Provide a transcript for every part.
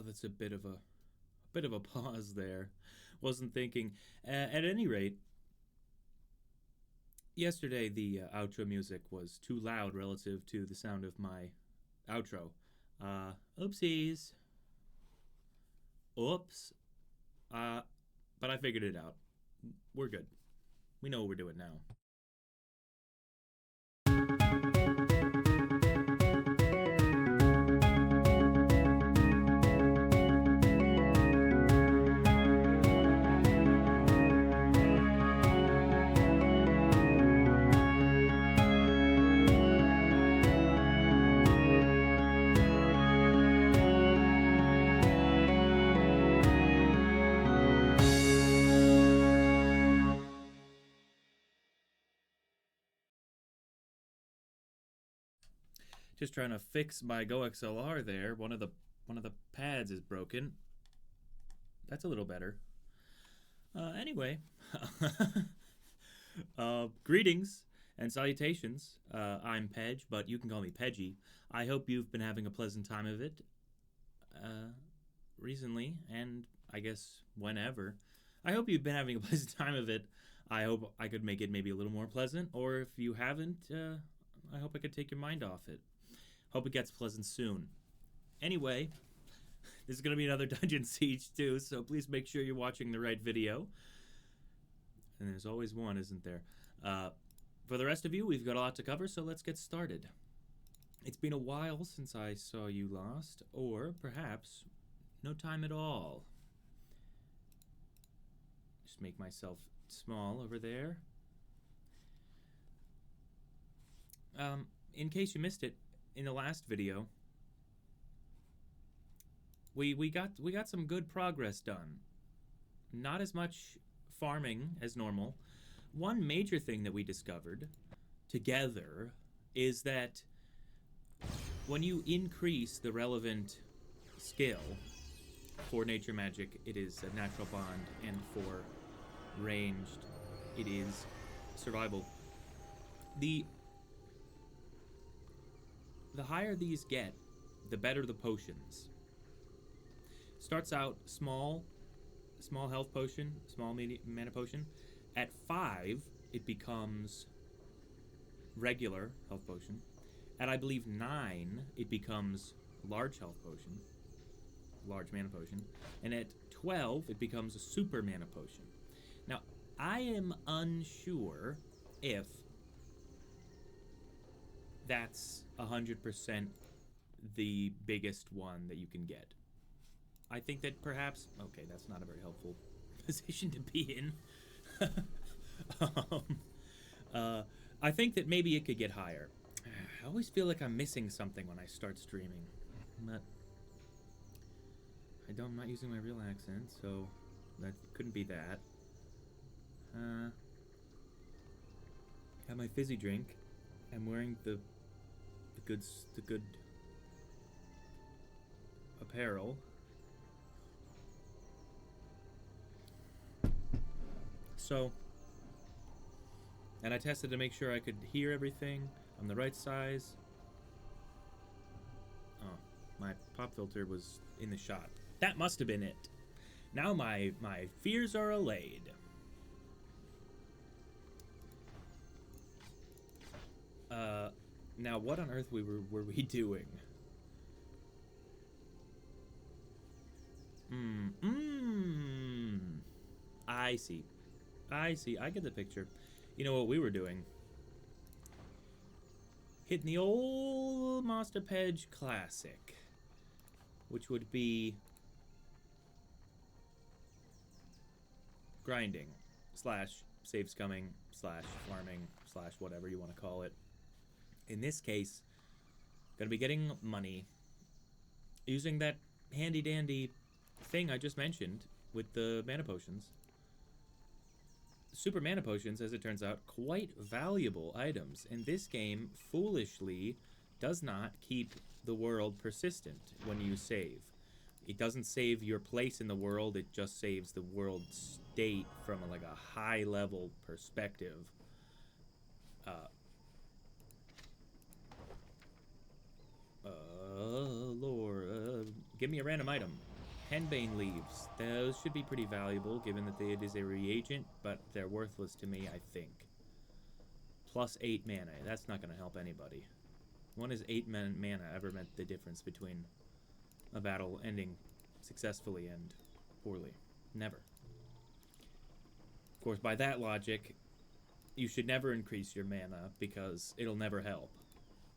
that's a bit of a pause there. Wasn't thinking. At any rate, yesterday the outro music was too loud relative to the sound of my outro. Oopsies. Oops. But I figured it out. We're good. We know what we're doing now. Just trying to fix my GoXLR there. One of the pads is broken. That's a little better. Anyway, greetings and salutations. I'm Pedge, but you can call me Pedgy. I hope you've been having a pleasant time of it recently, and I guess whenever. I hope you've been having a pleasant time of it. I hope I could make it maybe a little more pleasant, or if you haven't, I hope I could take your mind off it. Hope it gets pleasant soon. Anyway, this is going to be another Dungeon Siege too, so please make sure you're watching the right video. And there's always one, isn't there? For the rest of you, we've got a lot to cover, so let's get started. It's been a while since I saw you last, or perhaps no time at all. Just make myself small over there. In case you missed it, in the last video, we got some good progress done. Not as much farming as normal. One major thing that we discovered together is that when you increase the relevant skill for nature magic, it is a natural bond, and for ranged, it is survival. The higher these get, the better the potions. Starts out small health potion, small mana potion. At 5, it becomes regular health potion. At, I believe, 9, it becomes large health potion, large mana potion. And at 12, it becomes a super mana potion. Now, I am unsure if that's 100% the biggest one that you can get. I think that perhaps... Okay, that's not a very helpful position to be in. I think that maybe it could get higher. I always feel like I'm missing something when I start streaming. But I'm not using my real accent, so that couldn't be that. Have my fizzy drink. I'm wearing the good apparel. So, and I tested to make sure I could hear everything. I'm the right size. Oh, my pop filter was in the shot. That must have been it. Now my fears are allayed. Now, what on earth were we doing? I see. I get the picture. You know what we were doing? Hitting the old Master Pedge classic, which would be grinding / saves coming / farming / whatever you want to call it. In this case, gonna be getting money using that handy dandy thing I just mentioned with the mana potions. Super mana potions, as it turns out, quite valuable items, and this game foolishly does not keep the world persistent when you save. It doesn't save your place in the world, it just saves the world state from like a high level perspective. Lord, give me a random item. Henbane leaves. Those should be pretty valuable, given that it is a reagent, but they're worthless to me, I think. Plus 8 mana. That's not going to help anybody. When has 8 mana ever meant the difference between a battle ending successfully and poorly? Never. Of course, by that logic, you should never increase your mana because it'll never help.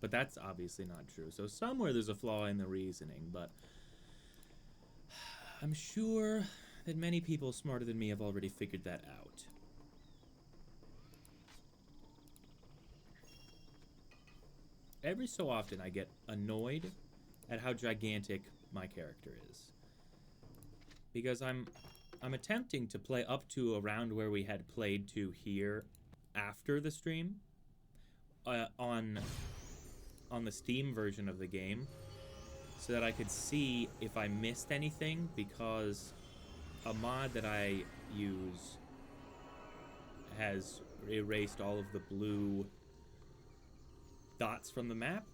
But that's obviously not true. So somewhere there's a flaw in the reasoning, but I'm sure that many people smarter than me have already figured that out. Every so often I get annoyed at how gigantic my character is. Because I'm attempting to play up to around where we had played to here after the stream on the Steam version of the game, so that I could see if I missed anything, because a mod that I use has erased all of the blue dots from the map.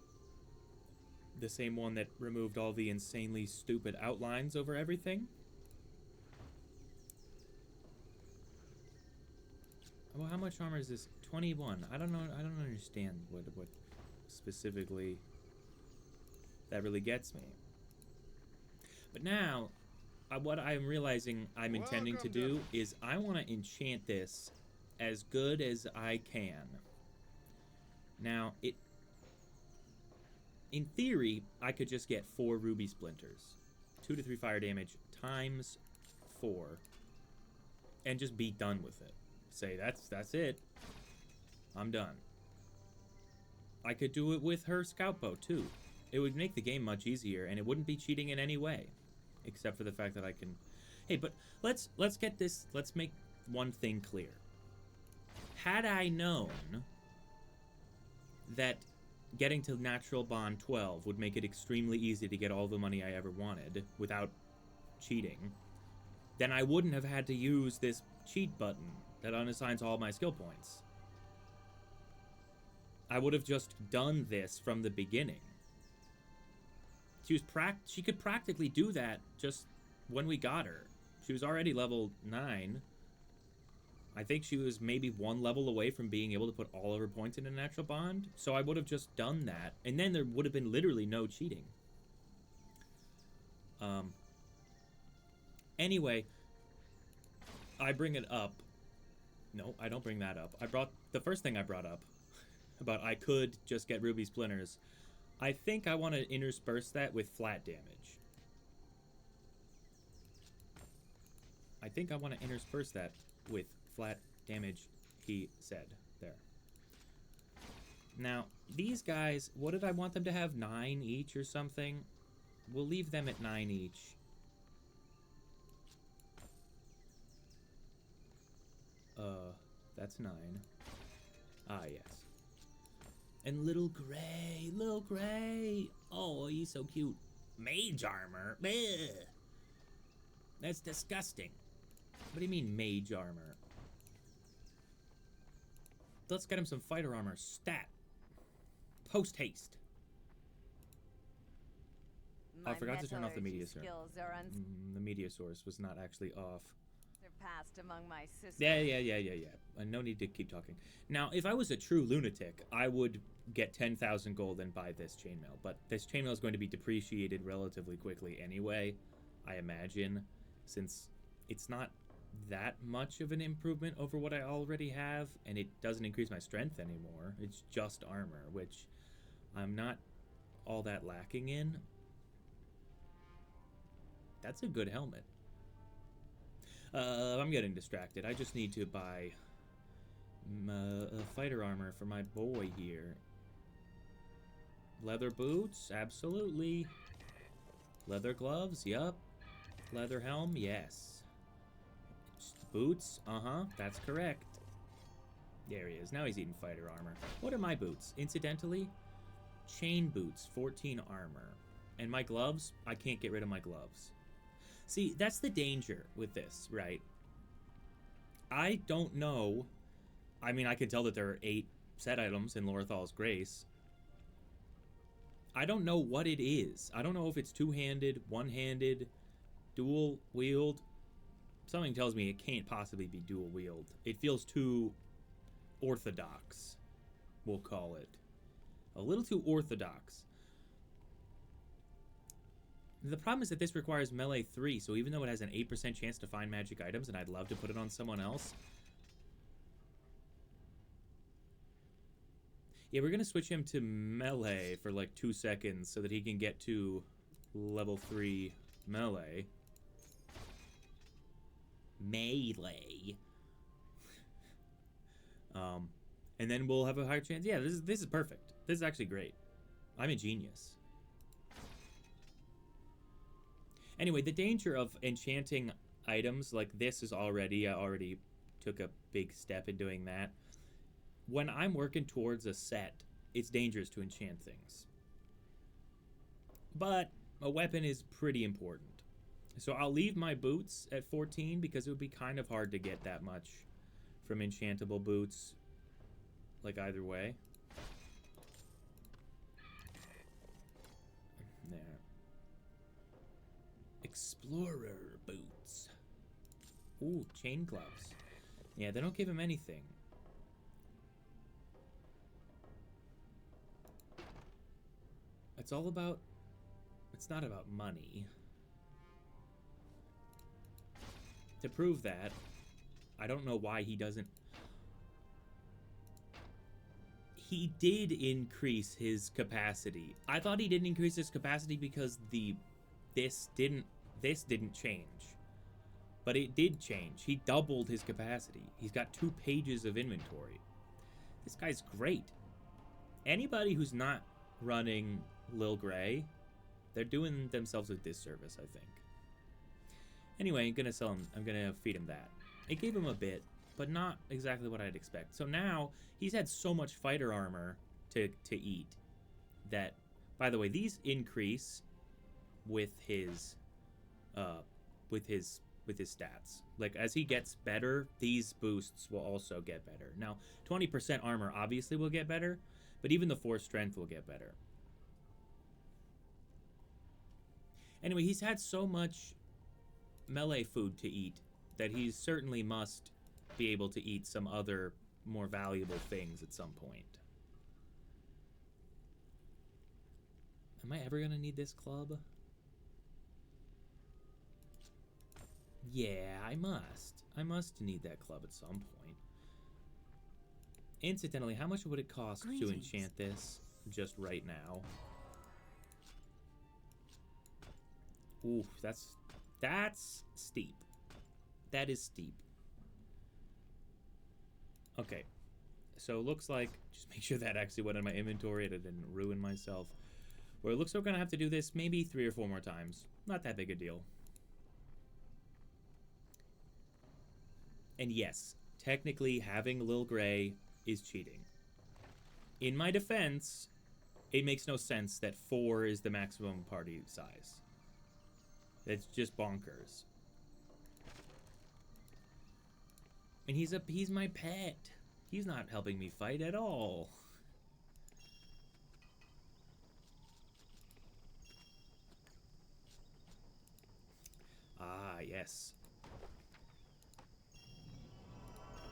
The same one that removed all the insanely stupid outlines over everything. Well, how much armor is this? 21. I don't know. I don't understand what specifically that really gets me. But now, what I'm realizing I'm intending to do is I want to enchant this as good as I can. Now, in theory, I could just get 4 ruby splinters, 2 to 3 fire damage times 4, and just be done with it. Say that's it. I'm done. I could do it with her scout bow too. It would make the game much easier, and it wouldn't be cheating in any way, except for the fact that I can. Hey, but let's get this. Let's make one thing clear. Had I known that getting to Natural Bond 12 would make it extremely easy to get all the money I ever wanted without cheating, then I wouldn't have had to use this cheat button that unassigns all my skill points. I would have just done this from the beginning. She could practically do that just when we got her. She was already level 9. I think she was maybe 1 level away from being able to put all of her points in a natural bond. So I would have just done that, and then there would have been literally no cheating. Anyway, I bring it up. No, I don't bring that up. The first thing I brought up about I could just get ruby splinters. I think I want to intersperse that with flat damage. I think I want to intersperse that with flat damage, he said there. Now, these guys, what did I want them to have? 9 each or something? We'll leave them at 9 each. That's 9. Ah, yes. And little gray. Oh, he's so cute. Mage armor? Bleh. That's disgusting. What do you mean mage armor? Let's get him some fighter armor. Stat. Post haste. I forgot to turn off the media source. The media source was not actually off. Surpassed among my sisters. Yeah. No need to keep talking. Now, if I was a true lunatic, I would get 10,000 gold and buy this chainmail. But this chainmail is going to be depreciated relatively quickly anyway, I imagine, since it's not that much of an improvement over what I already have, and it doesn't increase my strength anymore. It's just armor, which I'm not all that lacking in. That's a good helmet. I'm getting distracted. I just need to buy fighter armor for my boy here. Leather boots? Absolutely. Leather gloves? Yup. Leather helm? Yes. Boots? Uh-huh. That's correct. There he is. Now he's eating fighter armor. What are my boots? Incidentally, chain boots, 14 armor. And my gloves? I can't get rid of my gloves. See, that's the danger with this, right? I don't know. I mean, I can tell that there are 8 set items in Lorethal's Grace. I don't know what it is. I don't know if it's two-handed, one-handed. Dual wield. Something tells me it can't possibly be dual wield. It feels too orthodox, we'll call it. A little too orthodox. The problem is that this requires melee 3, so even though it has an 8% chance to find magic items, and I'd love to put it on someone else. Yeah, we're going to switch him to melee for like 2 seconds so that he can get to level 3 melee. Melee. And then we'll have a higher chance. Yeah, this is perfect. This is actually great. I'm a genius. Anyway, the danger of enchanting items like this is I already took a big step in doing that. When I'm working towards a set, it's dangerous to enchant things. But a weapon is pretty important. So I'll leave my boots at 14 because it would be kind of hard to get that much from enchantable boots, like either way. There. Explorer boots. Ooh, chain gloves. Yeah, they don't give him anything. It's all about... It's not about money. To prove that, I don't know why he doesn't... He did increase his capacity. I thought he didn't increase his capacity because this didn't change. But it did change. He doubled his capacity. He's got 2 pages of inventory. This guy's great. Anybody who's not running Lil Grey, they're doing themselves a disservice, I think. Anyway, I'm gonna sell him. I'm gonna feed him that. It gave him a bit, but not exactly what I'd expect. So now he's had so much fighter armor to eat that. By the way, these increase with his stats. Like as he gets better, these boosts will also get better. Now, 20% armor obviously will get better, but even the 4 strength will get better. Anyway, he's had so much melee food to eat that he certainly must be able to eat some other more valuable things at some point. Am I ever gonna need this club? Yeah, I must. I must need that club at some point. Incidentally, how much would it cost to enchant this just right now? Ooh, that's steep. That is steep. Okay, so it looks like, just make sure that actually went in my inventory and I didn't ruin myself. Well, it looks like we're gonna have to do this maybe 3 or 4 more times. Not that big a deal. And yes, technically having Lil Grey is cheating. In my defense, it makes no sense that 4 is the maximum party size. That's just bonkers. And he's my pet. He's not helping me fight at all. Ah, yes.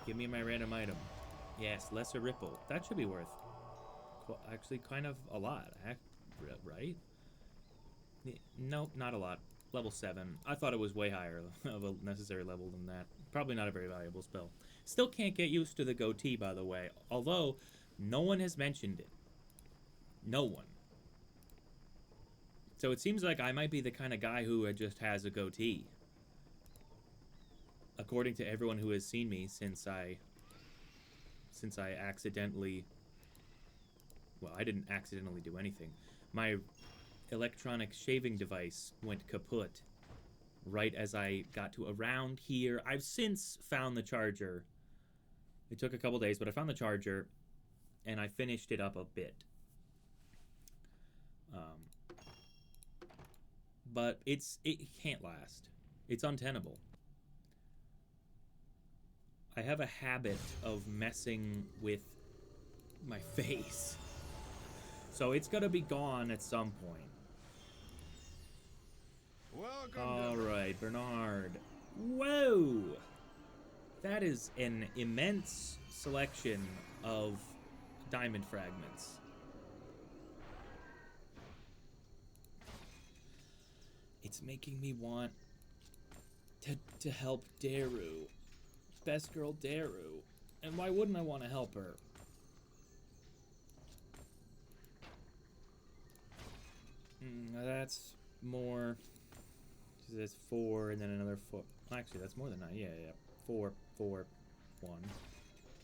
Give me my random item. Yes, lesser ripple. That should be worth actually kind of a lot, right? Nope, not a lot. Level 7. I thought it was way higher of a necessary level than that. Probably not a very valuable spell. Still can't get used to the goatee, by the way. Although, no one has mentioned it. No one. So it seems like I might be the kind of guy who just has a goatee. According to everyone who has seen me since I accidentally... Well, I didn't accidentally do anything. My electronic shaving device went kaput right as I got to around here. I've since found the charger. It took a couple days, but I found the charger and I finished it up a bit. But it can't last. It's untenable. I have a habit of messing with my face. So it's gonna be gone at some point. Welcome. All right, Bernard. Whoa! That is an immense selection of diamond fragments. It's making me want to help Daru. Best girl Daru. And why wouldn't I want to help her? That's more. That's 4 and then another 4. Actually, that's more than 9. Yeah. 4, 4, 1.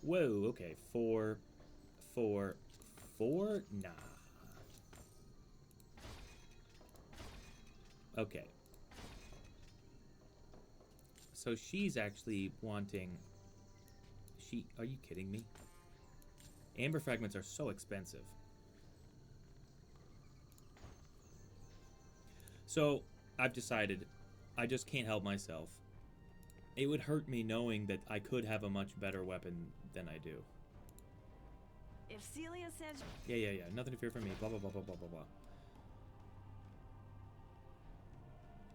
Whoa, okay. 4, 4, 4? Nah. Okay. So she's actually wanting... Are you kidding me? Amber fragments are so expensive. So, I've decided I just can't help myself. It would hurt me knowing that I could have a much better weapon than I do. If Celia says... Yeah. Nothing to fear from me. Blah, blah, blah, blah, blah, blah, blah.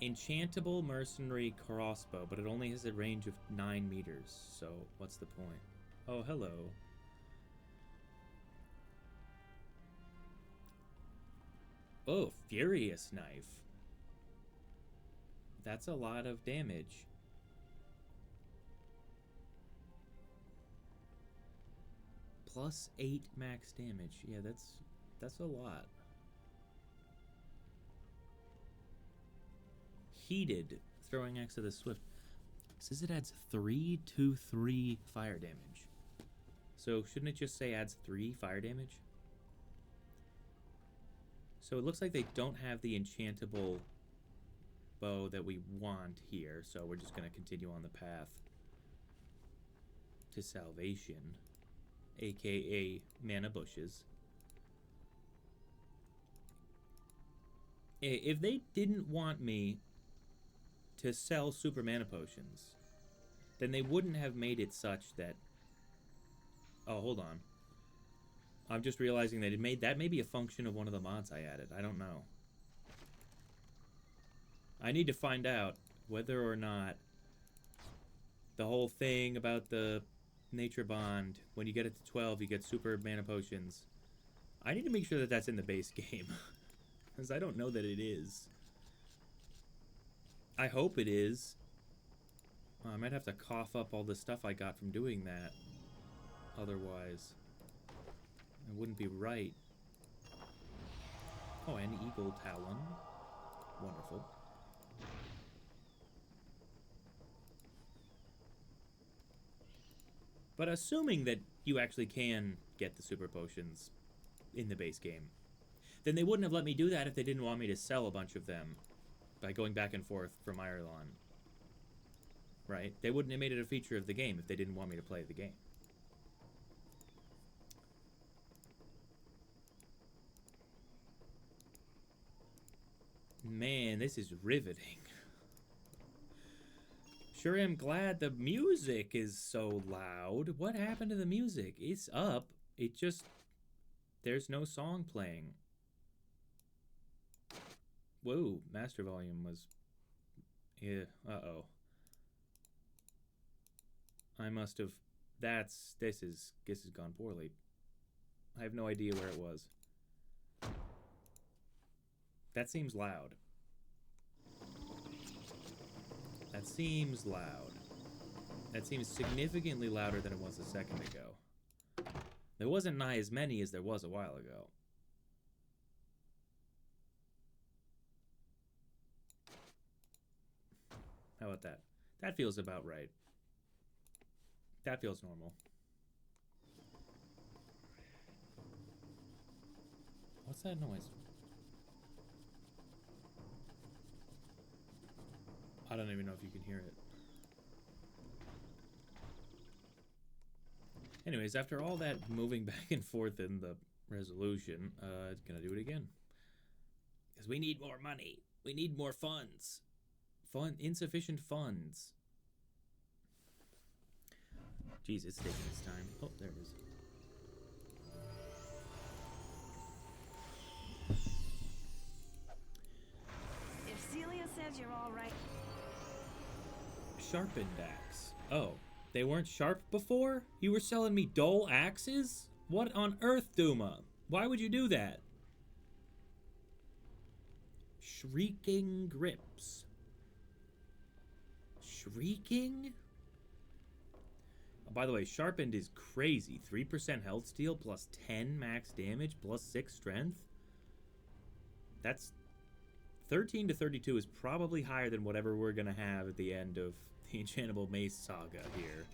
Enchantable mercenary crossbow, but it only has a range of 9 meters. So, what's the point? Oh, hello. Oh, furious knife. That's a lot of damage. Plus 8 max damage. Yeah, that's a lot. Heated. Throwing axe of the swift. It says it adds 3 to 3 fire damage. So shouldn't it just say adds 3 fire damage? So it looks like they don't have the enchantable bow that we want here, so we're just going to continue on the path to salvation, aka mana bushes. If they didn't want me to sell super mana potions, then they wouldn't have made it such that... Oh, hold on. I'm just realizing that that may be a function of one of the mods I added. I don't know. I need to find out whether or not the whole thing about the nature bond, when you get it to 12, you get super mana potions. I need to make sure that that's in the base game. Because I don't know that it is. I hope it is. I might have to cough up all the stuff I got from doing that. Otherwise, it wouldn't be right. Oh, and Eagle Talon. Wonderful. But assuming that you actually can get the super potions in the base game, then they wouldn't have let me do that if they didn't want me to sell a bunch of them by going back and forth from Ireland. Right? They wouldn't have made it a feature of the game if they didn't want me to play the game. Man, this is riveting. Sure am glad the music is so loud. What happened to the music? It's up. It just... There's no song playing. Whoa, master volume was... Yeah, uh-oh. I must have... This has gone poorly. I have no idea where it was. That seems loud. That seems loud. That seems significantly louder than it was a second ago. There wasn't nigh as many as there was a while ago. How about that? That feels about right. That feels normal. What's that noise? I don't even know if you can hear it. Anyways, after all that moving back and forth in the resolution, gonna do it again. Because we need more money. We need more funds. Insufficient funds. Jeez, it's taking its time. Oh, there it is. If Celia says says you're all right. Sharpened axe. Oh, they weren't sharp before? You were selling me dull axes? What on earth, Duma? Why would you do that? Shrieking grips. Shrieking? Oh, by the way, sharpened is crazy. 3% health steal plus 10 max damage plus 6 strength. That's 13 to 32 is probably higher than whatever we're gonna have at the end of the Enchantable Mace saga here.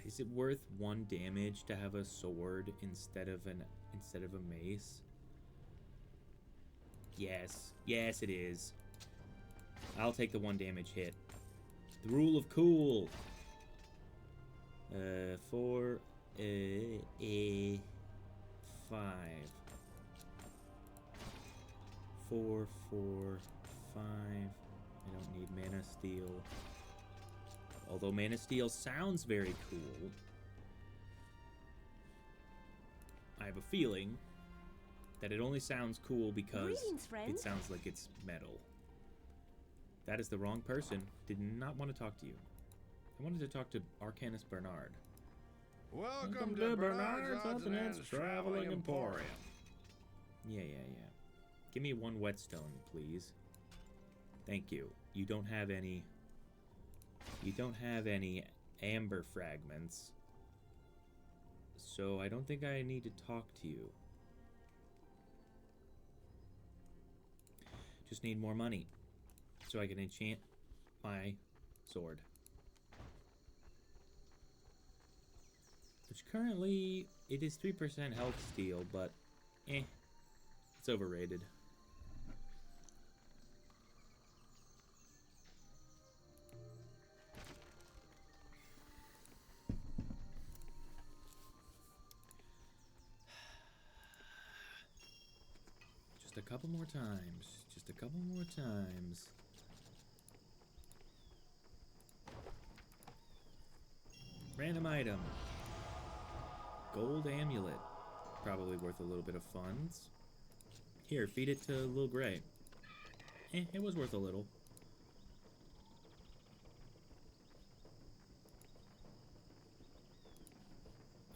Is it worth 1 damage to have a sword instead of a mace? Yes. Yes, it is. I'll take the 1 damage hit. The rule of cool. 4, 5. 4, 4, 5. I don't need mana steal. Although mana steal sounds very cool, I have a feeling that it only sounds cool because it sounds like it's metal. That is the wrong person. Did not want to talk to you. I wanted to talk to Arcanus Bernard. Welcome to Bernard's Odds and Ends Traveling Emporium. Yeah. Give me 1 whetstone, please. Thank you. You don't have any amber fragments. So I don't think I need to talk to you. Just need more money so I can enchant my sword. Which currently, it is 3% health steal, but it's overrated. Just a couple more times. Just a couple more times. Random item. Gold amulet. Probably worth a little bit of funds. Here, feed it to Lil Grey. It was worth a little.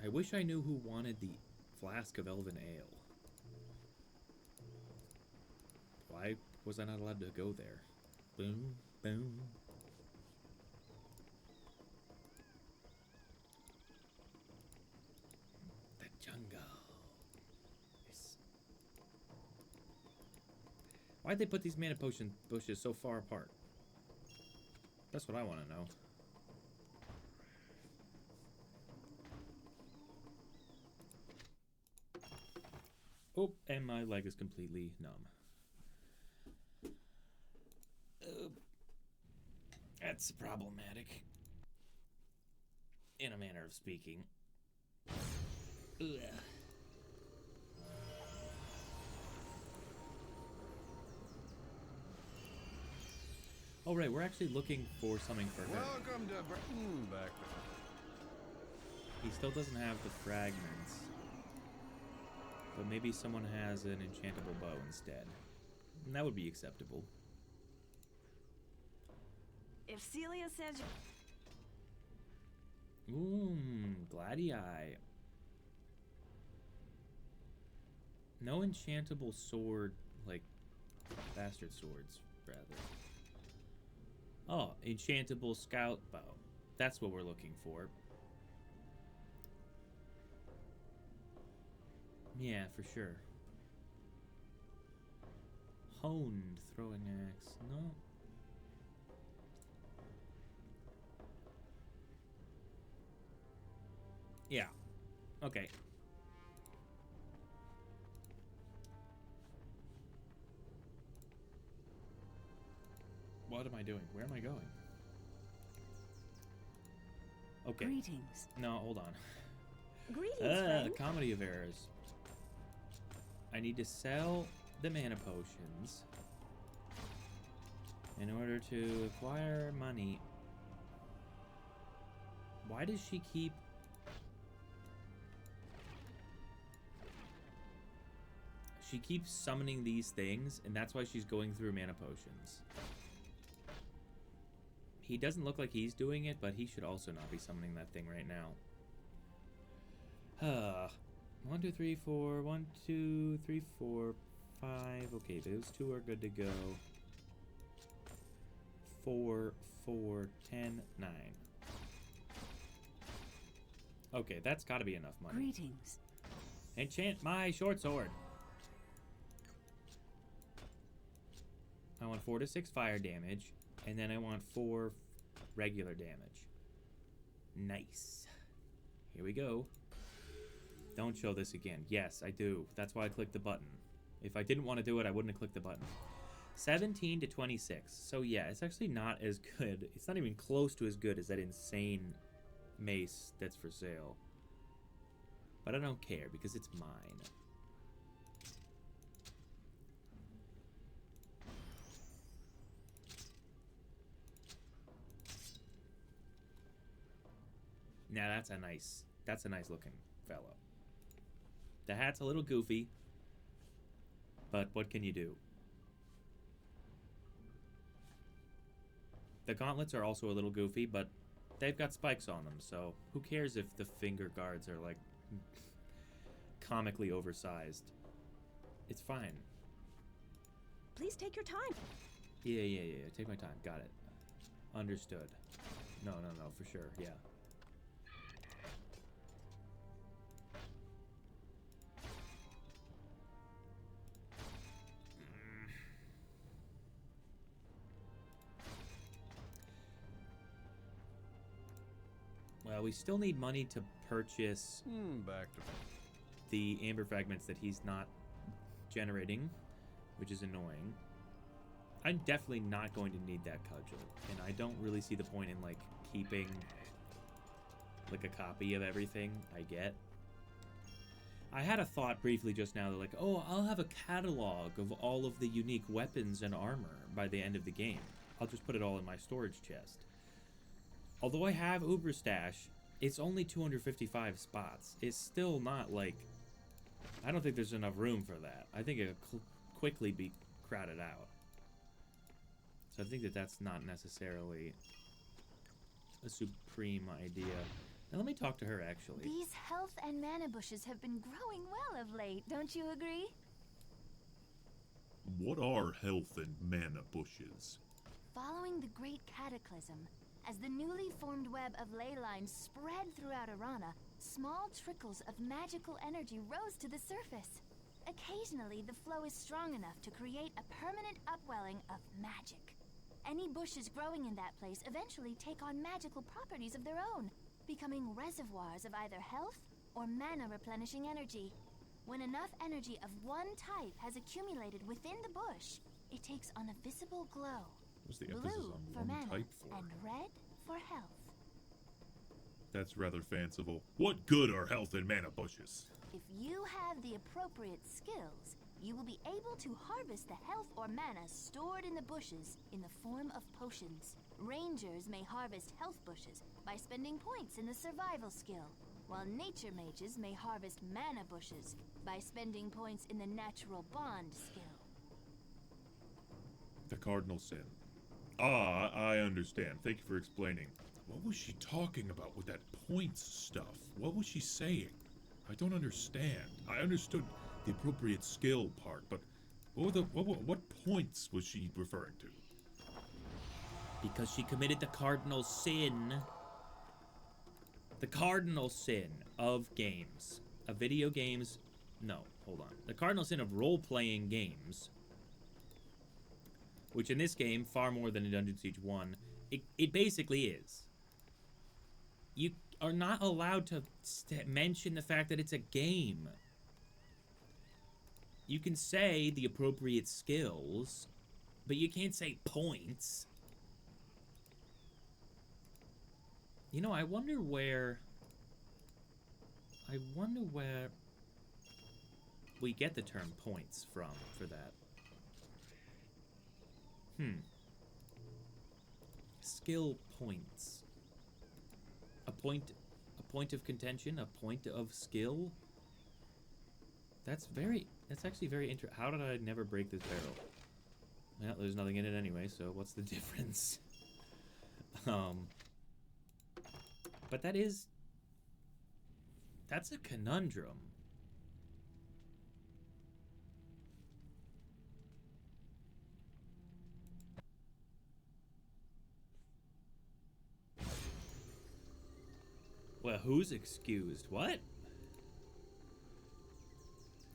I wish I knew who wanted the flask of elven ale. Why was I not allowed to go there? Boom, boom. The jungle. Yes. Why'd they put these mana potion bushes so far apart? That's what I want to know. Oh, and my leg is completely numb. That's problematic. In a manner of speaking. Ugh. Oh, right, we're actually looking for something for her. Welcome to back. He still doesn't have the fragments. But maybe someone has an enchantable bow instead. And that would be acceptable. If Celia says Gladii. No enchantable sword, like bastard swords, rather. Oh, enchantable scout bow. That's what we're looking for. Yeah, for sure. Honed throwing axe. No. Yeah. Okay. What am I doing? Where am I going? Okay. Greetings. No, hold on. Greetings, friend. Comedy of errors. I need to sell the mana potions. In order to acquire money. Why does she keep... She keeps summoning these things, and that's why she's going through mana potions. He doesn't look like he's doing it, but he should also not be summoning that thing right now. 1, 2, 3, 4. 1, 2, 3, 4, 5. Okay, those two are good to go. 4, 4, 10, 9. Okay, that's got to be enough money. Greetings. Enchant my short sword. I want 4 to 6 fire damage, and then I want 4 regular damage. Nice. Here we go. Don't show this again. Yes, I do. That's why I clicked the button. If I didn't want to do it, I wouldn't have clicked the button. 17 to 26. So yeah, it's actually not as good. It's not even close to as good as that insane mace that's for sale. But I don't care because it's mine. Now that's a nice looking fellow. The hat's a little goofy, but what can you do? The gauntlets are also a little goofy, but they've got spikes on them, so who cares if the finger guards are like comically oversized? It's fine. Please take your time. Yeah. Take my time. Got it. Understood. No, for sure. Yeah. Well, we still need money to purchase Back to the amber fragments that he's not generating, which is annoying. I'm definitely not going to need that cudgel, and I don't really see the point in, like, keeping, like, a copy of everything I get. I had a thought briefly just now that, like, oh, I'll have a catalog of all of the unique weapons and armor by the end of the game. I'll just put it all in my storage chest. Although I have Uberstash, it's only 255 spots. It's still not, like... I don't think there's enough room for that. I think it could quickly be crowded out. So I think that that's not necessarily a supreme idea. Now let me talk to her, actually. These health and mana bushes have been growing well of late, don't you agree? What are health and mana bushes? Following the Great Cataclysm, as the newly formed web of ley lines spread throughout Arana, small trickles of magical energy rose to the surface. Occasionally, the flow is strong enough to create a permanent upwelling of magic. Any bushes growing in that place eventually take on magical properties of their own, becoming reservoirs of either health or mana replenishing energy. When enough energy of one type has accumulated within the bush, it takes on a visible glow. What's the emphasis Blue on for one mana type for? and red for health. That's rather fanciful. What good are health and mana bushes? If you have the appropriate skills, you will be able to harvest the health or mana stored in the bushes in the form of potions. Rangers may harvest health bushes by spending points in the survival skill, while nature mages may harvest mana bushes by spending points in the natural bond skill. The cardinal sin. Ah, I understand. Thank you for explaining. What was she talking about with that points stuff? What was she saying? I don't understand. I understood the appropriate skill part, but what points was she referring to? Because she committed the cardinal sin. The cardinal sin of games. Of video games. No, hold on. The cardinal sin of role-playing games. Which in this game, far more than in Dungeon Siege 1, it basically is. You are not allowed to mention the fact that it's a game. You can say the appropriate skills, but you can't say points. You know, I wonder where we get the term points from for that. skill points. A point of contention, a point of skill. That's actually very interesting. How did I never break this barrel? Well, there's nothing in it anyway, so what's the difference? But that's a conundrum. Well, who's excused? What?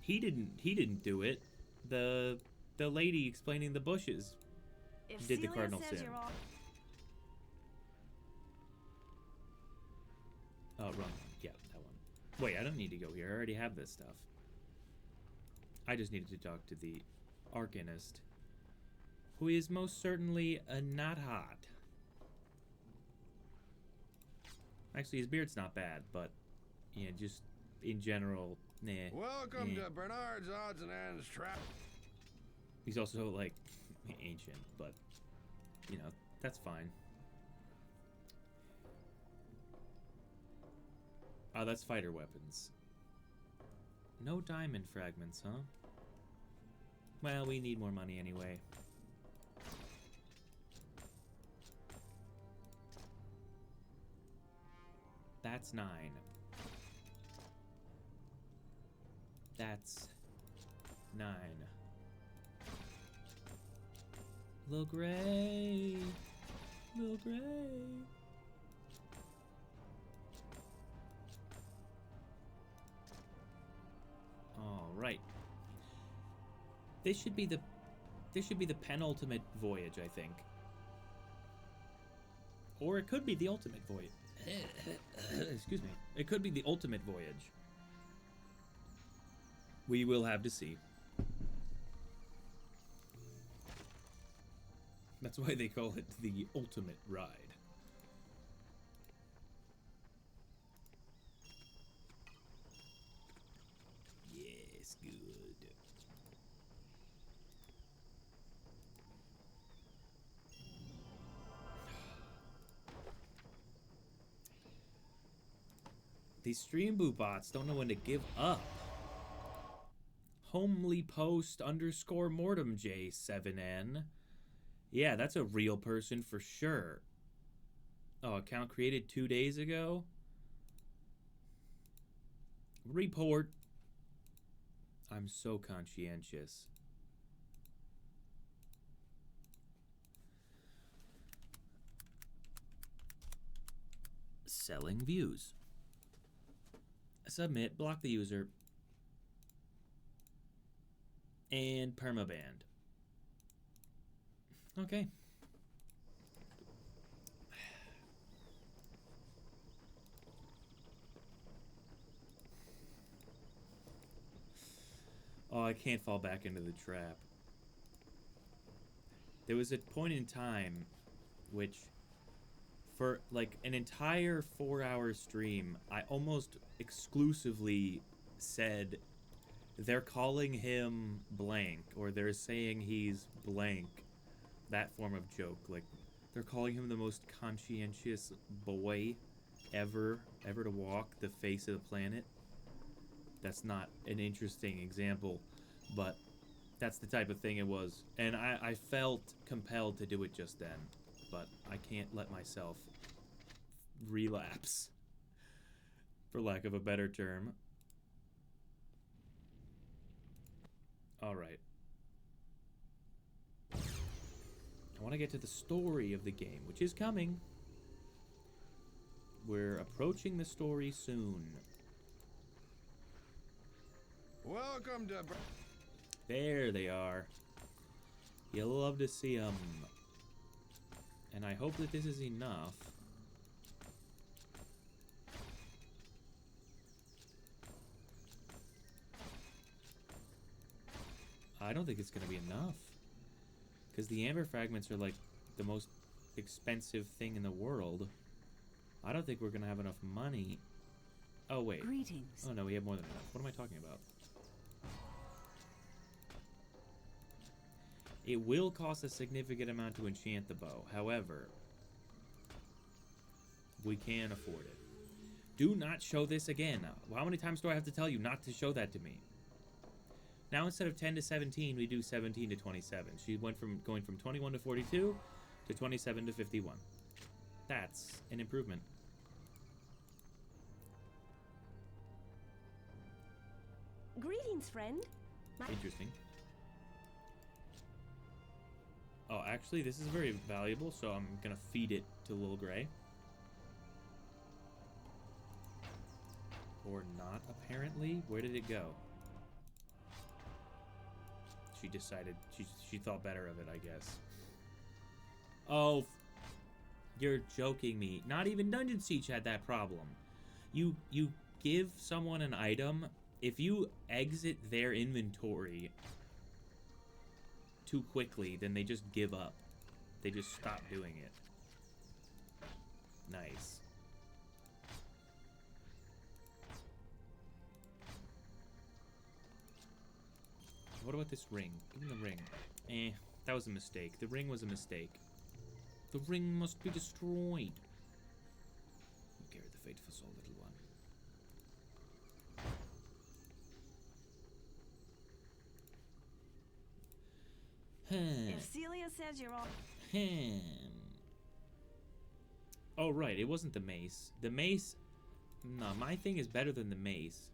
He didn't do it. The lady explaining the bushes If did the Celia cardinal says sin. you're all... Oh, wrong one. Yeah, that one. Wait, I don't need to go here. I already have this stuff. I just needed to talk to the Arcanist, who is most certainly not hot. Actually, his beard's not bad, but, yeah, just in general, nah. Welcome to Bernard's Odds and Ends Trap. He's also, like, ancient, but, you know, that's fine. Oh, that's fighter weapons. No diamond fragments, huh? Well, we need more money anyway. That's 9. That's 9. Lil Gray. Lil Gray. All right. This should be the penultimate voyage, I think. Or it could be the ultimate voyage. Excuse me. It could be the ultimate voyage. We will have to see. That's why they call it the ultimate ride. Yes, good. These stream boot bots don't know when to give up. Homely post _ mortem J7N. Yeah, that's a real person for sure. Oh, account created 2 days ago? Report. I'm so conscientious. Selling views. Submit, block the user, and permaband. Okay. Oh, I can't fall back into the trap. There was a point in time which, for like an entire 4-hour stream, I almost exclusively said they're calling him blank, or they're saying he's blank. That form of joke. Like, they're calling him the most conscientious boy ever to walk the face of the planet. That's not an interesting example, but that's the type of thing it was. And I felt compelled to do it just then, but I can't let myself relapse, for lack of a better term. Alright. I want to get to the story of the game, which is coming. We're approaching the story soon. Welcome to... There they are. You'll love to see them. And I hope that this is enough. I don't think it's going to be enough. Because the amber fragments are like the most expensive thing in the world. I don't think we're going to have enough money. Oh, wait. Greetings. Oh, no, we have more than enough. What am I talking about? It will cost a significant amount to enchant the bow. However, We can afford it. Do not show this again. How many times do I have to tell you not to show that to me? Now instead of 10 to 17, we do 17 to 27. She went from going from 21 to 42 to 27 to 51. That's an improvement. Greetings, friend. Interesting. Oh, actually, this is very valuable, so I'm gonna feed it to Lil Grey. Or not, apparently. Where did it go? She decided, she thought better of it, I guess. Oh, you're joking me. Not even Dungeon Siege had that problem. You give someone an item, if you exit their inventory too quickly, then they just give up. They just stop doing it. Nice. What about this ring? Give me the ring. Eh, that was a mistake. The ring was a mistake. The ring must be destroyed. Carry the fateful soul, little one. If Celia says you're all... Oh, right. It wasn't the mace. The mace... No, my thing is better than the mace.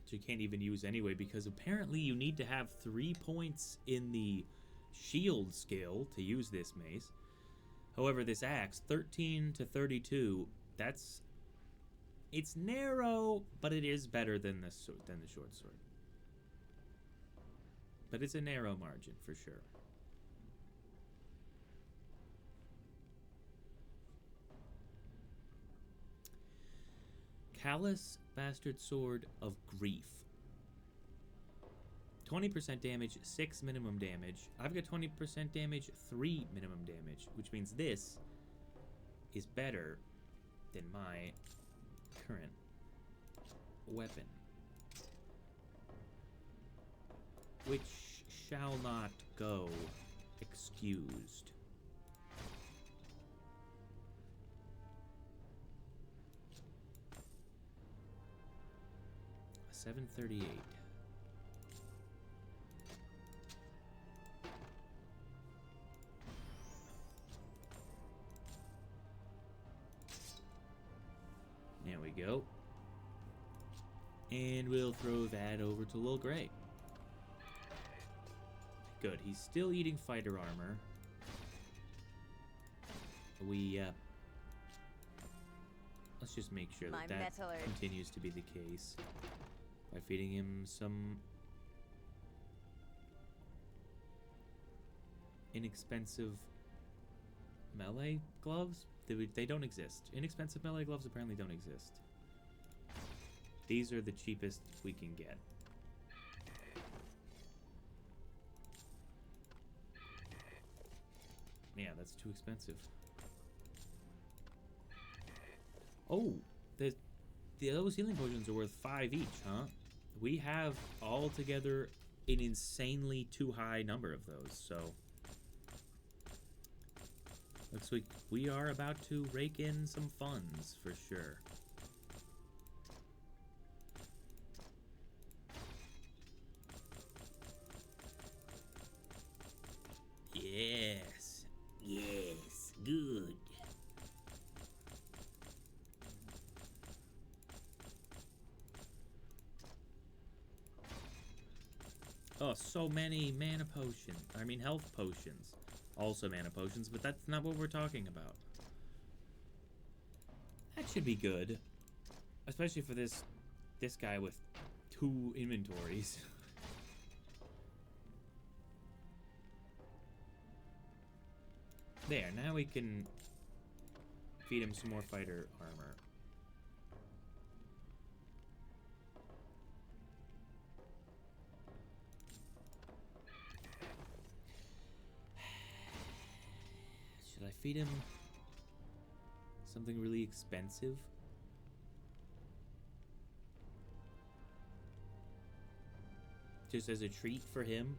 Which you can't even use anyway, because apparently you need to have 3 points in the shield skill to use this mace. However, this axe, 13 to 32, that's... It's narrow, but it is better than the short sword. But it's a narrow margin, for sure. Callous Bastard Sword of Grief. 20% damage, 6 minimum damage. I've got 20% damage, 3 minimum damage, which means this is better than my current weapon. Which shall not go excused. $738. There we go. And we'll throw that over to Lil Grey. Good. He's still eating fighter armor. Let's just make sure that that continues to be the case by feeding him some inexpensive melee gloves. They don't exist. Inexpensive melee gloves apparently don't exist. These are the cheapest we can get. Yeah, that's too expensive. Oh, those healing potions are worth 5 each, huh? We have altogether an insanely too high number of those, so looks like we are about to rake in some funds for sure. Yes. Yes. Good. Oh, so many mana potions. I mean, health potions. Also mana potions, but that's not what we're talking about. That should be good. Especially for this guy with 2 inventories. There, now we can feed him some more fighter armor. Should I feed him something really expensive? Just as a treat for him?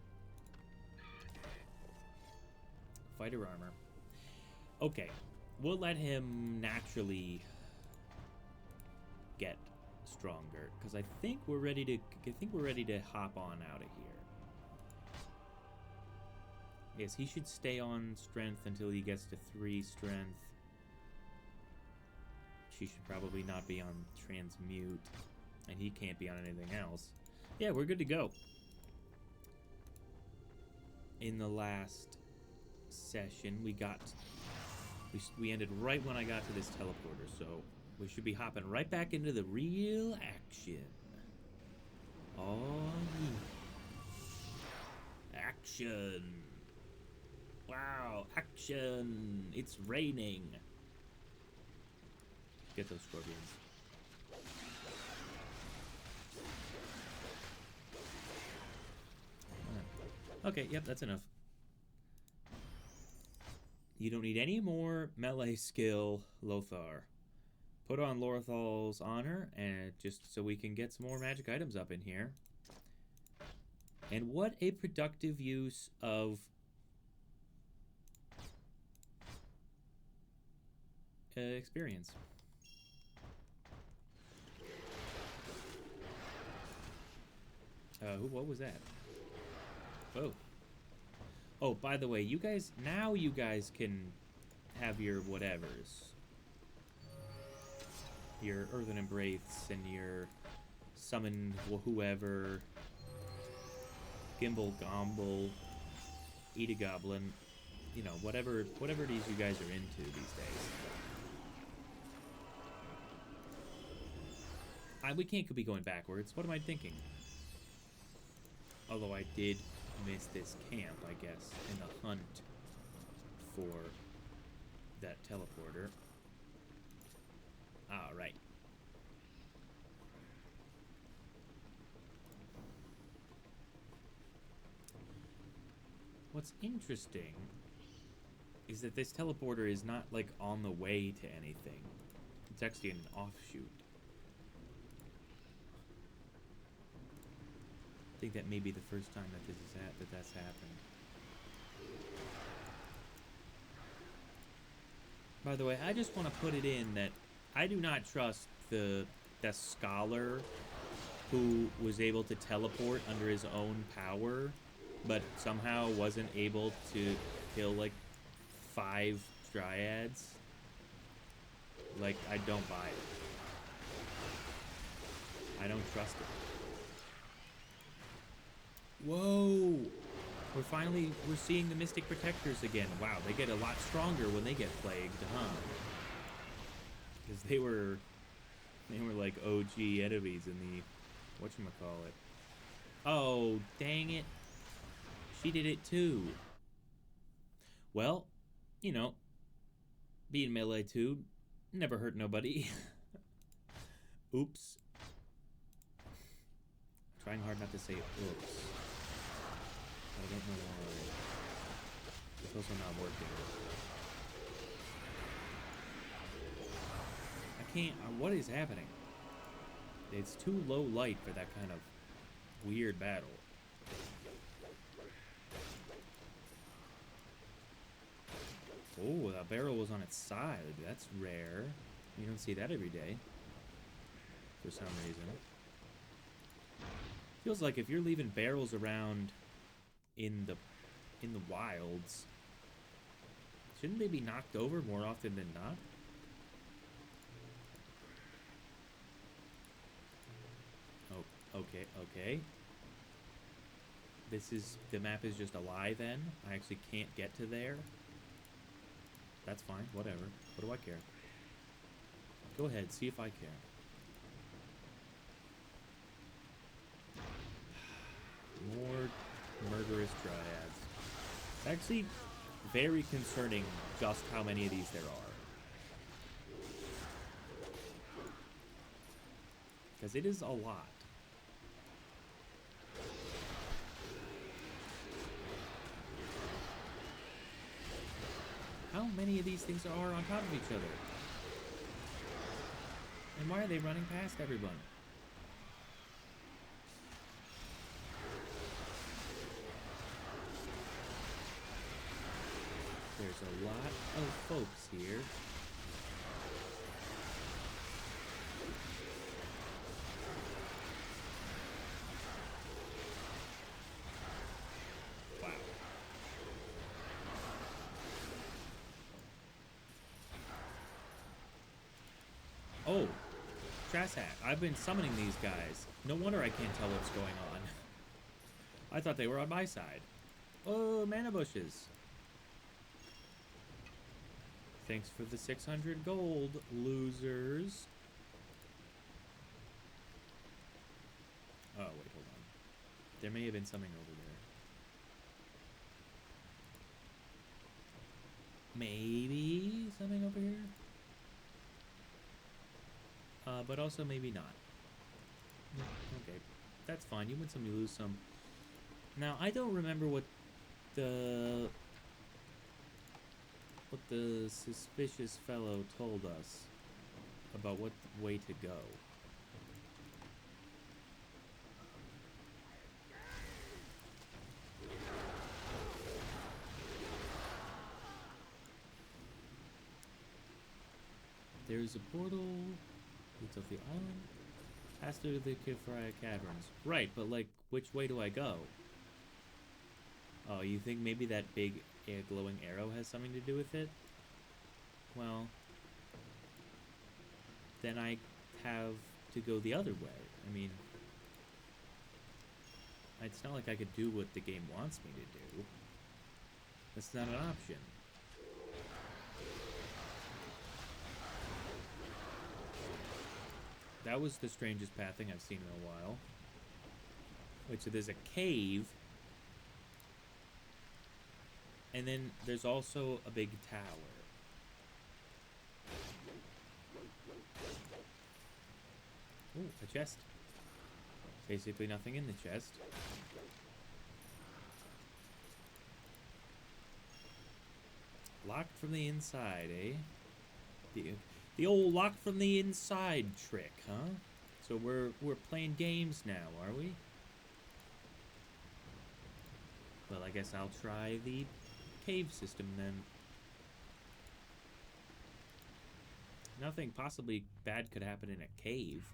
Fighter armor. Okay, we'll let him naturally get stronger, because I think we're ready to hop on out of here. Yes, he should stay on strength until he gets to 3 strength. She should probably not be on transmute, and he can't be on anything else. Yeah, we're good to go. In the last session, we ended right when I got to this teleporter, so we should be hopping right back into the real action. Oh, yeah. Action. Wow, action. It's raining. Get those scorpions. Okay, yep, that's enough. You don't need any more melee skill, Lothar. Put on Lorthal's honor, and just so we can get some more magic items up in here. And what a productive use of experience. What was that? Oh. Oh, by the way, you guys can have your whatevers. Your Earthen Embrace and your Summon whoever. Gimbal Gomble. Eat a Goblin. You know, whatever it is you guys are into these days. We can't be going backwards. What am I thinking? Although I did miss this camp, I guess, in the hunt for that teleporter. Alright. What's interesting is that this teleporter is not, like, on the way to anything. It's actually an offshoot. I think that may be the first time that that's happened. By the way, I just want to put it in that I do not trust the scholar who was able to teleport under his own power, but somehow wasn't able to kill like 5 dryads. Like, I don't buy it. I don't trust it. Whoa! We're seeing the Mystic Protectors again. Wow, they get a lot stronger when they get plagued, huh? Because they were like OG enemies in the whatchamacallit. Oh, dang it. She did it too. Well, you know, being melee too, never hurt nobody. Oops. Trying hard not to say oops. I don't know why. It's also not working. I can't. What is happening? It's too low light for that kind of weird battle. Oh, that barrel was on its side. That's rare. You don't see that every day. For some reason. Feels like if you're leaving barrels around in the wilds, shouldn't they be knocked over more often than not? Oh, okay. The map is just a lie then? I actually can't get to there? That's fine, whatever. What do I care? Go ahead, see if I care. More murderous dryads. It's actually very concerning just how many of these there are. Because it is a lot. How many of these things are on top of each other? And why are they running past everyone? There's a lot of folks here. Wow. Oh, Trash Hat. I've been summoning these guys. No wonder I can't tell what's going on. I thought they were on my side. Oh, mana bushes. Thanks for the 600 gold, losers. Oh, wait, hold on. There may have been something over there. Maybe something over here? But also maybe not. Okay, that's fine. You win some, you lose some. Now, I don't remember what the suspicious fellow told us about what way to go. There's a portal. Leads off the island. Pass through the Goofier caverns. Right, but like, which way do I go? Oh, you think maybe that big glowing arrow has something to do with it? Well, then I have to go the other way. I mean, it's not like I could do what the game wants me to do. That's not an option. That was the strangest pathing I've seen in a while. Wait, so there's a cave. And then there's also a big tower. Ooh, a chest. Basically nothing in the chest. Locked from the inside, eh? The old lock from the inside trick, huh? So we're playing games now, are we? Well, I guess I'll try the cave system then. Nothing possibly bad could happen in a cave.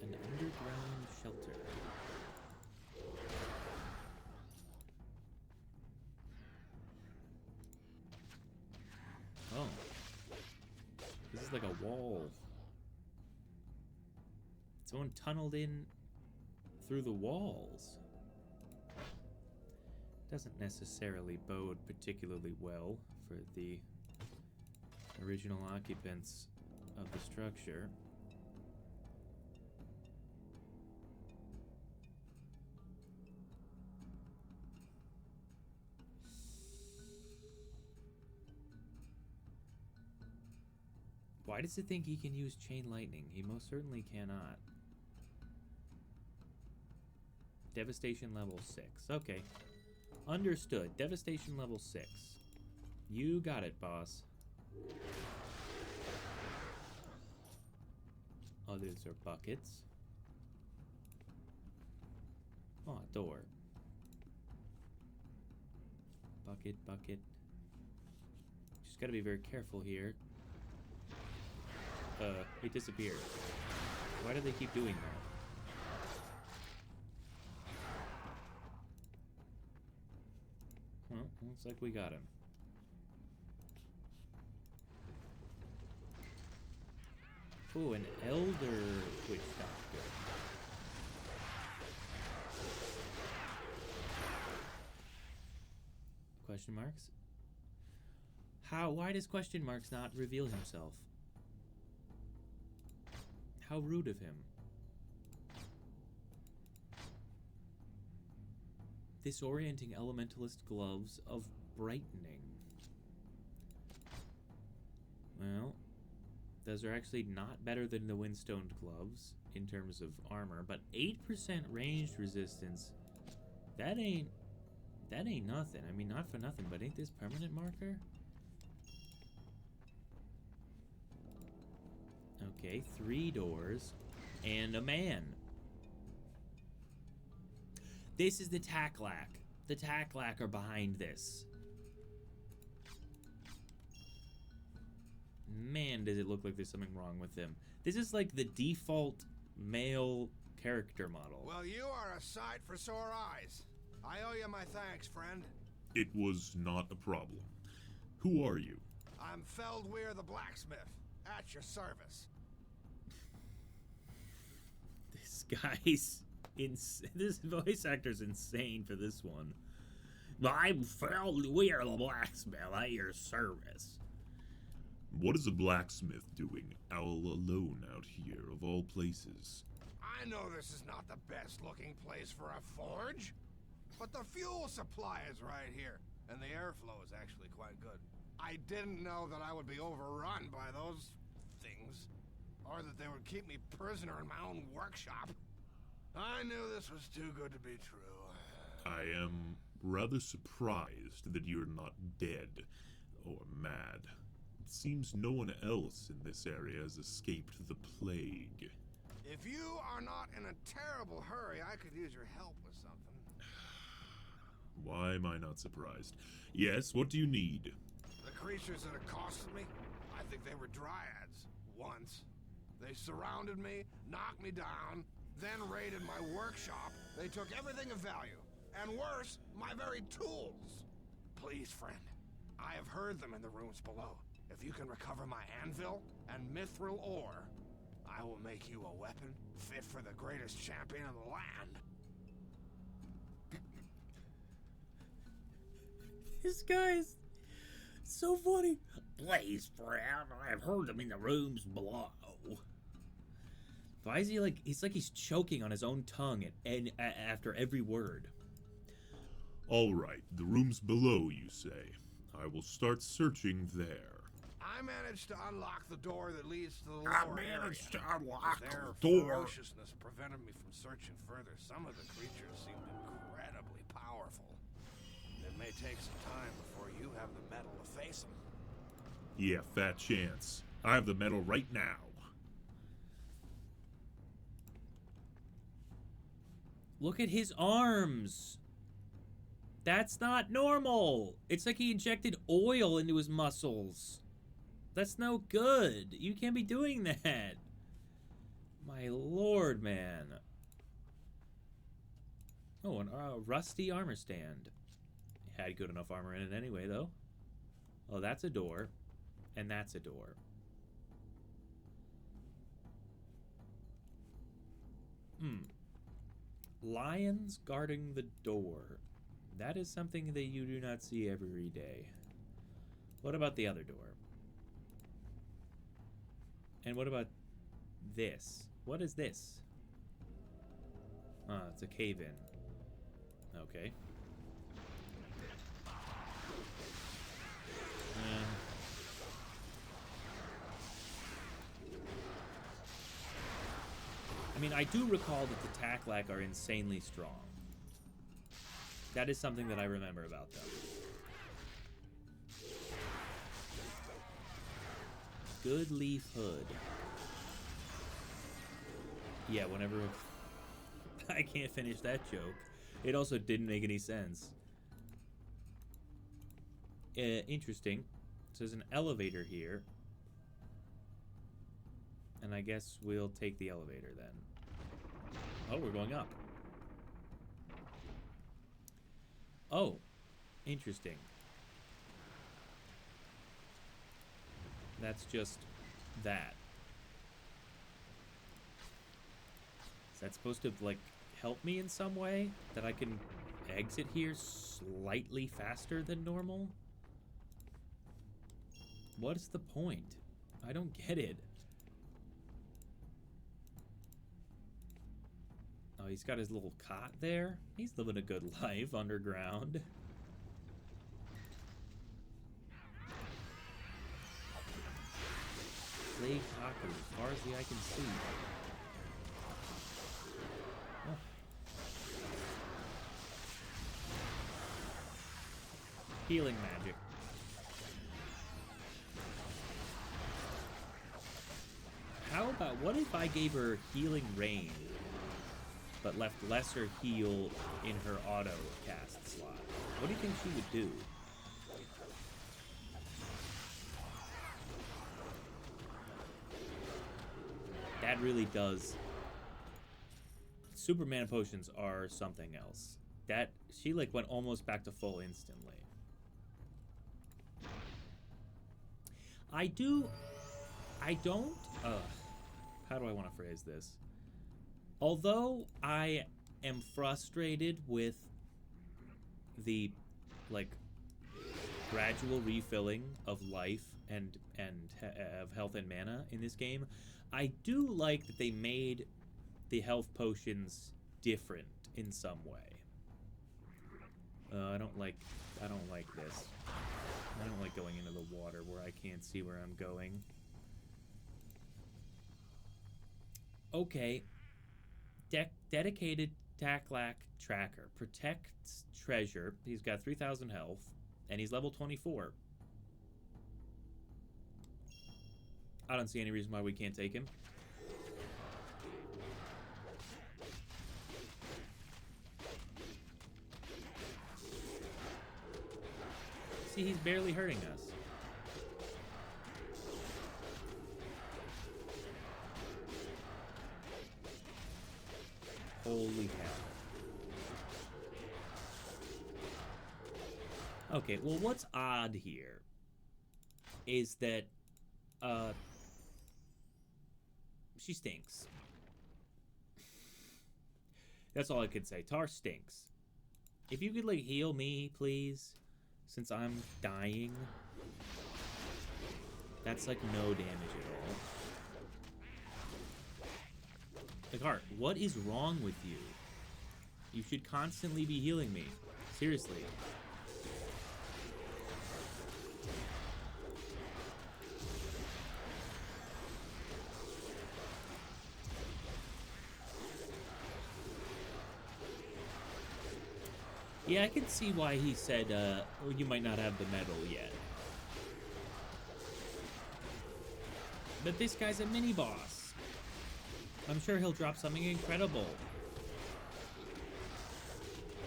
An underground shelter. Oh. This is like a wall. Someone tunneled in through the walls. Doesn't necessarily bode particularly well for the original occupants of the structure. Why does it think he can use chain lightning? He most certainly cannot. Devastation level 6. Okay. Understood. Devastation level 6. You got it, boss. Others are buckets. Oh, a door. Bucket, bucket. Just gotta be very careful here. It disappeared. Why do they keep doing that? Well, looks like we got him. Ooh, an elder witch doctor. Question marks? Why does question marks not reveal himself? How rude of him. Disorienting elementalist gloves of brightening. Well, those are actually not better than the windstoned gloves in terms of armor, but 8% ranged resistance. That ain't nothing. I mean, not for nothing, but ain't this permanent marker? Okay, 3 doors and a man. This is the Taklack. The Taklack are behind this. Man, does it look like there's something wrong with him. This is like the default male character model. Well, you are a sight for sore eyes. I owe you my thanks, friend. It was not a problem. Who are you? I'm Feldweir the blacksmith, at your service. This guy's this voice actor's insane for this one. I'm Feldweir the blacksmith at your service. What is a blacksmith doing all alone out here, of all places? I know this is not the best looking place for a forge, but the fuel supply is right here, and the airflow is actually quite good. I didn't know that I would be overrun by those things, or that they would keep me prisoner in my own workshop. I knew this was too good to be true. I am rather surprised that you're not dead or mad. It seems no one else in this area has escaped the plague. If you are not in a terrible hurry, I could use your help with something. Why am I not surprised? Yes, what do you need? The creatures that accosted me, I think they were dryads, once. They surrounded me, knocked me down, then raided my workshop. They took everything of value, and worse, my very tools. Please, friend, I have heard them in the rooms below. If you can recover my anvil and mithril ore, I will make you a weapon fit for the greatest champion of the land. This guy's so funny. Please, friend, I've heard them in the rooms below. Why is he like, it's like he's choking on his own tongue after every word. All right, the rooms below, you say. I will start searching there. I managed to unlock the door that leads to the lower I area. managed to unlock Their the door. ferociousness prevented me from searching further. Some of the creatures seemed incredibly powerful. It may take some time before you have the metal to face them. Yeah, fat chance. I have the metal right now. Look at his arms. That's not normal. It's like he injected oil into his muscles. That's no good. You can't be doing that. My lord, man. Oh, a rusty armor stand. It had good enough armor in it anyway, though. Oh, that's a door. And that's a door. Lions guarding the door. That is something that you do not see every day. What about the other door? And what about this? What is this? Ah, it's a cave-in. Okay. I mean, I do recall that the Taklack are insanely strong. That is something that I remember about them. Good leaf hood. Yeah, whenever... I can't finish that joke. It also didn't make any sense. Interesting. So there's an elevator here. And I guess we'll take the elevator then. Oh, we're going up. Oh, interesting. That's just that. Is that supposed to, like, help me in some way? That I can exit here slightly faster than normal? What is the point? I don't get it. Oh, he's got his little cot there. He's living a good life underground. Plague Taku, as far as the eye can see. Oh. Healing magic. How about, what if I gave her healing rain? but left lesser heal in her auto cast slot. What do you think she would do? That really does. Super mana potions are something else. That she like went almost back to full instantly. I don't how do I want to phrase this? Although I am frustrated with the like gradual refilling of life and of health and mana in this game, I do like that they made the health potions different in some way. I don't like this. I don't like going into the water where I can't see where I'm going. Okay. Dedicated Taklack Tracker. Protects treasure. He's got 3,000 health. And he's level 24. I don't see any reason why we can't take him. See, he's barely hurting us. Holy cow. Okay, well, what's odd here is that she stinks. That's all I could say. Tar stinks. If you could, like, heal me, please, since I'm dying. That's, like, no damage at all. Like, Heart, what is wrong with you? You should constantly be healing me. Seriously. Yeah, I can see why he said, well, you might not have the medal yet. But this guy's a mini-boss. I'm sure he'll drop something incredible.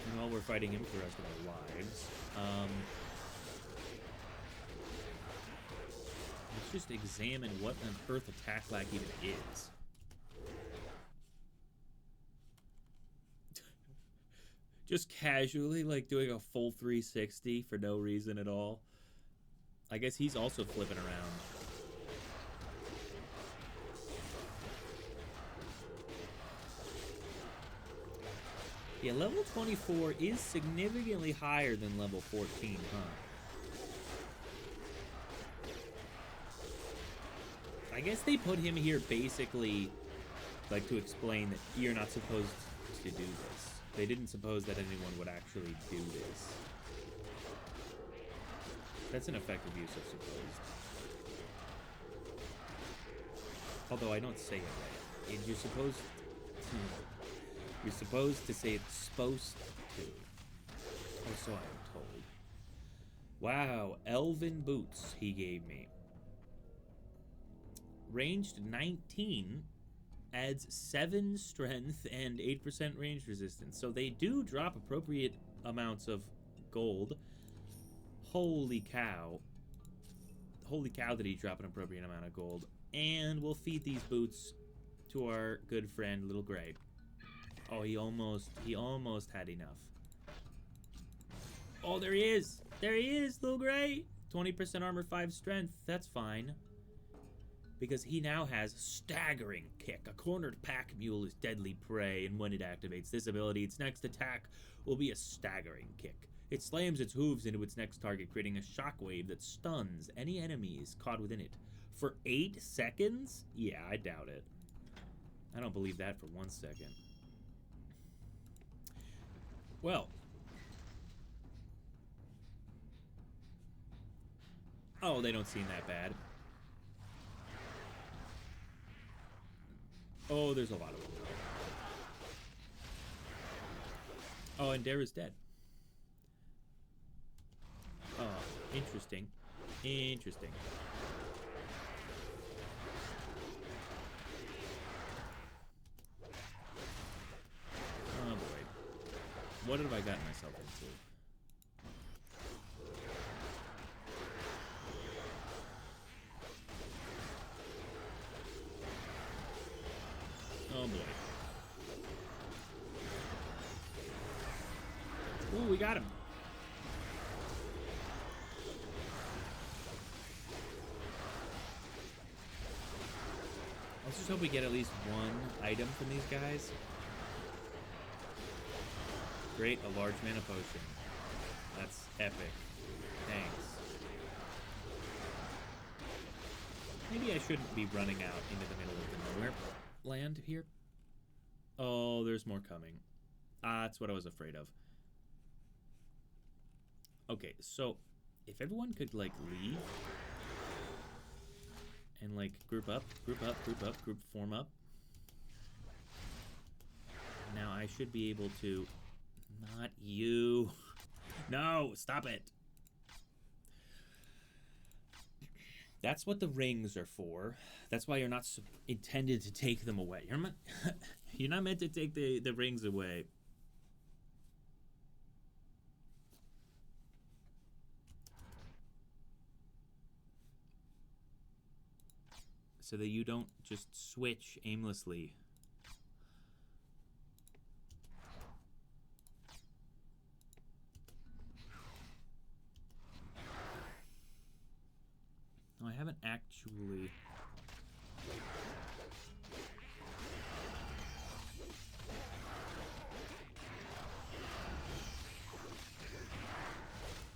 And while we're fighting him for the rest of our lives, let's just examine what on earth attack lag even is. Just casually, like, doing a full 360 for no reason at all. I guess he's also flipping around. Yeah, level 24 is significantly higher than level 14, huh? I guess they put him here basically, like, to explain that you're not supposed to do this. They didn't suppose that anyone would actually do this. That's an effective use of supposed. Although I don't say it right. You're supposed to... You're supposed to say it's supposed to. Or so I'm told. Wow, elven boots he gave me. Ranged 19... adds 7 strength and 8% range resistance. So they do drop appropriate amounts of gold. Holy cow. Holy cow did he drop an appropriate amount of gold. And we'll feed these boots to our good friend, Little Gray. Oh, he almost had enough. Oh, there he is! There he is, Little Gray! 20% armor, 5 strength. That's fine. Because he now has Staggering Kick. A cornered pack mule is deadly prey, and when it activates this ability, its next attack will be a Staggering Kick. It slams its hooves into its next target, creating a shockwave that stuns any enemies caught within it. For 8 seconds? Yeah, I doubt it. I don't believe that for 1 second. Well. Oh, they don't seem that bad. Oh, there's a lot of them. Oh, and Dara's dead. Oh, interesting. Interesting. What have I gotten myself into? Oh boy. Ooh, we got him. Let's just hope we get at least one item from these guys. Great, a large mana potion. That's epic. Thanks. Maybe I shouldn't be running out into the middle of the nowhere land here. Oh, there's more coming. That's what I was afraid of. Okay, so if everyone could, like, leave and, like, group form up. Now I should be able to... Not you. No, stop it. That's what the rings are for. That's why you're not intended to take them away. You're not meant to take the rings away. So that you don't just switch aimlessly. No, I haven't actually...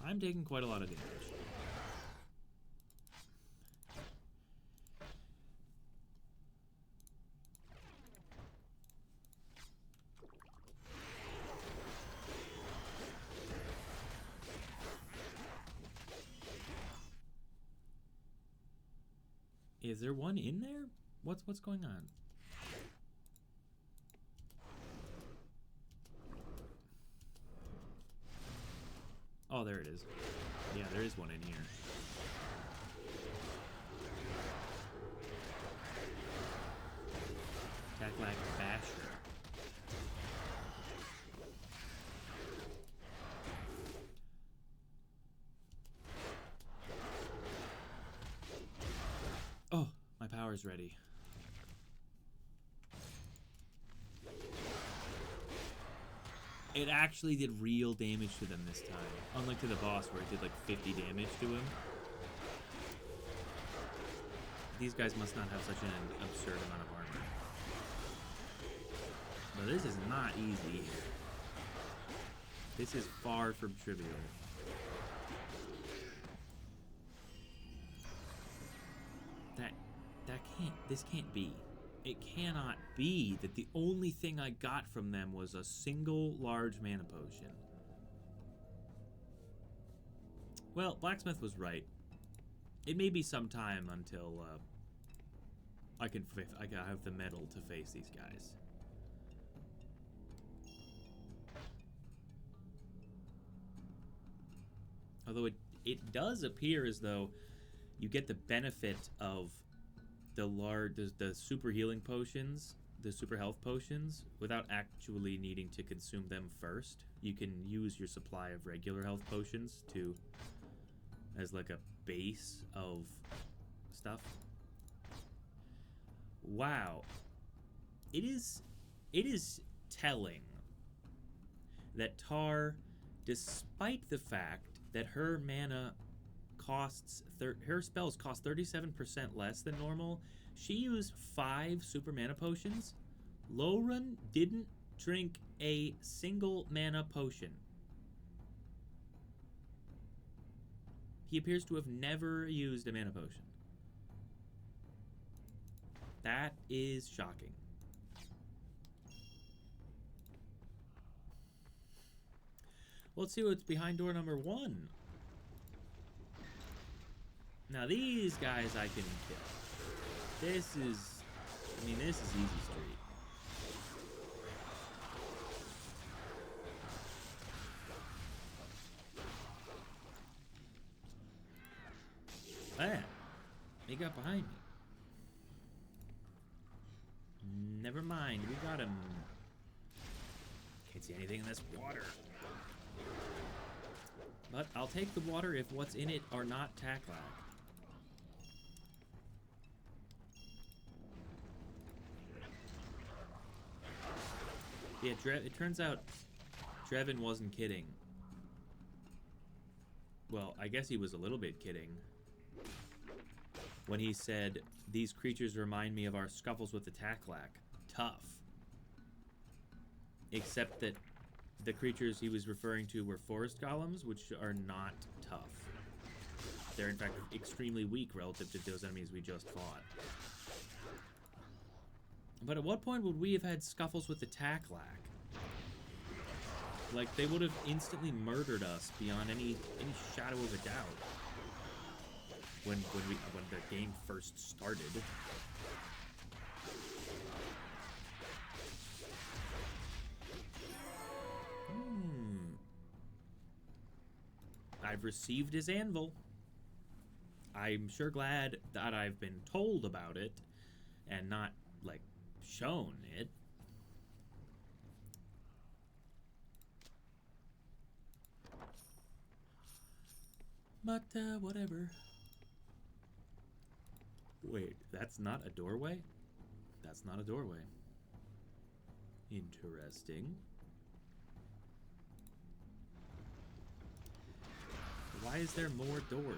I'm taking quite a lot of damage. Is there one in there? What's going on? Oh, there it is. Yeah, there is one in here. Attack like Basher. Oh, my power's ready. It actually did real damage to them this time. Unlike to the boss where it did like 50 damage to him. These guys must not have such an absurd amount of armor. But this is not easy. This is far from trivial. This can't be. It cannot be that the only thing I got from them was a single large mana potion. Well, Blacksmith was right. It may be some time until I have the metal to face these guys. Although it does appear as though you get the benefit of the super healing potions, the super health potions, without actually needing to consume them first. You can use your supply of regular health potions as like a base of stuff. Wow. It is telling that Tar, despite the fact that her mana costs her spells cost 37% less than normal, she used 5 super mana potions. Lorun didn't drink a single mana potion. He appears to have never used a mana potion. That is shocking. Well, let's see what's behind door number 1. Now these guys I can kill. This is easy street. Ah, he got behind me. Never mind, we got him. Okay, can't see anything in this water. But I'll take the water if what's in it are not Taklak. Yeah, it turns out Trevin wasn't kidding. Well, I guess he was a little bit kidding when he said, these creatures remind me of our scuffles with the Taklak. Tough. Except that the creatures he was referring to were forest golems, which are not tough. They're in fact extremely weak relative to those enemies we just fought. But at what point would we have had scuffles with the Taklak? Like, they would have instantly murdered us beyond any shadow of a doubt when the game first started. I've received his anvil. I'm sure glad that I've been told about it and not, like, shown it. But, whatever. Wait, that's not a doorway? That's not a doorway. Interesting. Why is there more doors?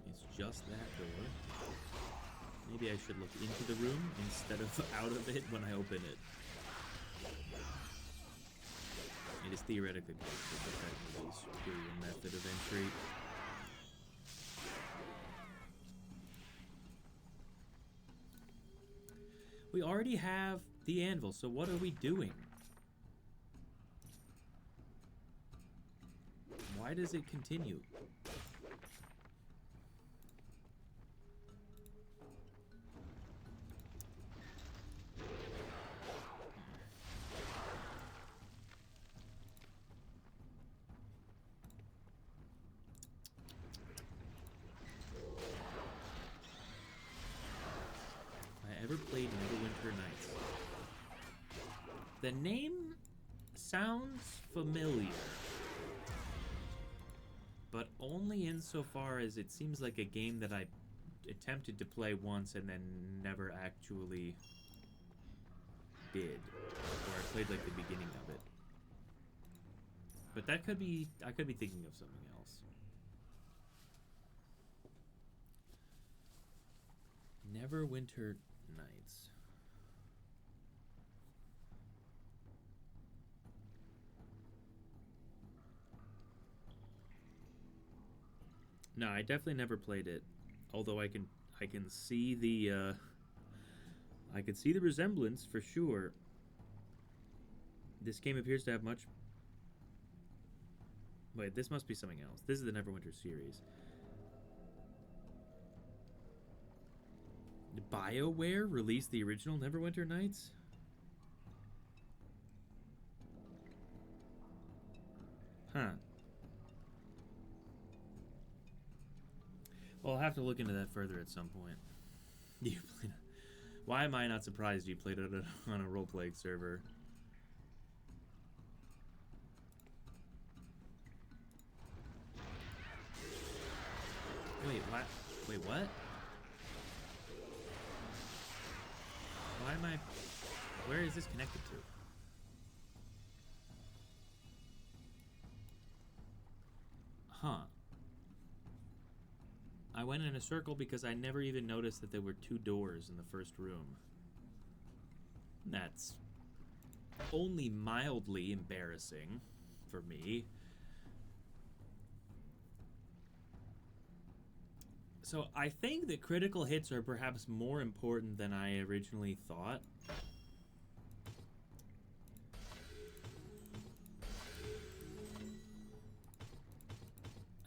It's just that door. Maybe I should look into the room instead of out of it when I open it. It is theoretically possible, but that is superior method of entry. We already have the anvil, so what are we doing? Why does it continue? Played Neverwinter Nights. The name sounds familiar, but only insofar as it seems like a game that I attempted to play once and then never actually did, or I played like the beginning of it. But that could be, I could be thinking of something else. Neverwinter Nights. No, I definitely never played it. Although I can see the I can see the resemblance for sure. This game appears to have much. Wait, this must be something else. This is the Neverwinter series. BioWare released the original Neverwinter Nights? Huh. Well, I'll have to look into that further at some point. You played. Why am I not surprised you played it on a role-playing server? Wait, what? Wait, what? Why am I... Where is this connected to? Huh. I went in a circle because I never even noticed that there were two doors in the first room. That's only mildly embarrassing for me. So I think that critical hits are perhaps more important than I originally thought.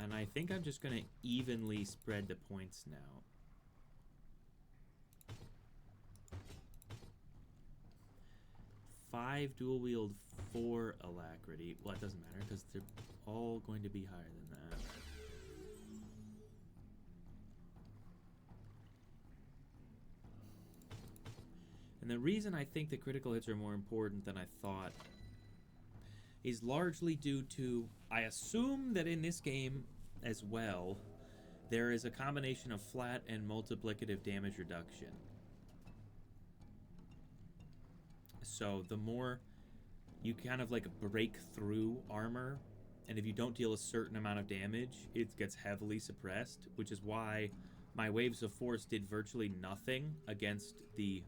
And I think I'm just going to evenly spread the points now. Five dual wield, 4 alacrity. Well, it doesn't matter because they're all going to be higher than that. the reason I think the critical hits are more important than I thought is largely due to, I assume that in this game as well, there is a combination of flat and multiplicative damage reduction. So the more you kind of like break through armor, and if you don't deal a certain amount of damage, it gets heavily suppressed, which is why my Waves of Force did virtually nothing against the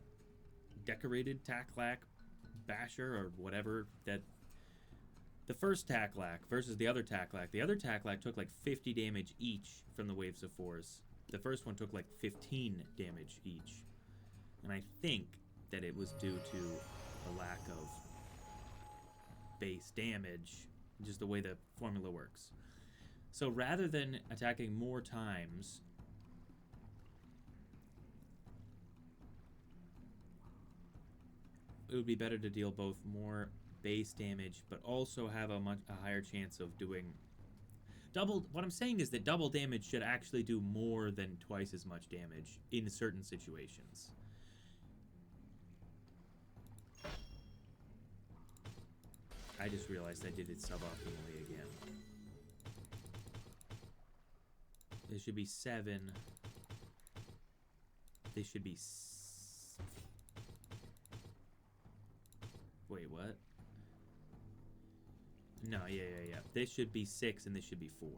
decorated Taklack Basher or whatever that... The first Taklack versus the other Taklack. The other Taklack took like 50 damage each from the Waves of Force. The first one took like 15 damage each. And I think that it was due to a lack of base damage, just the way the formula works. So rather than attacking more times, it would be better to deal both more base damage, but also have a higher chance of doing double. What I'm saying is that double damage should actually do more than twice as much damage in certain situations. I just realized I did it suboptimally again. There should be 7. This should be... Wait, what? No, yeah. This should be 6 and this should be 4.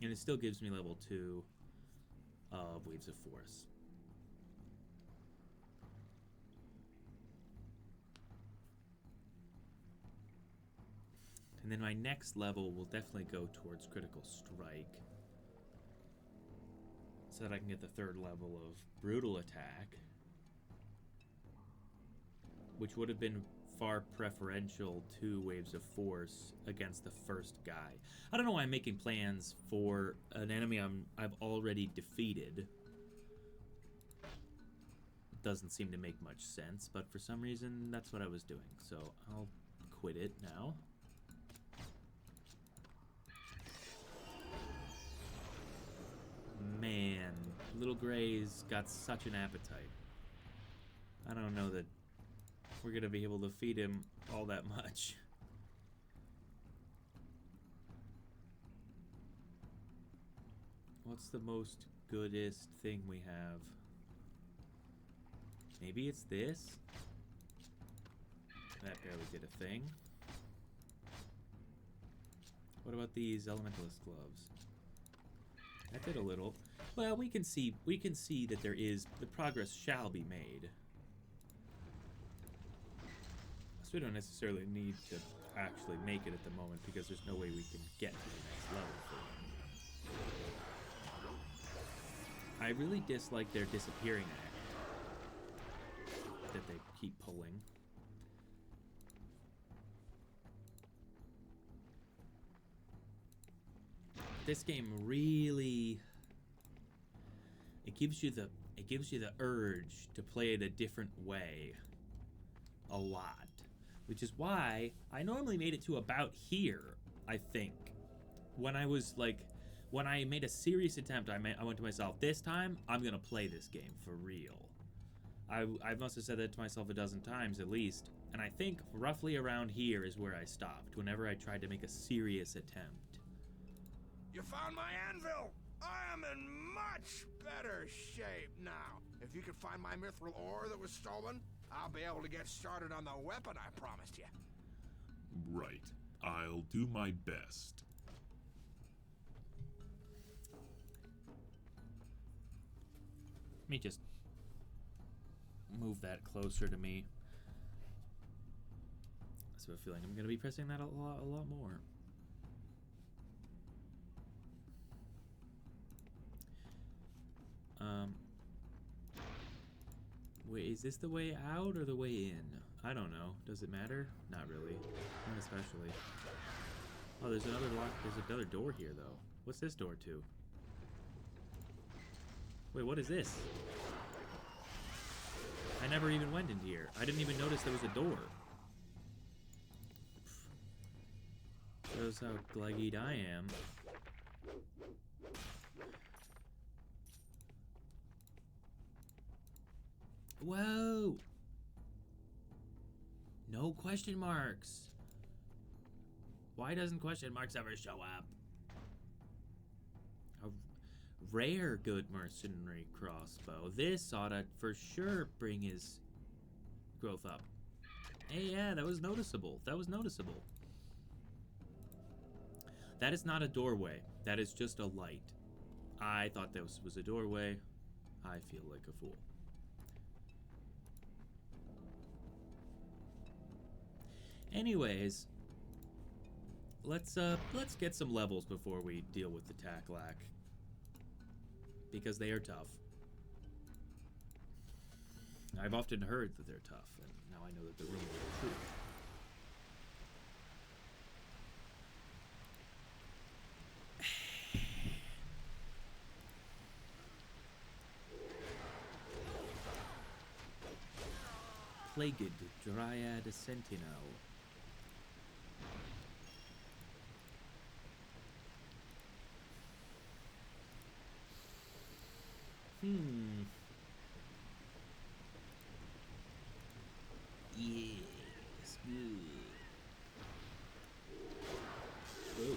And it still gives me level 2 of Waves of Force. And then my next level will definitely go towards Critical Strike, so that I can get the 3rd level of Brutal Attack, which would have been far preferential to Waves of Force against the first guy. I don't know why I'm making plans for an enemy I've already defeated. Doesn't seem to make much sense, but for some reason that's what I was doing. So I'll quit it now. Man, Little Gray's got such an appetite. I don't know that we're gonna be able to feed him all that much. What's the most goodest thing we have? Maybe it's this? That barely did a thing. What about these Elementalist gloves? That did a little. Well, we can see that the progress shall be made. So we don't necessarily need to actually make it at the moment because there's no way we can get to the next level for them. I really dislike their disappearing act that they keep pulling. This game really, it gives you the urge to play it a different way a lot, which is why I normally made it to about here. I think when I made a serious attempt, I went to myself, this time I'm gonna play this game for real. I must have said that to myself a dozen times at least, and I think roughly around here is where I stopped whenever I tried to make a serious attempt. You found my anvil! I am in much better shape now. If you can find my mithril ore that was stolen, I'll be able to get started on the weapon I promised you. Right. I'll do my best. Let me just move that closer to me. I have a feeling I'm going to be pressing that a lot more. Wait, is this the way out or the way in? I don't know. Does it matter? Not really. Not especially. Oh, there's another lock. There's another door here, though. What's this door to? Wait, what is this? I never even went into here. I didn't even notice there was a door. Shows how glaggied I am. Whoa! No question marks. Why doesn't question marks ever show up? A rare good mercenary crossbow. This ought to for sure bring his growth up. Hey, yeah, that was noticeable. That was noticeable. That is not a doorway. That is just a light. I thought this was a doorway. I feel like a fool. Anyways, let's get some levels before we deal with the Taklack, because they are tough. I've often heard that they're tough, and now I know that the rumors are true. Plagued Dryad Sentinel. Yes, good. Whoa.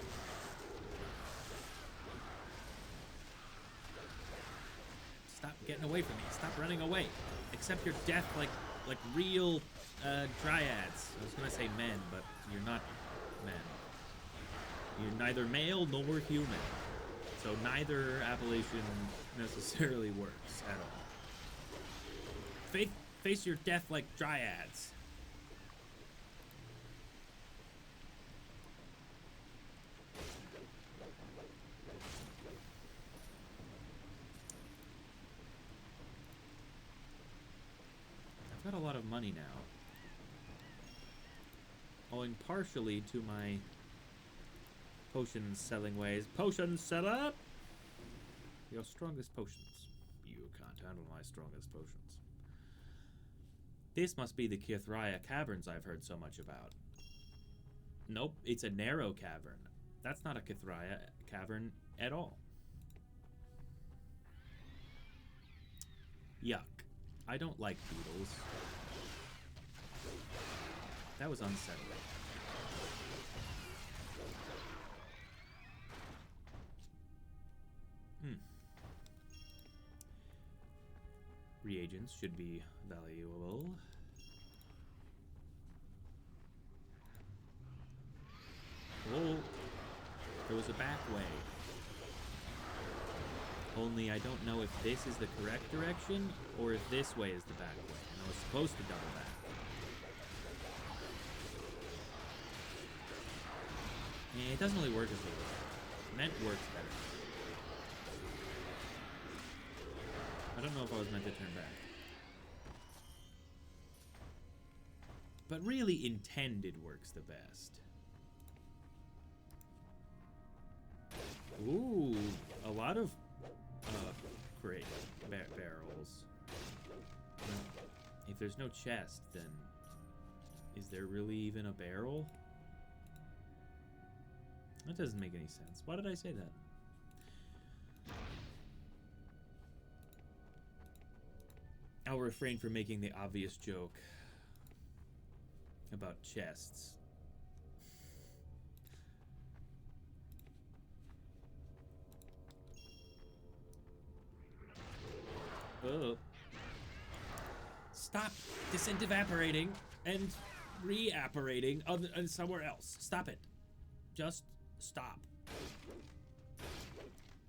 Stop getting away from me. Stop running away. Accept your death like real dryads. I was gonna say men, but you're not men. You're neither male nor human. So neither appellation necessarily works at all. Face your death like dryads. I've got a lot of money now, owing partially to my potion selling ways. Potions sell up! Your strongest potions. You can't handle my strongest potions. This must be the Kithria caverns I've heard so much about. Nope, it's a narrow cavern. That's not a Kithria cavern at all. Yuck. I don't like beetles. That was unsettling. Reagents should be valuable. Oh, there was a back way. Only I don't know if this is the correct direction or if this way is the back way. And I was supposed to double back. Yeah, it doesn't really work as well. Meant works better. I don't know if I was meant to turn back. But really, intended works the best. Ooh, a lot of great barrels. If there's no chest, then is there really even a barrel? That doesn't make any sense. Why did I say that? I'll refrain from making the obvious joke about chests. Oh. Stop disintevaporating and re-apparating somewhere else. Stop it. Just stop.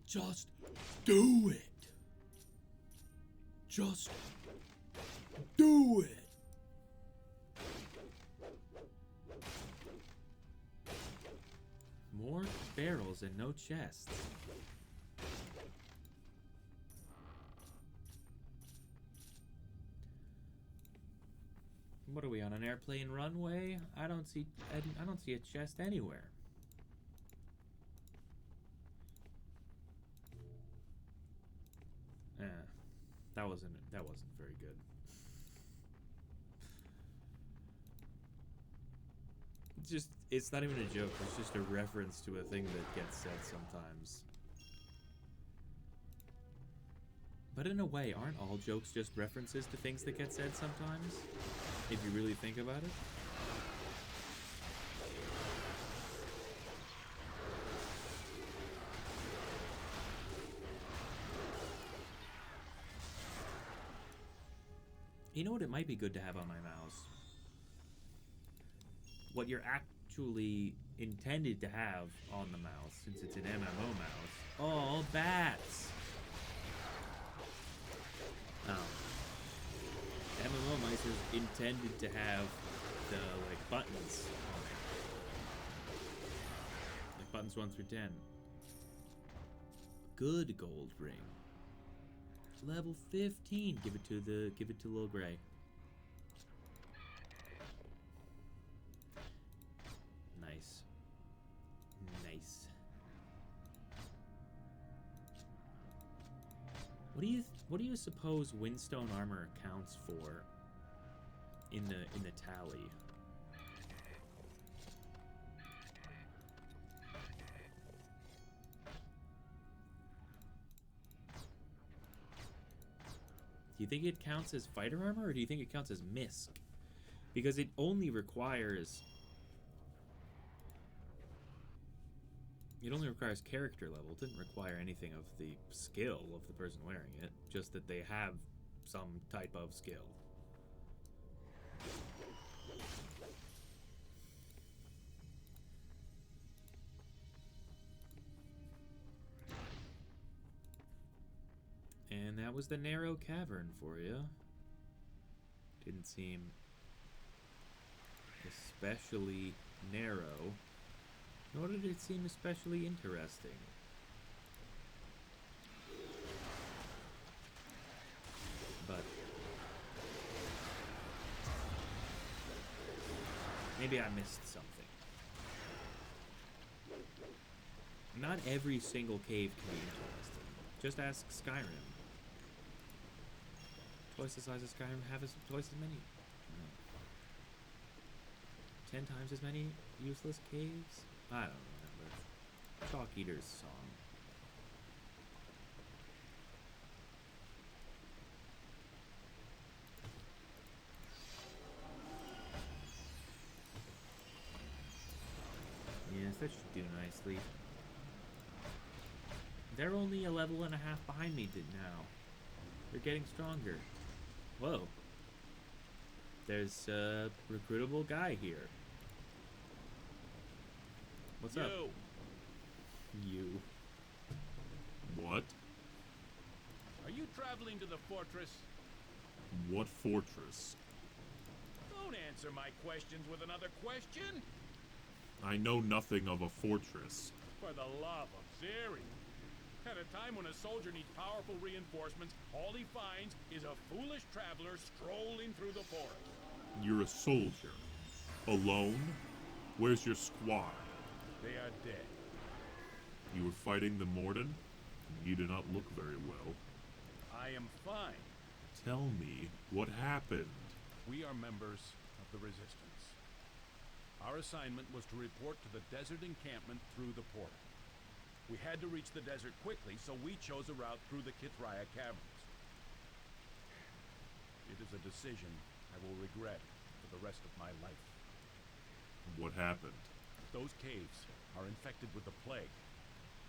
Just do it. Just do it. More barrels and no chests. What are we on, an airplane runway? I don't see a chest anywhere. That wasn't very good. It's not even a joke, it's just a reference to a thing that gets said sometimes. But in a way, aren't all jokes just references to things that get said sometimes? If you really think about it? You know what it might be good to have on my mouse? What you're actually intended to have on the mouse, since it's an MMO mouse. Oh, bats! MMO mice is intended to have the, like, buttons on it. Like buttons 1 through 10. Good gold ring. Level 15. Give it to Lil Gray. Nice. Nice. What do you suppose windstone armor accounts for in the tally? Do you think it counts as fighter armor, or do you think it counts as misc? Because it only requires character level. It didn't require anything of the skill of the person wearing it, just that they have some type of skill. And that was the narrow cavern for you. Didn't seem especially narrow, nor did it seem especially interesting. But maybe I missed something. Not every single cave can be interesting. Just ask Skyrim. Twice the size of Skyrim, twice as many. No. 10 times as many useless caves? I don't remember. Chalk Eater's song. Yes, that should do nicely. They're only a level and a half behind me now. They're getting stronger. Whoa. There's a recruitable guy here. What's up? You. What? Are you traveling to the fortress? What fortress? Don't answer my questions with another question. I know nothing of a fortress. For the love of Zeri. At a time when a soldier needs powerful reinforcements, all he finds is a foolish traveler strolling through the forest. You're a soldier. Alone? Where's your squad? They are dead. You were fighting the Morden? You do not look very well. I am fine. Tell me, what happened? We are members of the Resistance. Our assignment was to report to the desert encampment through the portal. We had to reach the desert quickly, so we chose a route through the Kithraya caverns. It is a decision I will regret for the rest of my life. What happened? Those caves are infected with the plague.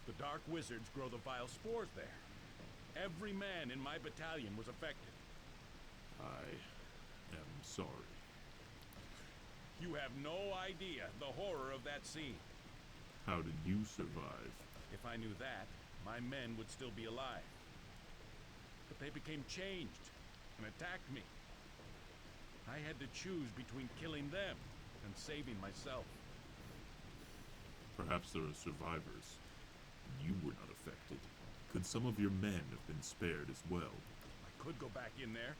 The dark wizards grow the vile spores there. Every man in my battalion was affected. I am sorry. You have no idea the horror of that scene. How did you survive? If I knew that, my men would still be alive. But they became changed and attacked me. I had to choose between killing them and saving myself. Perhaps there are survivors. You were not affected. Could some of your men have been spared as well? I could go back in there,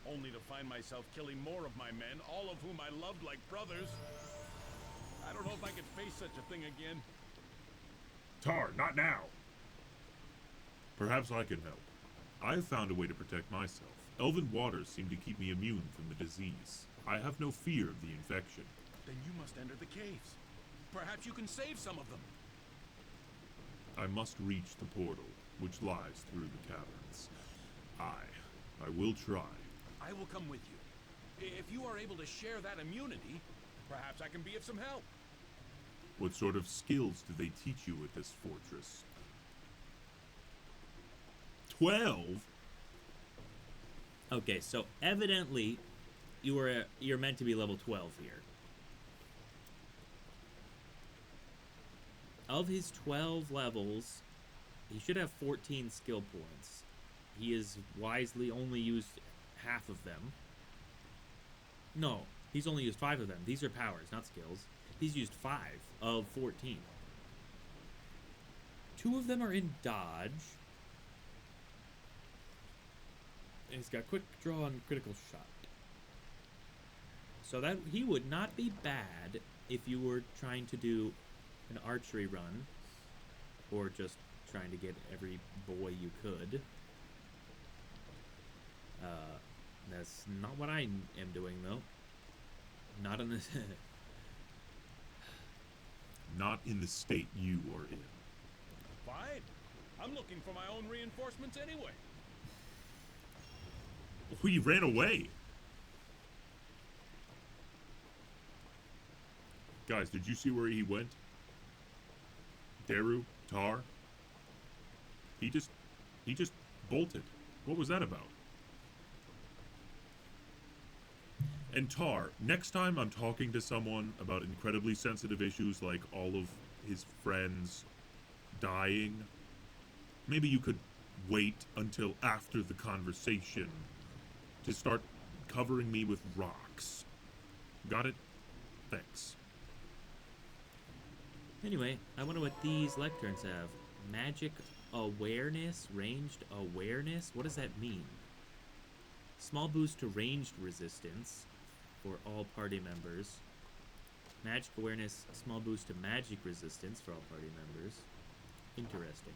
only to find myself killing more of my men, all of whom I loved like brothers. I don't know if I could face such a thing again. Tar, not now! Perhaps I can help. I have found a way to protect myself. Elven waters seem to keep me immune from the disease. I have no fear of the infection. Then you must enter the caves. Perhaps you can save some of them. I must reach the portal, which lies through the caverns. I will try. I will come with you. If you are able to share that immunity, perhaps I can be of some help. What sort of skills do they teach you at this fortress? 12? Okay, so evidently you're meant to be level 12 here. Of his 12 levels, he should have 14 skill points. He has wisely only used half of them. No, he's only used 5 of them. These are powers, not skills. He's used 5 of 14. 2 of them are in dodge. And he's got quick draw and critical shot. So that he would not be bad if you were trying to do an archery run, or just trying to get every boy you could. That's not what I am doing, though. Not in this. Not in the state you are in. Fine. I'm looking for my own reinforcements anyway. Oh, he ran away. Guys, did you see where he went? Daru, Tar. He just bolted. What was that about? And Tar, next time I'm talking to someone about incredibly sensitive issues like all of his friends dying, maybe you could wait until after the conversation to start covering me with rocks. Got it? Thanks. Anyway, I wonder what these lecterns have. Magic awareness, ranged awareness. What does that mean? Small boost to ranged resistance for all party members. Magic awareness, small boost to magic resistance for all party members. Interesting.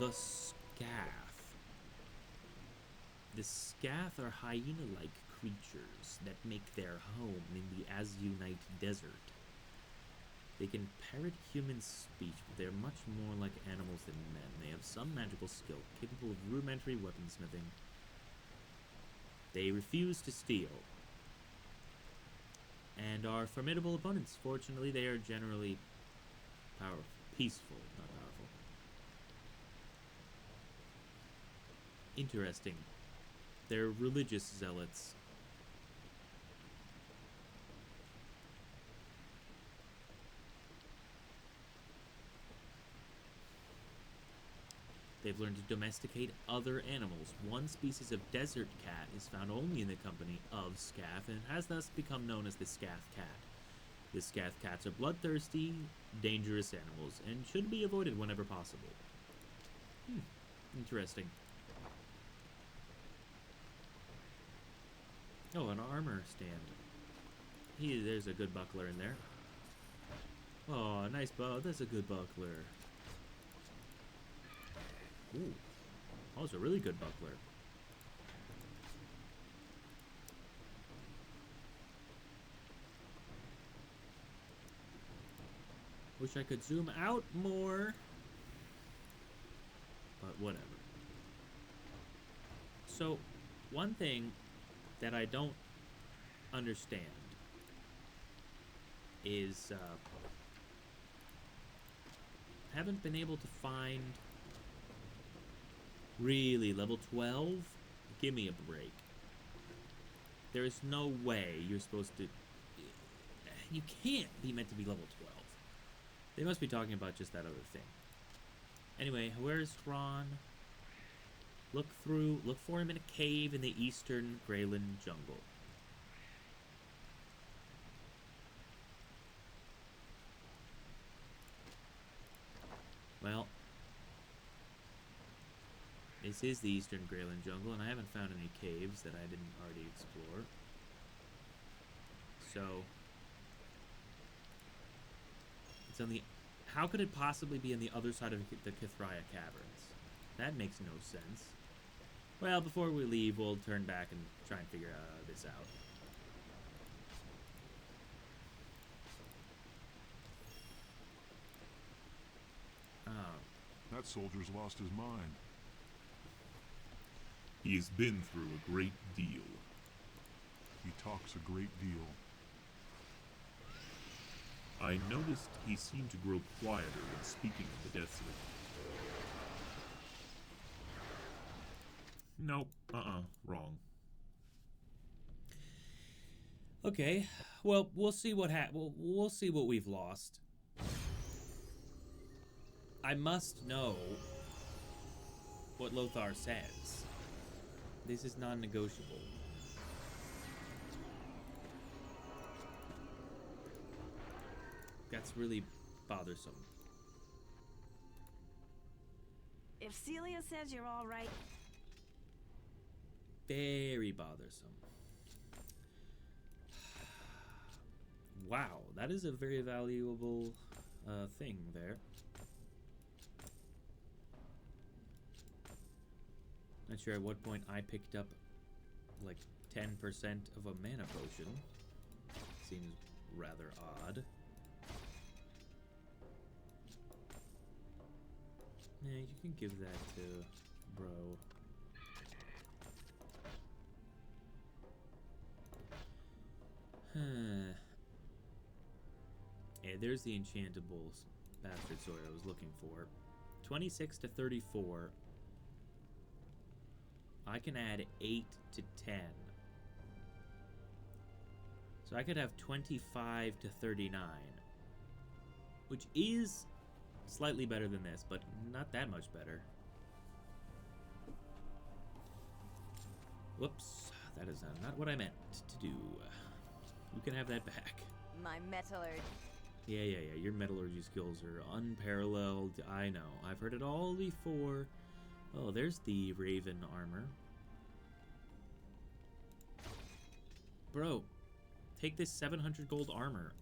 The Scath. The Scath are hyena-like creatures that make their home in the Azunite Desert. They can parrot human speech, but they are much more like animals than men. They have some magical skill, capable of rudimentary weaponsmithing. They refuse to steal, and are formidable opponents. Fortunately, they are generally peaceful, not powerful. Interesting. They're religious zealots. They've learned to domesticate other animals. One species of desert cat is found only in the company of Scath, and has thus become known as the Scath cat. The Scath cats are bloodthirsty, dangerous animals, and should be avoided whenever possible. Interesting. Oh, an armor stand. There's a good buckler in there. Oh, a nice bow. That's a good buckler. Ooh. That was a really good buckler. Wish I could zoom out more. But whatever. So, one thing that I don't understand is haven't been able to find really level 12. Give me a break. There is no way you're supposed to. You can't be meant to be level 12. They must be talking about just that other thing. Anyway, where's Thrawn? Look for him in a cave in the eastern Greyland jungle. Well, this is the eastern Greyland jungle, and I haven't found any caves that I didn't already explore. So, it's on the. How could it possibly be on the other side of the Kithria Caverns? That makes no sense. Well, before we leave, we'll turn back and try and figure this out. That soldier's lost his mind. He has been through a great deal. He talks a great deal. I noticed he seemed to grow quieter when speaking of the Death Sleep. Nope, wrong. Okay, well, we'll see what we'll see what we've lost. I must know what Lothar says. This is non-negotiable. That's really bothersome. If Celia says you're all right, Very bothersome. Wow, that is a very valuable thing there. Not sure at what point I picked up like 10% of a mana potion. Seems rather odd. Yeah, you can give that to bro. Yeah, there's the enchantable bastard sword I was looking for. 26 to 34. I can add 8 to 10. So I could have 25 to 39. Which is slightly better than this, but not that much better. Whoops. That is not what I meant to do. You can have that back. My metallurgy. Yeah. Your metallurgy skills are unparalleled. I know. I've heard it all before. Oh, there's the Raven armor. Bro, take this 700 gold armor.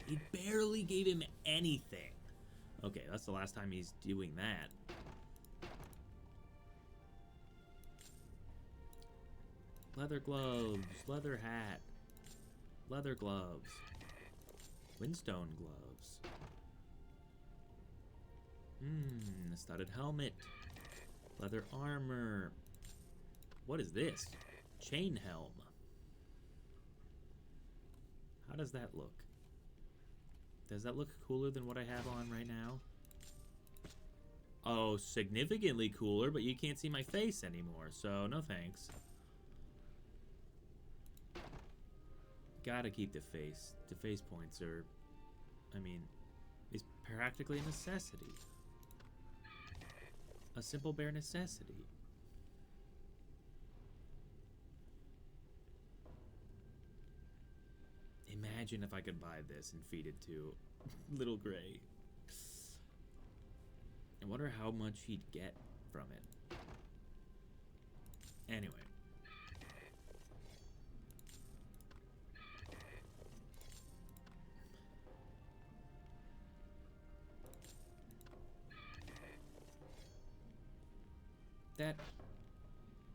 It barely gave him anything. Okay, that's the last time he's doing that. Leather gloves, leather hat, leather gloves, windstone gloves. A studded helmet, leather armor. What is this? Chain helm. How does that look? Does that look cooler than what I have on right now? Oh, significantly cooler, but you can't see my face anymore, so no thanks. Gotta keep the face. The face points are, I mean, is practically a necessity. A simple bare necessity. Imagine if I could buy this and feed it to Little Gray. I wonder how much he'd get from it. Anyway.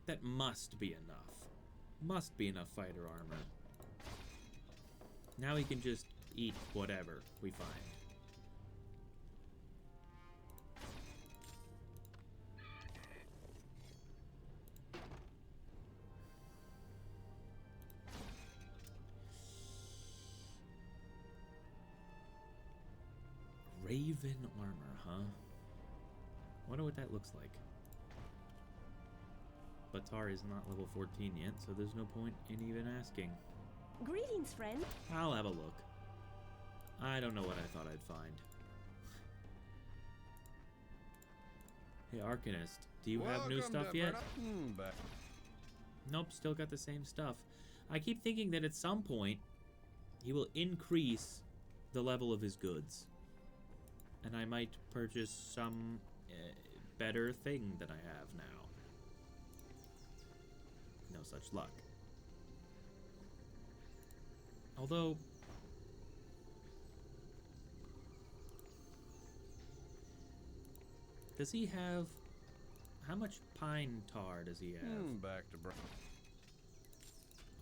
That must be enough. Must be enough fighter armor. Now he can just eat whatever we find. Raven armor, huh? Wonder what that looks like. Batar is not level 14 yet, so there's no point in even asking. greetings, friend. I'll have a look. I don't know what I thought I'd find. Hey, Arcanist, do you have new stuff yet? Nope, still got the same stuff. I keep thinking that at some point, he will increase the level of his goods. And I might purchase some better thing than I have now. No such luck. Although, does he have, how much pine tar does he have? Back to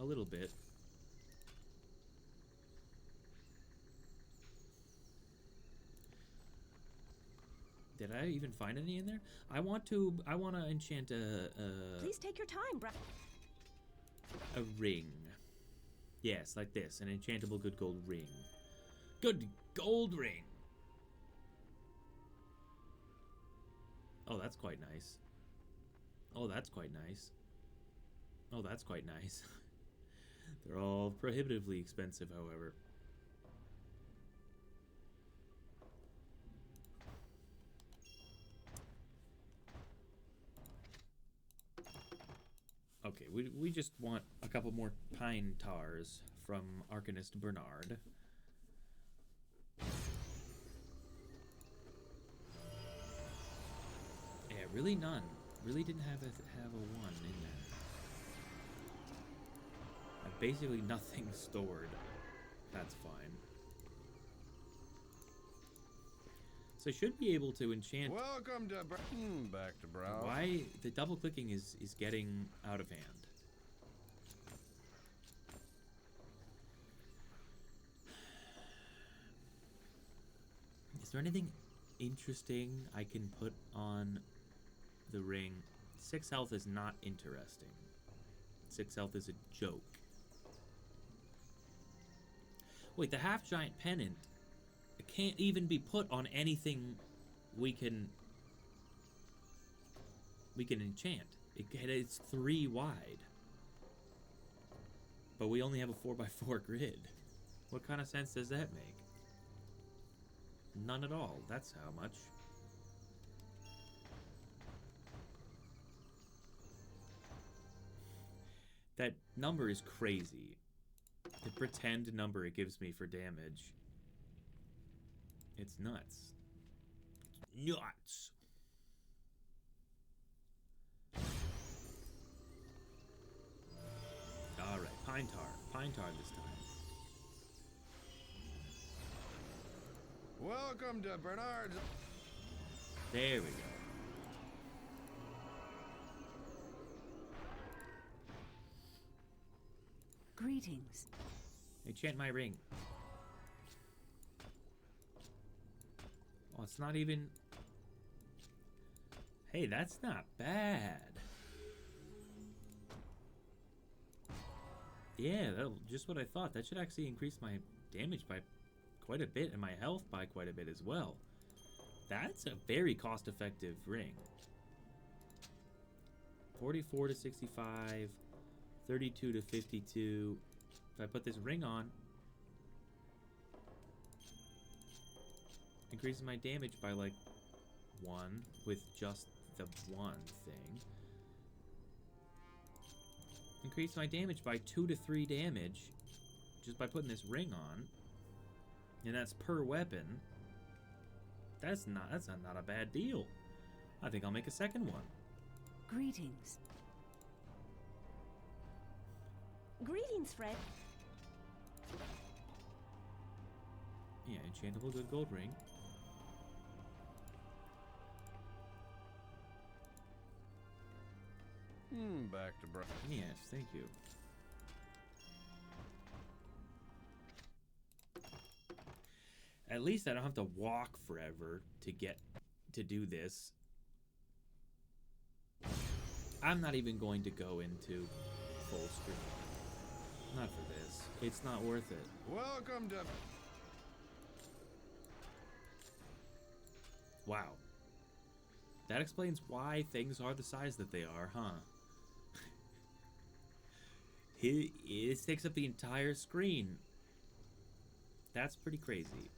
A little bit. Did I even find any in there? I want to enchant Please take your time, a ring. Yes, like this, an enchantable good gold ring. Good gold ring. Oh, that's quite nice. Oh, that's quite nice. Oh, that's quite nice. They're all prohibitively expensive, however. Okay, we just want a couple more pine tars from Arcanist Bernard. Yeah, really none. Really didn't have a 1 in there. I've basically nothing stored. That's fine. So I should be able to enchant. Welcome to back to browse. Why the double clicking is getting out of hand. Is there anything interesting I can put on the ring? 6 health is not interesting. 6 health is a joke. Wait, the half giant pennant can't even be put on anything we can enchant. It's 3 wide. But we only have a 4x4 grid. What kind of sense does that make? None at all. That's how much. That number is crazy. The pretend number it gives me for damage. It's nuts. Nuts! Alright, Pine Tar. Pine Tar this time. Welcome to Bernard's. There we go. Greetings. Enchant my ring. Oh, it's not even... Hey, that's not bad. Yeah, that'll just what I thought. That should actually increase my damage by quite a bit and my health by quite a bit as well. That's a very cost-effective ring. 44 to 65, 32 to 52. If I put this ring on, increases my damage by like 1 with just the 1 thing. Increase my damage by 2 to 3 damage just by putting this ring on. And that's per weapon. That's not a bad deal. I think I'll make a second one. Greetings. Greetings, friend. Yeah, enchantable good gold ring. Back to browse. Yes, thank you. At least I don't have to walk forever to get to do this. I'm not even going to go into full screen. Not for this. It's not worth it. Welcome to. Wow. That explains why things are the size that they are, huh? It takes up the entire screen. That's pretty crazy.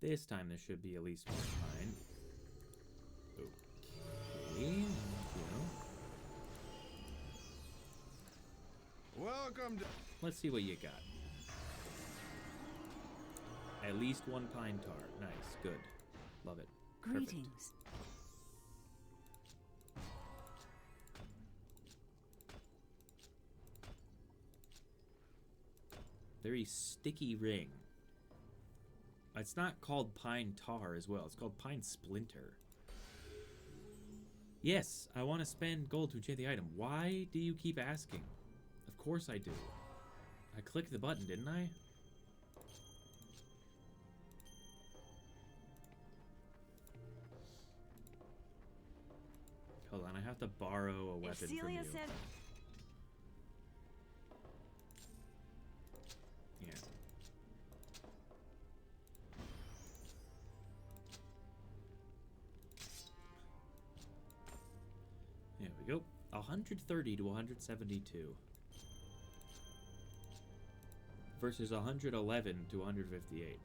This time there should be at least one pine. Okay, thank you. Welcome to. Let's see what you got. At least one pine tar. Nice, good. Love it. Perfect. Greetings. Very sticky ring. It's not called pine tar as well. It's called pine splinter. Yes, I want to spend gold to enchant the item. Why do you keep asking? Of course I do. I clicked the button, didn't I? Hold on, I have to borrow a weapon from you. Yeah. There we go. 130 to 172. Versus 111 to 158.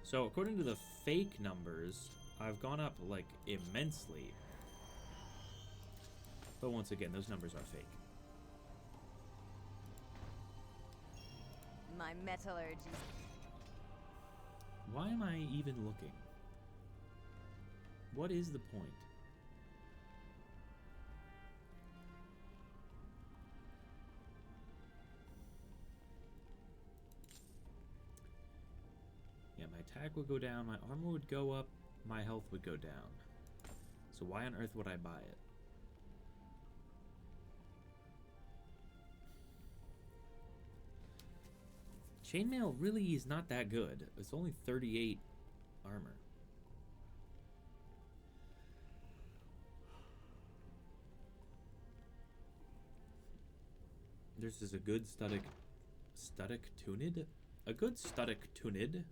So according to the fake numbers, I've gone up like immensely. But once again, those numbers are fake. My metallurgy. Why am I even looking? What is the point? Yeah, my attack would go down, my armor would go up, my health would go down. So why on earth would I buy it? Chainmail really is not that good. It's only 38 armor. This is a good Studic Tunid? A good Studic Tunid?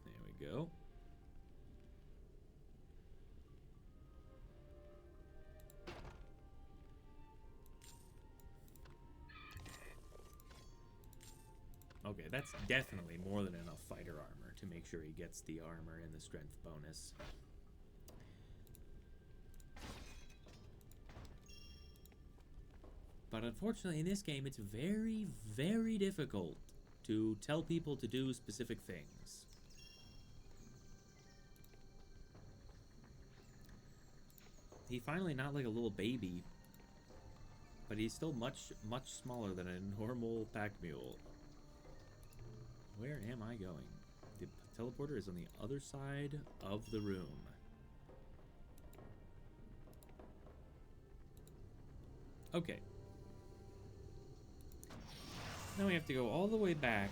There we go. Okay, that's definitely more than enough fighter armor to make sure he gets the armor and the strength bonus. But unfortunately in this game it's very, very difficult to tell people to do specific things. He's finally not like a little baby, but he's still much, much smaller than a normal pack mule. Where am I going? The teleporter is on the other side of the room. Okay. Now we have to go all the way back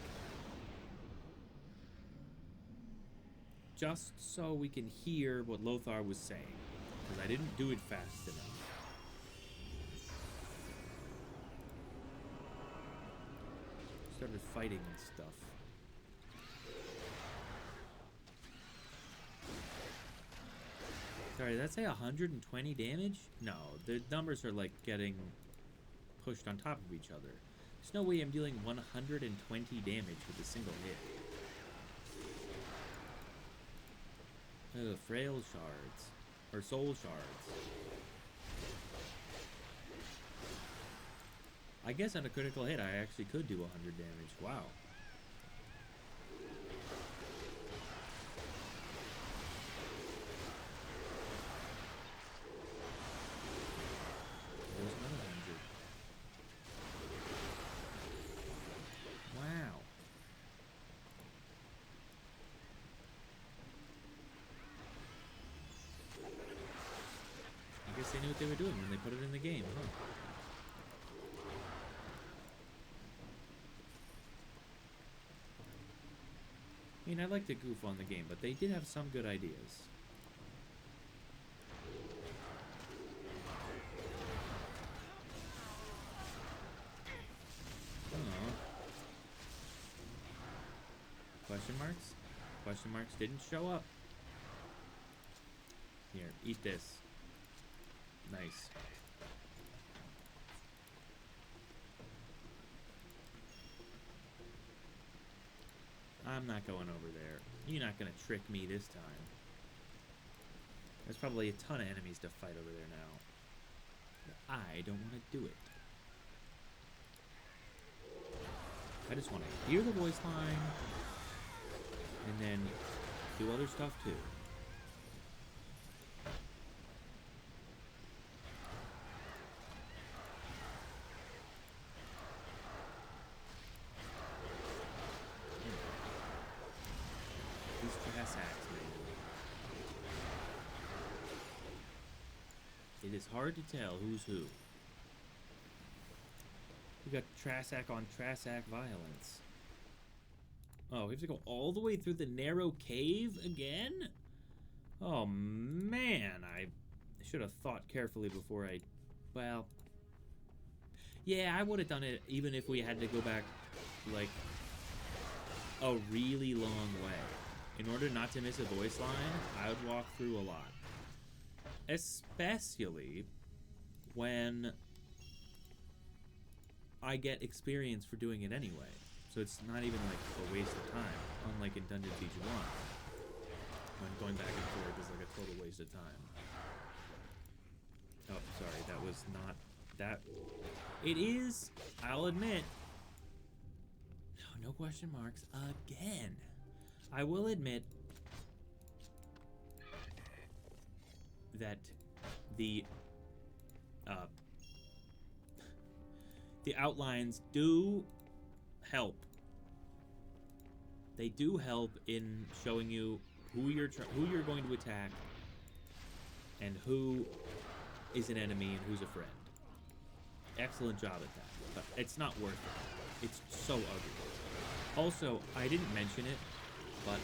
just so we can hear what Lothar was saying, because I didn't do it fast enough. Started fighting and stuff. Sorry, did that say 120 damage? No, the numbers are like getting pushed on top of each other. There's no way I'm dealing 120 damage with a single hit. Ugh, frail shards. Or soul shards. I guess on a critical hit I actually could do 100 damage. Wow. There's another 100. Wow. I guess they knew what they were doing when they put it in the game, huh? I mean, I like to goof on the game, but they did have some good ideas. Oh. Question marks? Question marks didn't show up. Here, eat this. Nice. I'm not going over there. You're not going to trick me this time. There's probably a ton of enemies to fight over there now. But I don't want to do it. I just want to hear the voice line and then do other stuff too. These class acts, man. It is hard to tell who's who. We got Trasac on Trasac violence. Oh, we have to go all the way through the narrow cave again? Oh, man. I should have thought carefully before I... Well... Yeah, I would have done it even if we had to go back, like, a really long way. In order not to miss a voice line, I would walk through a lot. Especially when I get experience for doing it anyway. So it's not even like a waste of time, unlike in Dungeon Siege 1. When going back and forth is like a total waste of time. Oh, sorry, that was not that. It is, I'll admit. No question marks again. I will admit that the outlines do help. They do help in showing you who you're going to attack and who is an enemy and who's a friend. Excellent job at that, but it's not worth it. It's so ugly. Also, I didn't mention it, but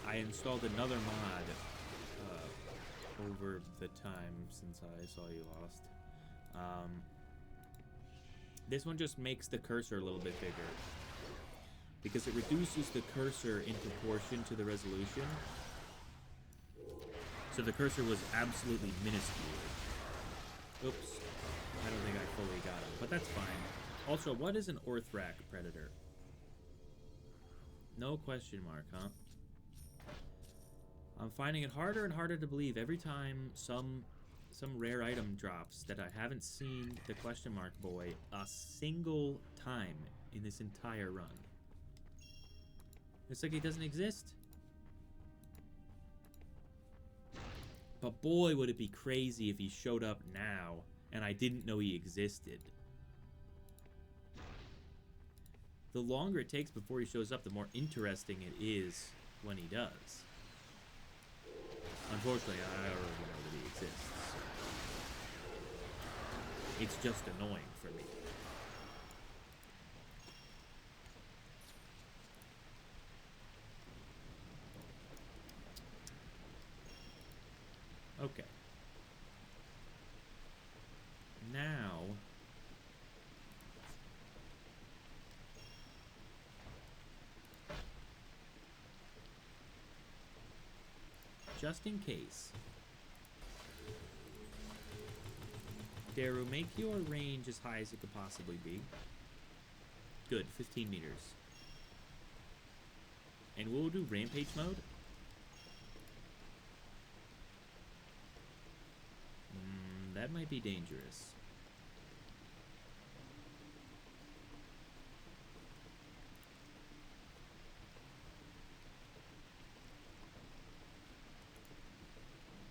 I installed another mod over the time since I saw you lost. This one just makes the cursor a little bit bigger because it reduces the cursor in proportion to the resolution. So the cursor was absolutely minuscule. Oops. I don't think I fully got it, but that's fine. Also, what is an Orthrak predator? No question mark, huh? I'm finding it harder and harder to believe every time some rare item drops that I haven't seen the question mark boy a single time in this entire run. It's like he doesn't exist. But boy, would it be crazy if he showed up now and I didn't know he existed. The longer it takes before he shows up, the more interesting it is when he does. Unfortunately, I already know that he exists. It's just annoying for me. Okay. Now... just in case. Daru, make your range as high as it could possibly be. Good, 15 meters. And we'll do rampage mode. That might be dangerous.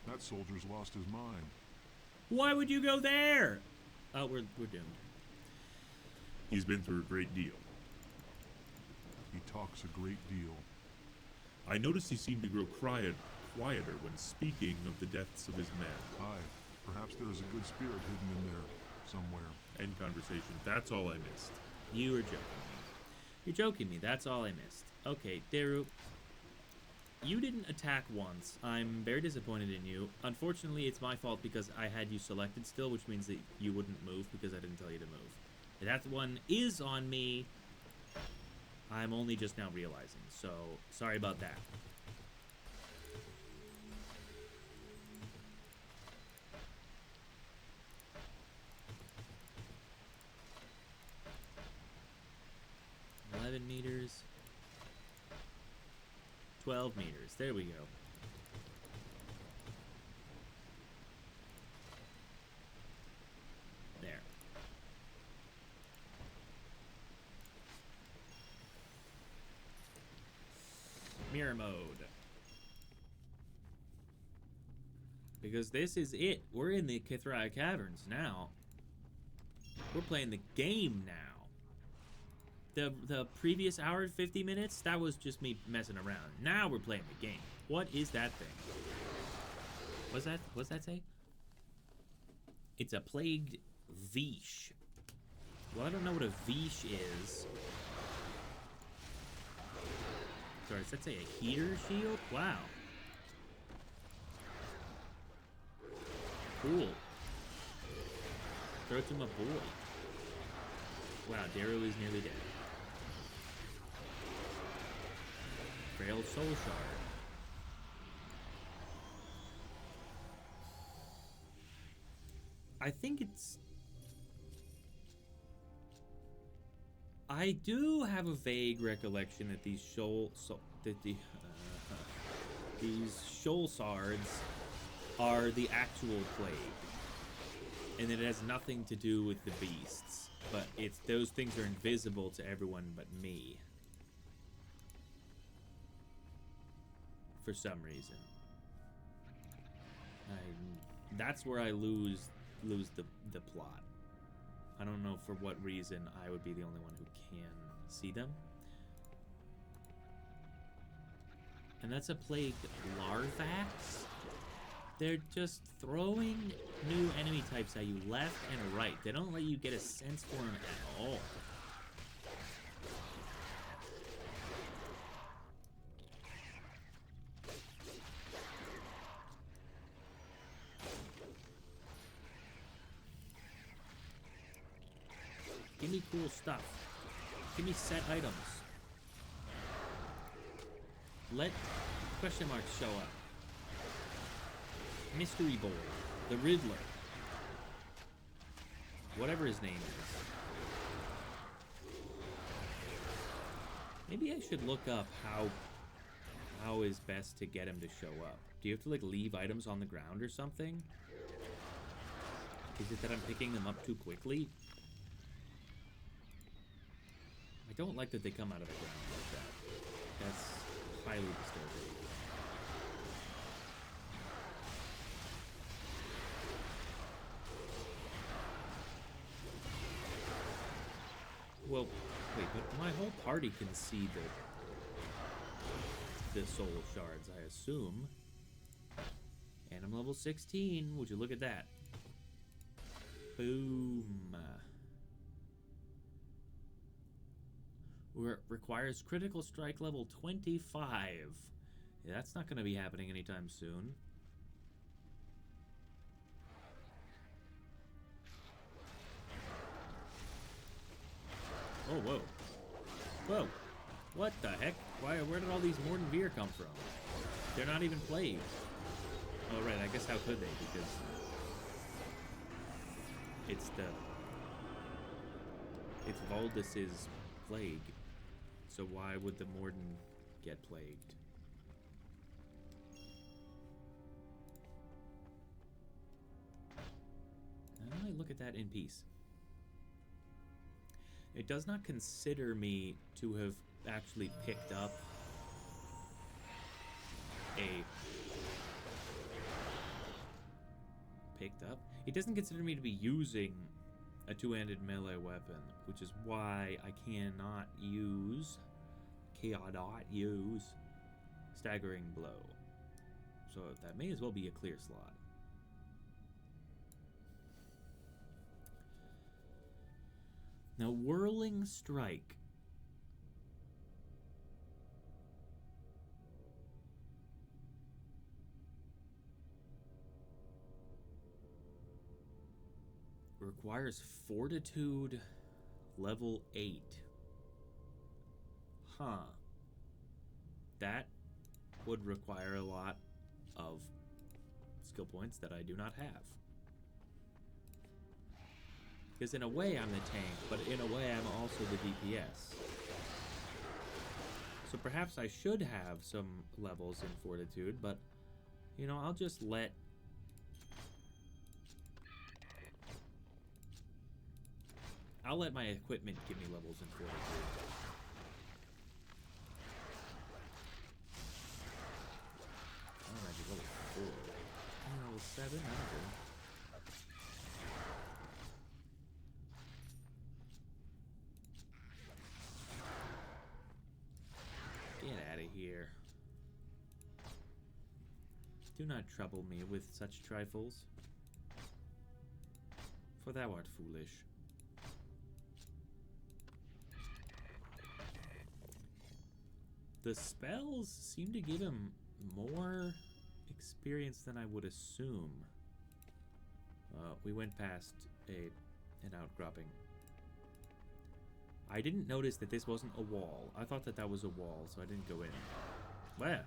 That soldier's lost his mind. Why would you go there? Oh, we're doomed. He's been through a great deal. He talks a great deal. I noticed he seemed to grow quieter when speaking of the deaths of his men. Aye, perhaps there is a good spirit hidden in there somewhere. End conversation. That's all I missed. You were joking me. You're joking me. That's all I missed. Okay, Daru. You didn't attack once. I'm very disappointed in you. Unfortunately, it's my fault because I had you selected still, which means that you wouldn't move because I didn't tell you to move. That one is on me. I'm only just now realizing, so sorry about that. Meters, 12 meters. There we go. There. Mirror mode. Because this is it. We're in the Kithrai Caverns now. We're playing the game now. The previous hour and 50 minutes, that was just me messing around. Now we're playing the game. What is that thing? What's that say? It's a plagued Vish. Well, I don't know what a Vish is. Sorry, does that say a heater shield? Wow. Cool. Throw it to my boy. Wow, Daru is nearly dead. Frail Soul Shard. I think it's... I do have a vague recollection that these these Shoal Shards are the actual plague. And that it has nothing to do with the beasts. But it's those things are invisible to everyone but me. For some reason. That's where I lose the plot. I don't know for what reason I would be the only one who can see them. And that's a plagued Larvax. They're just throwing new enemy types at you left and right. They don't let you get a sense for them at all. Give me cool stuff. Give me set items. Let question marks show up. Mystery Boy. The Riddler. Whatever his name is. Maybe I should look up how is best to get him to show up. Do you have to like leave items on the ground or something? Is it that I'm picking them up too quickly? I don't like that they come out of the ground like that. That's highly disturbing. Well, wait, but my whole party can see the soul shards, I assume. And I'm level 16. Would you look at that? Boom. Requires critical strike level 25. Yeah, that's not going to be happening anytime soon. Oh, whoa. Whoa. What the heck? Where did all these Morden-Veer come from? They're not even plagued. Oh, right. I guess how could they? Because it's Valdis's plague. So why would the Morden get plagued? I might look at that in peace. It does not consider me to have actually picked up It doesn't consider me to be using a two-handed melee weapon, which is why I cannot use Staggering Blow. So that may as well be a clear slot. Now, Whirling Strike. Requires Fortitude level 8. Huh. That would require a lot of skill points that I do not have. Because in a way I'm the tank, but in a way I'm also the DPS. So perhaps I should have some levels in Fortitude, but, you know, I'll just let... I'll let my equipment give me levels in Fortitude. Oh, magic level 4. Level 7? I don't know. Get out of here. Do not trouble me with such trifles. for thou art foolish. The spells seem to give him more experience than I would assume. We went past an outcropping. I didn't notice that this wasn't a wall. I thought that that was a wall, so I didn't go in. Where?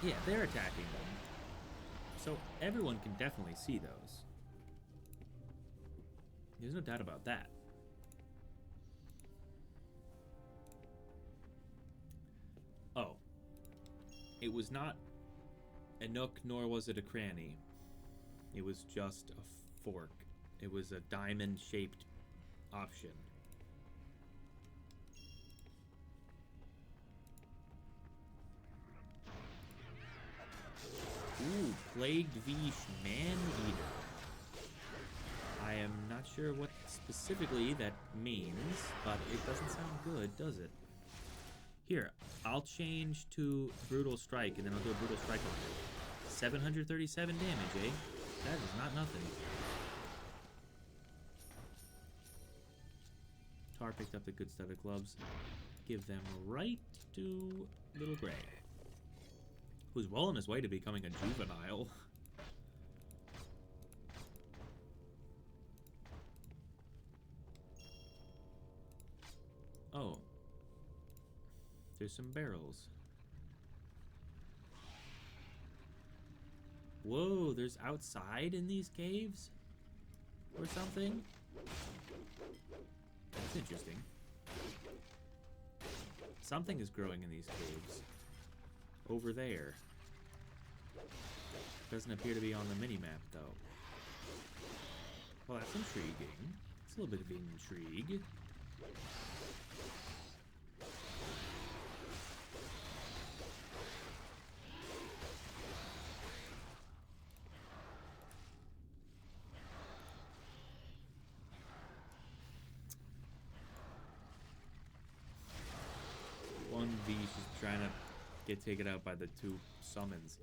Yeah, they're attacking them. So everyone can definitely see those. There's no doubt about that. Oh. It was not a nook, nor was it a cranny. It was just a fork. It was a diamond-shaped option. Ooh, Plagued Vish Man-Eater. I am not sure what specifically that means, but it doesn't sound good, does it? Here, I'll change to Brutal Strike, and then I'll do a Brutal Strike on it. 737 damage, eh? That is not nothing. Tar picked up the good set of gloves. Give them right to Little Gray, who's well on his way to becoming a juvenile. Oh. There's some barrels. Whoa, there's outside in these caves? Or something? That's interesting. Something is growing in these caves. Over there. Doesn't appear to be on the mini-map, though. Well, that's intriguing. It's a little bit of intrigue. One Vish is trying to get taken out by the two summons.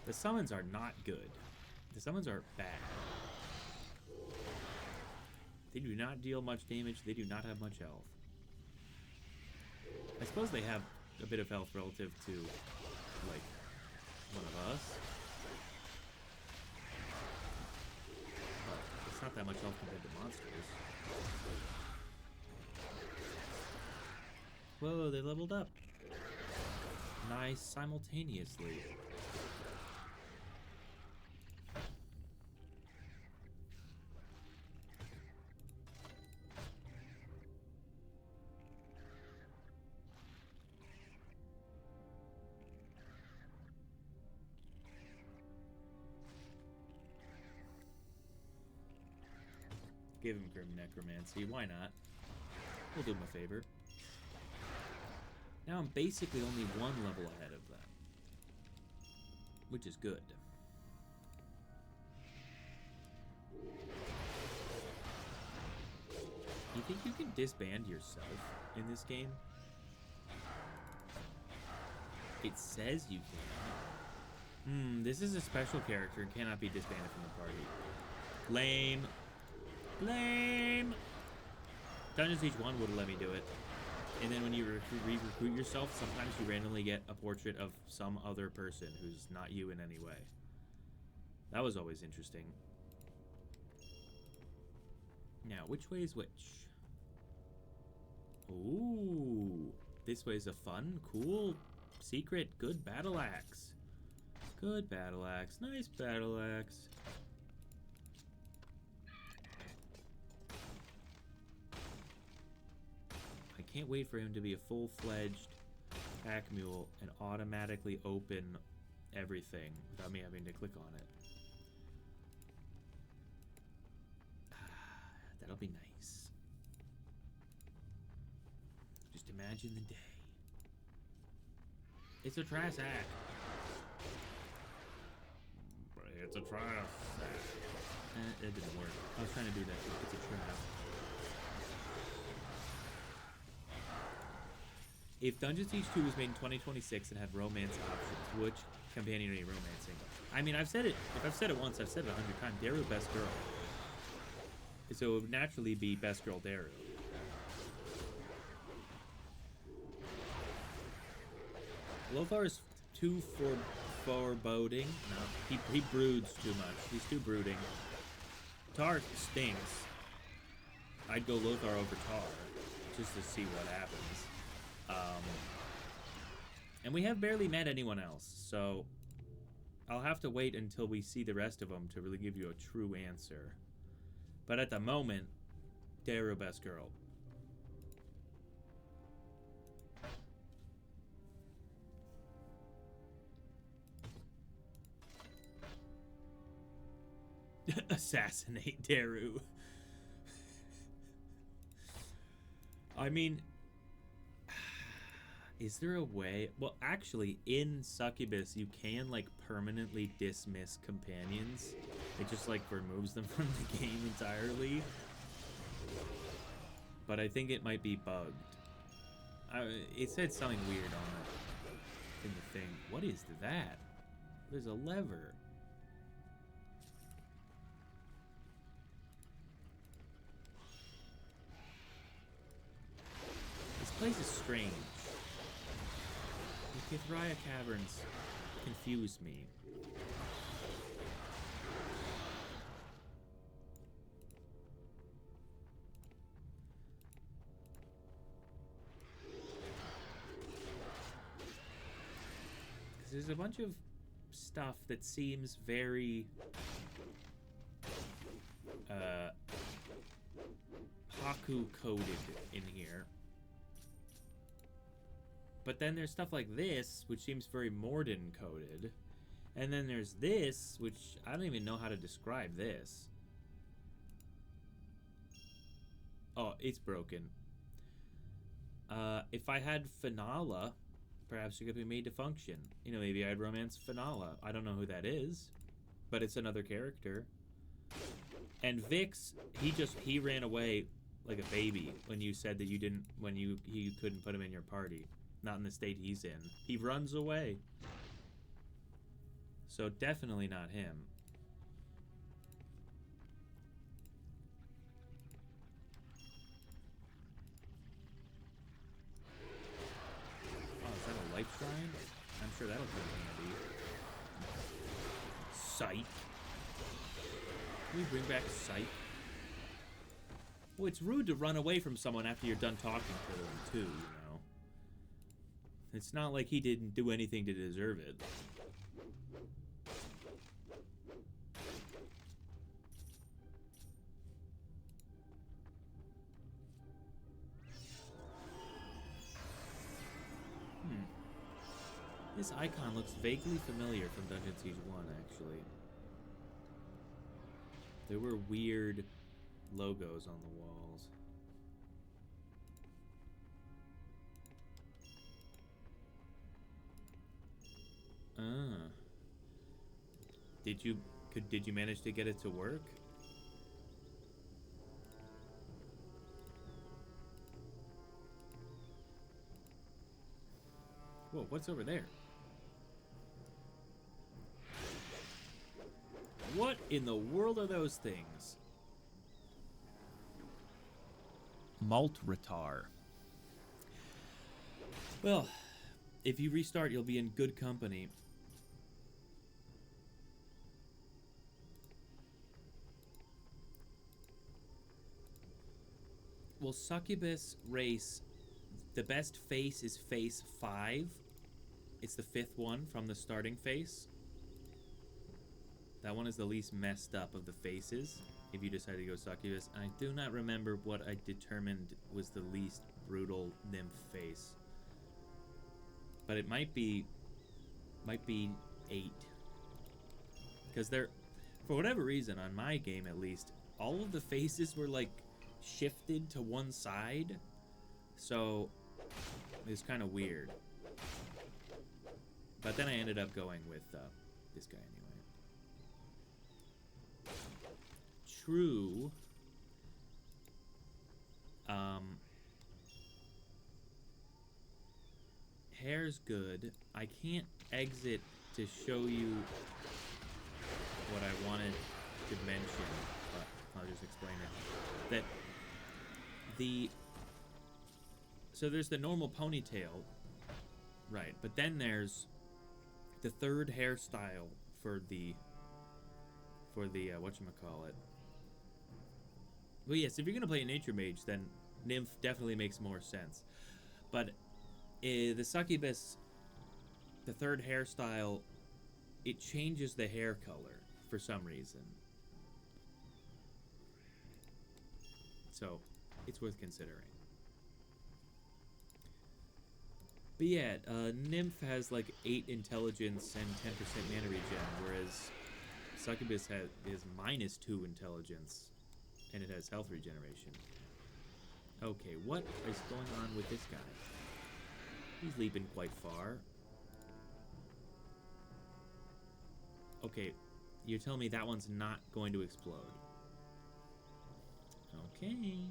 The summons are not good. The summons are bad. They do not deal much damage. They do not have much health. I suppose they have a bit of health relative to, like, one of us. But it's not that much health compared to monsters. Whoa, they leveled up. Nice simultaneously. Give him Grim Necromancy, why not? We'll do him a favor. Now I'm basically only one level ahead of them, which is good. You think you can disband yourself in this game? It says you can. This is a special character and cannot be disbanded from the party. Lame. Lame! Dungeons Siege 1 would have let me do it. And then when you re-recruit yourself, sometimes you randomly get a portrait of some other person who's not you in any way. That was always interesting. Now, which way is which? Ooh, this way is a fun, cool, secret, good battle axe. Good battle axe. Nice battle axe. I can't wait for him to be a full-fledged pack mule and automatically open everything without me having to click on it. That'll be nice. Just imagine the day. It's a trash act. It's a trash act. It didn't work. I was trying to do that. It's a trap. If Dungeon Siege 2 was made in 2026 and had romance options, which companion are you romancing? I mean, I've said it. If I've said it once, I've said it 100 times. Daru, best girl. So it would naturally be best girl Daru. Lothar is too foreboding. No, he broods too much. He's too brooding. Tar stinks. I'd go Lothar over Tar, just to see what happens. And we have barely met anyone else, so I'll have to wait until we see the rest of them to really give you a true answer. But at the moment, Daru best girl. Assassinate Daru. I mean, is there a way? Well, actually, in Succubus, you can, like, permanently dismiss companions. It just, like, removes them from the game entirely. But I think it might be bugged. It said something weird on it in the thing. What is that? There's a lever. This place is strange. The Kithria Caverns confuse me. Because there's a bunch of stuff that seems very Haku coded in here. But then there's stuff like this, which seems very Morden coded. And then there's this, which I don't even know how to describe this. Oh, it's broken. If I had Finala, perhaps it could be made to function. You know, maybe I'd romance Finala. I don't know who that is, but it's another character. And Vix, he ran away like a baby when you said that you couldn't put him in your party. Not in the state he's in. He runs away. So definitely not him. Oh, is that a life shrine? I'm sure that'll come in handy. Sight. Can we bring back Sight? Well, it's rude to run away from someone after you're done talking to them, too, you know. It's not like he didn't do anything to deserve it. This icon looks vaguely familiar from Dungeon Siege 1, actually. There were weird logos on the walls. Did you manage to get it to work? Whoa, what's over there? What in the world are those things? Malt Retar. Well, if you restart, you'll be in good company. Well, Succubus race, the best face is face 5. It's the 5th one from the starting face. That one is the least messed up of the faces, if you decide to go Succubus. And I do not remember what I determined was the least brutal nymph face. But it might be 8. Because they're, for whatever reason, on my game at least, all of the faces were like shifted to one side. So it's kind of weird. But then I ended up going with this guy anyway. True. is good. I can't exit to show you what I wanted to mention, but I'll just explain it. That so there's the normal ponytail, right? But then there's the third hairstyle for the whatchamacallit. Well, yes, if you're gonna play a nature mage, then nymph definitely makes more sense. But the succubus, the third hairstyle, it changes the hair color for some reason. So it's worth considering. But yeah, nymph has like 8 intelligence and 10% mana regen, whereas succubus is -2 intelligence, and it has health regeneration. Okay, what is going on with this guy? He's leaping quite far. Okay, you're telling me that one's not going to explode. Okay.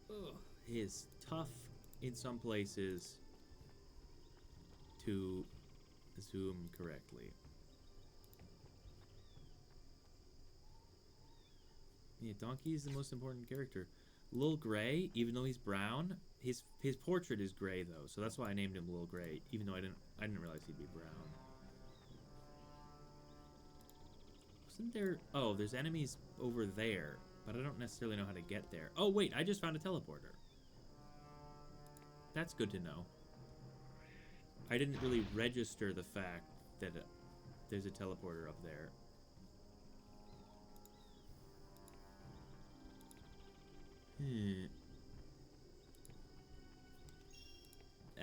Ugh, it is tough in some places to zoom correctly. Yeah, Donkey is the most important character. Lil Gray, even though he's brown, his portrait is gray though, so that's why I named him Lil Gray, even though I didn't realize he'd be brown. Wasn't there? Oh, there's enemies over there, but I don't necessarily know how to get there. Oh wait, I just found a teleporter. That's good to know. I didn't really register the fact that there's a teleporter up there.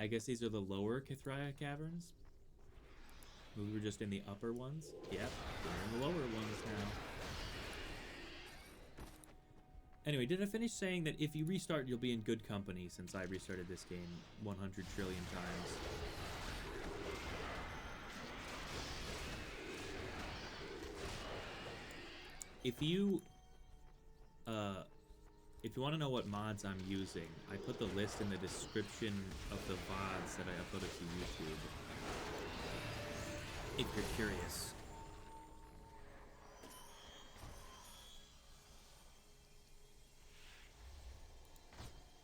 I guess these are the lower Kithria caverns. We were just in the upper ones. Yep, we're in the lower ones now. Anyway, did I finish saying that if you restart, you'll be in good company, since I restarted this game 100 trillion times? If you want to know what mods I'm using, I put the list in the description of the VODs that I uploaded to YouTube, if you're curious.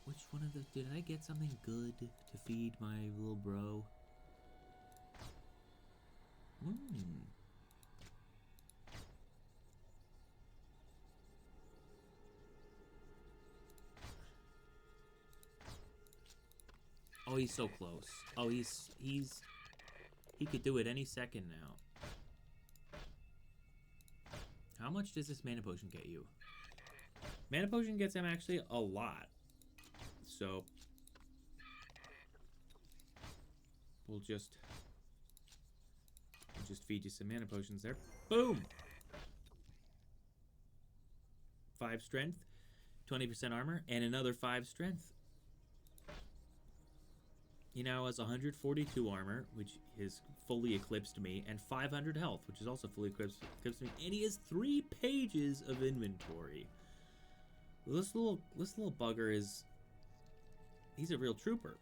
Which one of the... Did I get something good to feed my little bro? Oh, he's so close. Oh, he could do it any second now. How much does this mana potion get you? Mana potion gets him actually a lot. So we'll just feed you some mana potions there. Boom! 5 strength, 20% armor, and another 5 strength. He now has 142 armor, which is fully eclipsed me, and 500 health, which is also fully eclipsed me, and he has 3 pages of inventory. This little bugger he's a real trooper.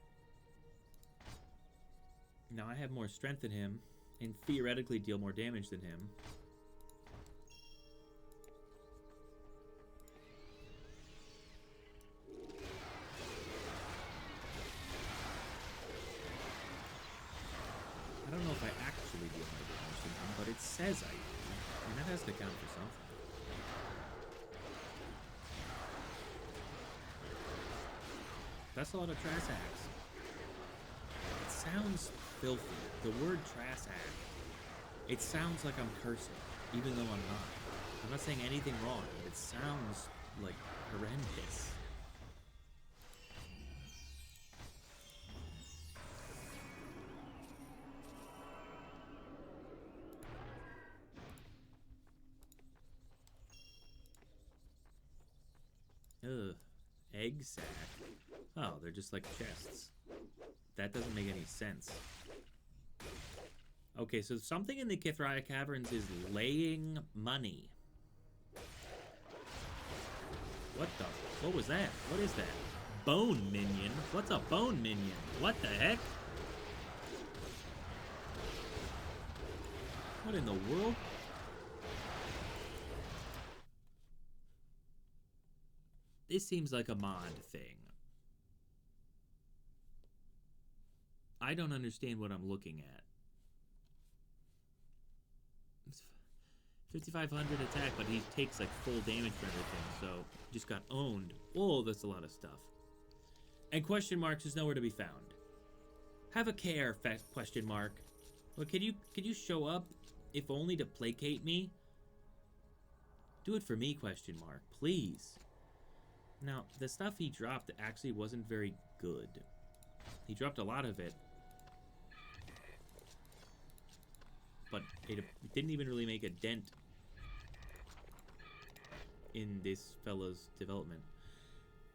Now I have more strength than him, and theoretically deal more damage than him. I don't know if I actually deal more damage than him, but it says I do, and that has to count for something. That's a lot of trash hacks. It sounds filthy. The word trash hack, it sounds like I'm cursing, even though I'm not. I'm not saying anything wrong, but it sounds like horrendous. Ugh. Egg sack. Oh, they're just like chests. That doesn't make any sense. Okay, so something in the Kithria Caverns is laying money. What the? What was that? What is that? Bone minion? What's a bone minion? What the heck? What in the world? This seems like a mod thing. I don't understand what I'm looking at. It's 5,500 attack, but he takes like full damage for everything, so just got owned. Oh, that's a lot of stuff. And question marks is nowhere to be found. Have a care, question mark. Well, can you show up, if only to placate me? Do it for me, question mark, please. Now, the stuff he dropped actually wasn't very good. He dropped a lot of it, but it didn't even really make a dent in this fella's development,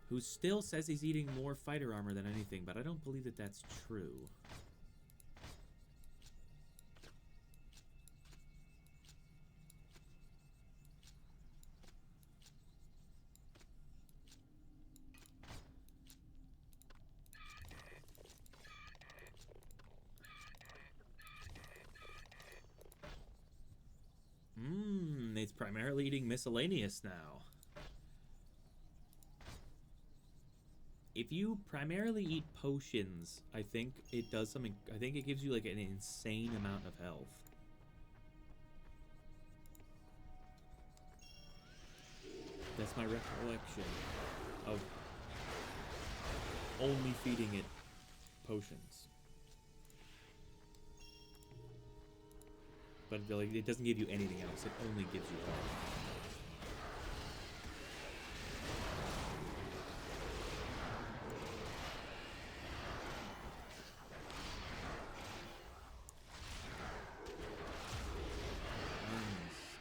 who still says he's eating more fighter armor than anything, but I don't believe that that's true. It's primarily eating miscellaneous now. If you primarily eat potions, I think it does something. I think it gives you like an insane amount of health. That's my recollection of only feeding it potions. But like, it doesn't give you anything else. It only gives you health.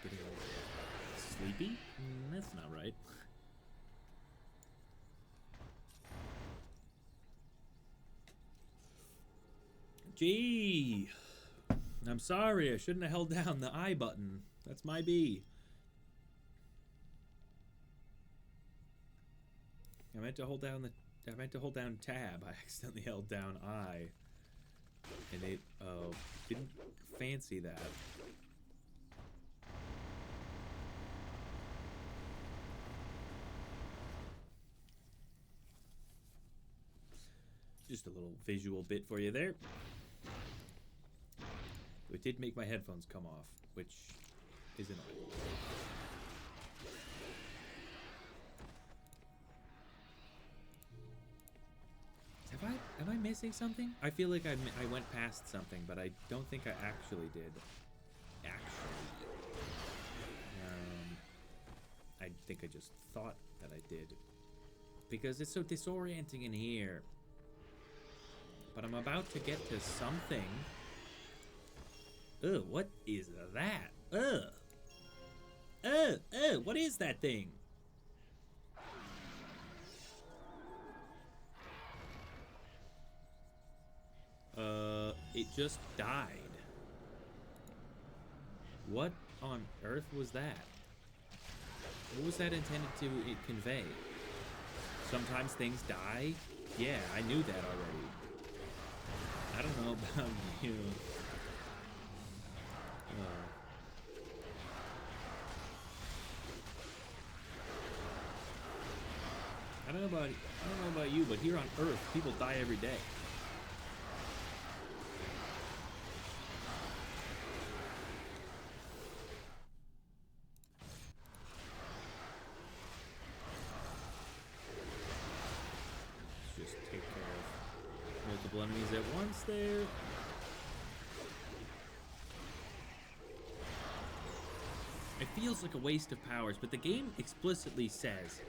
Getting sleepy? That's not right. Gee. I'm sorry, I shouldn't have held down the I button. That's my B. I meant to hold down tab. I accidentally held down I. And it didn't fancy that. Just a little visual bit for you there. It did make my headphones come off, which is annoying. Am I missing something? I feel like I went past something, but I don't think I actually did. I think I just thought that I did. Because it's so disorienting in here. But I'm about to get to something. Ugh, what is that? What is that thing? It just died. What on earth was that? What was that intended to convey? Sometimes things die? Yeah, I knew that already. I don't know about you. I don't know about you, but here on Earth, people die every day. Let's just take care of multiple enemies at once there. It feels like a waste of powers, but the game explicitly says,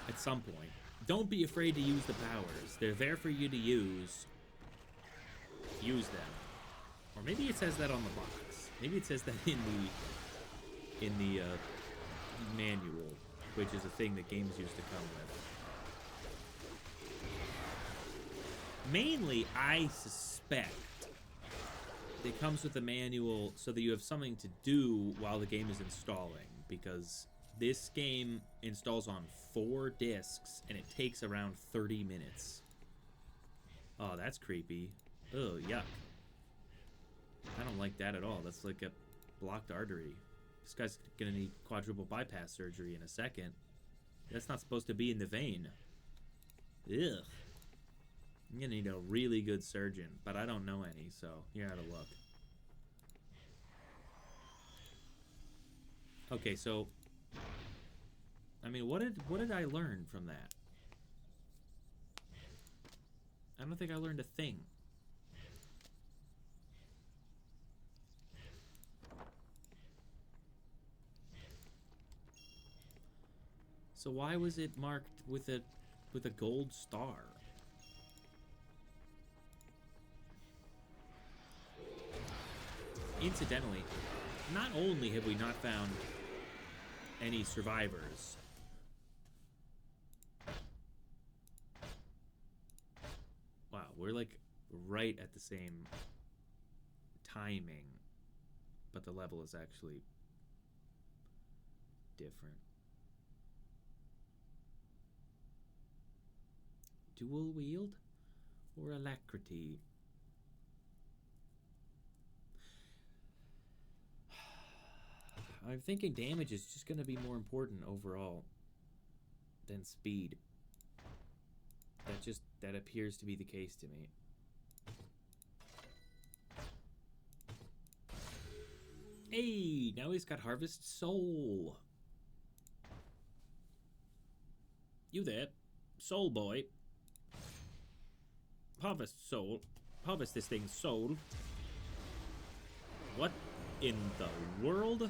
at some point, don't be afraid to use the powers. They're there for you to use. Use them. Or maybe it says that on the box. Maybe it says that in the manual, which is a thing that games used to come with. Mainly, I suspect it comes with a manual so that you have something to do while the game is installing, because this game installs on 4 discs and it takes around 30 minutes. Oh, that's creepy. Oh, yuck. I don't like that at all. That's like a blocked artery. This guy's gonna need quadruple bypass surgery in a second. That's not supposed to be in the vein. Ugh. I'm gonna need a really good surgeon, but I don't know any, so here, have a look. Okay, so I mean, what did I learn from that? I don't think I learned a thing. So why was it marked with a gold star? Incidentally, not only have we not found any survivors, wow, we're like right at the same timing, but the level is actually different. Dual wield or alacrity? I'm thinking damage is just going to be more important overall than speed. That appears to be the case to me. Hey, now he's got Harvest Soul. You there, soul boy. Harvest soul. Harvest this thing's soul. What in the world?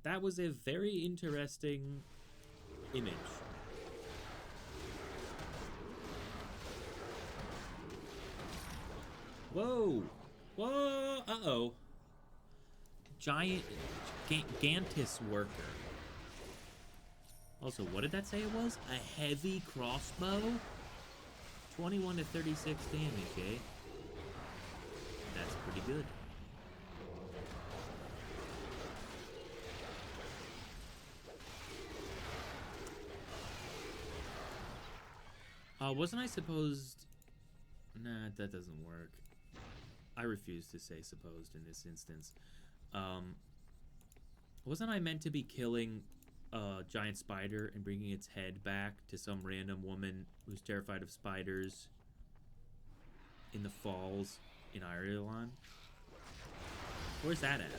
That was a very interesting image. Whoa! Whoa! Uh-oh. Giant Gantus worker. Also, what did that say it was? A heavy crossbow? 21 to 36 damage, eh? That's pretty good. Wasn't I supposed... Nah, that doesn't work. I refuse to say supposed in this instance. Wasn't I meant to be killing a giant spider and bringing its head back to some random woman who's terrified of spiders in the falls in Ireland? Where's that at?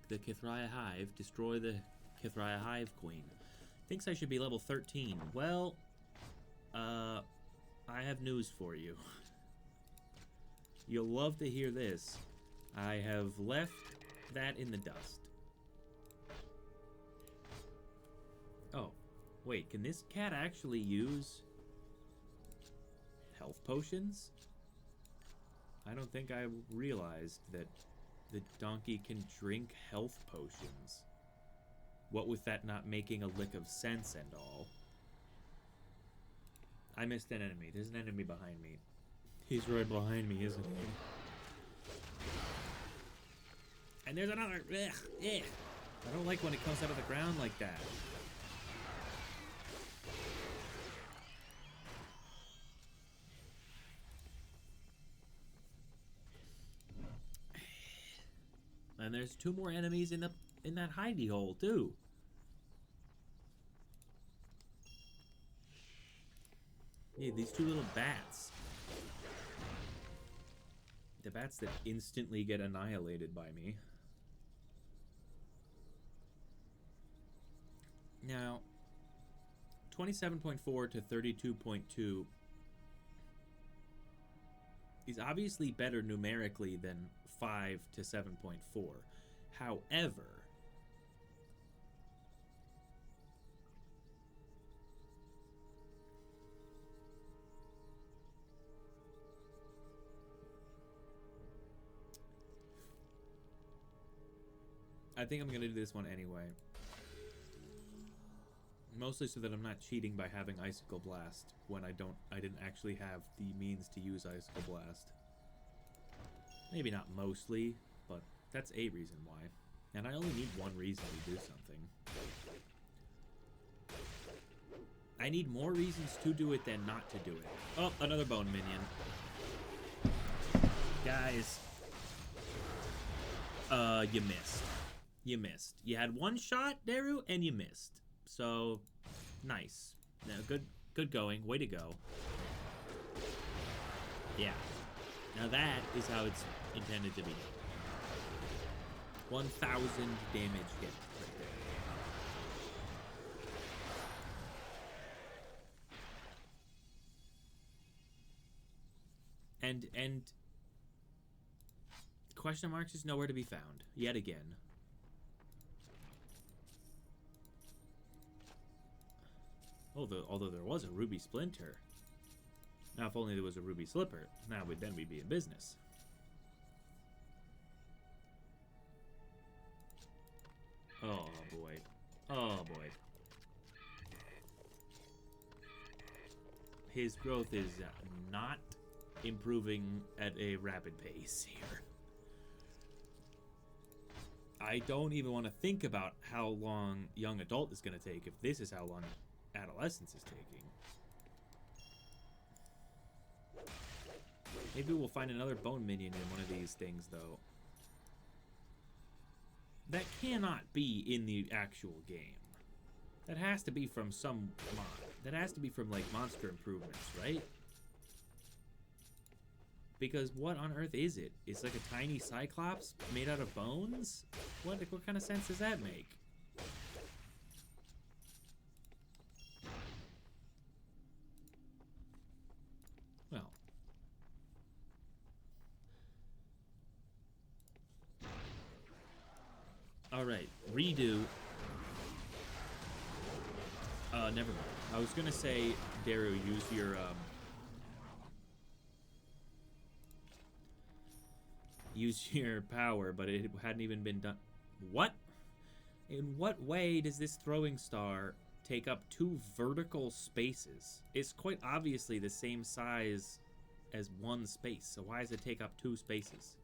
The Kithria Hive. Destroy the Kithria Hive Queen. Thinks I should be level 13. Well, I have news for you. You'll love to hear this. I have left that in the dust. Oh, wait, can this cat actually use health potions? I don't think I realized that the donkey can drink health potions. What with that not making a lick of sense and all. I missed an enemy. There's an enemy behind me. He's right behind me, isn't he? And there's another. Ugh, ugh. I don't like when it comes out of the ground like that. And there's 2 more enemies in that hidey hole too. Yeah, these 2 little bats. The bats that instantly get annihilated by me. Now, 27.4 to 32.2 is obviously better numerically than 5 to 7.4. However, I think I'm gonna do this one anyway. Mostly so that I'm not cheating by having Icicle Blast when I didn't actually have the means to use Icicle Blast. Maybe not mostly, but that's a reason why. And I only need one reason to do something. I need more reasons to do it than not to do it. Oh, another bone minion. Guys. You missed. You missed. You had one shot, Daru, and you missed. So, nice. Now, good going. Way to go. Yeah. Now that is how it's intended to be. 1,000 damage hit right there. And question marks is nowhere to be found yet again. Although there was a ruby splinter. Now, if only there was a ruby slipper, now then we'd be in business. Oh boy. Oh boy. His growth is not improving at a rapid pace here. I don't even want to think about how long young adult is going to take if this is how long adolescence is taking. Maybe we'll find another bone minion in one of these things, though. That cannot be in the actual game. That has to be from some mod. That has to be from, like, monster improvements, right? Because what on earth is it? It's like a tiny cyclops made out of bones? What kind of sense does that make? Well. Alright, redo. Never mind. I was gonna say, Daru, use your, use your power, but it hadn't even been done. What? In what way does this throwing star take up 2 vertical spaces? It's quite obviously the same size as 1 space, so why does it take up 2 spaces?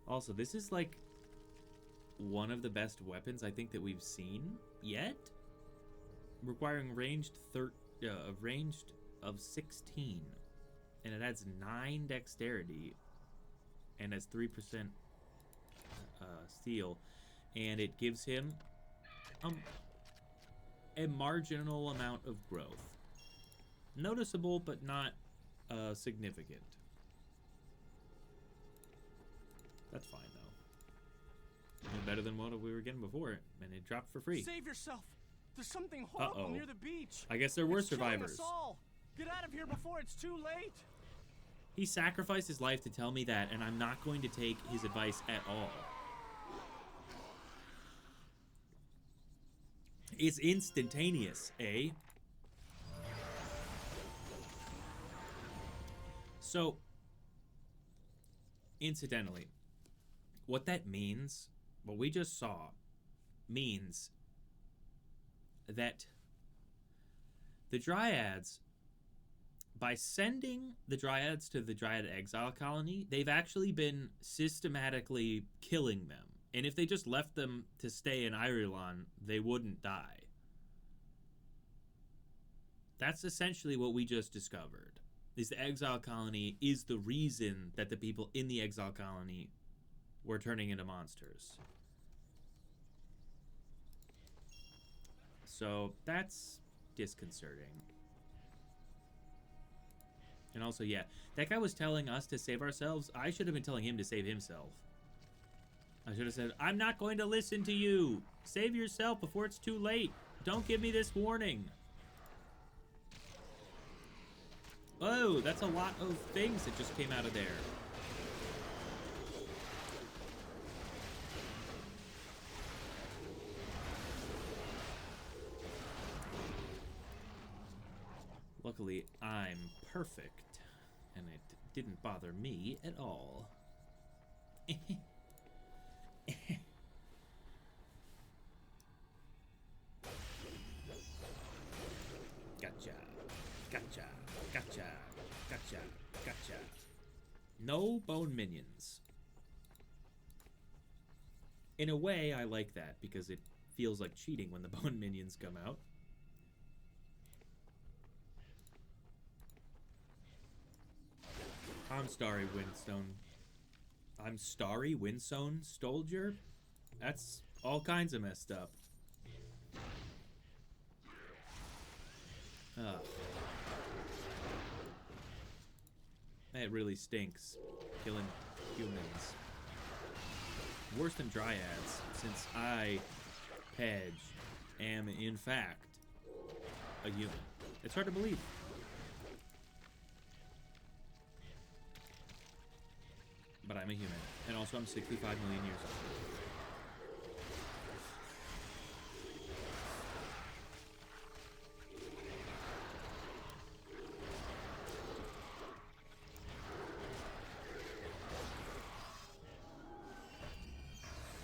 Also, this is like one of the best weapons I think that we've seen yet, requiring ranged of 16, and it adds 9 dexterity and has 3% steel, and it gives him a marginal amount of growth. Noticeable, but not significant. That's fine, though. Better than what we were getting before, and it dropped for free. Save yourself! There's something horrible near the beach. I guess there were It's survivors. killing us all. Get out of here before it's too late. He sacrificed his life to tell me that, and I'm not going to take his advice at all. It's instantaneous, eh? So, incidentally, what that means, what we just saw, means that the Dryads, by sending the Dryads to the Dryad Exile Colony, they've actually been systematically killing them. And if they just left them to stay in Irulan, they wouldn't die. That's essentially what we just discovered. Is the Exile Colony is the reason that the people in the Exile Colony were turning into monsters. So that's disconcerting. And also, yeah, that guy was telling us to save ourselves. I should have been telling him to save himself. I should have said, I'm not going to listen to you. Save yourself before it's too late. Don't give me this warning. Oh, that's a lot of things that just came out of there. Luckily, I'm perfect, and it didn't bother me at all. Gotcha. Gotcha. Gotcha. Gotcha. No bone minions. In a way, I like that because it feels like cheating when the bone minions come out. I'm Starry Windstone. I'm Starry Windstone Stolger? That's all kinds of messed up. Ugh. It really stinks. Killing humans. Worse than dryads, since I, Pedge, am in fact a human. It's hard to believe. But I'm a human. And also I'm 65 million years old.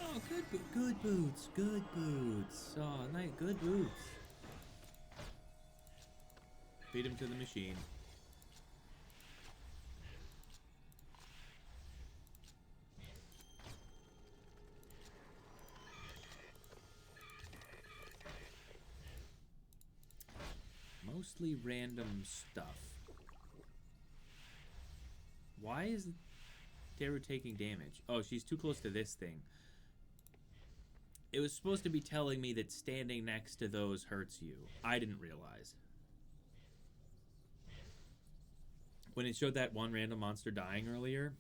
Oh, good boots. Good boots. Oh, nice, good boots. Feed him to the machine. Mostly random stuff. Why is Daru taking damage? Oh, she's too close to this thing. It was supposed to be telling me that standing next to those hurts you. I didn't realize. When it showed that one random monster dying earlier,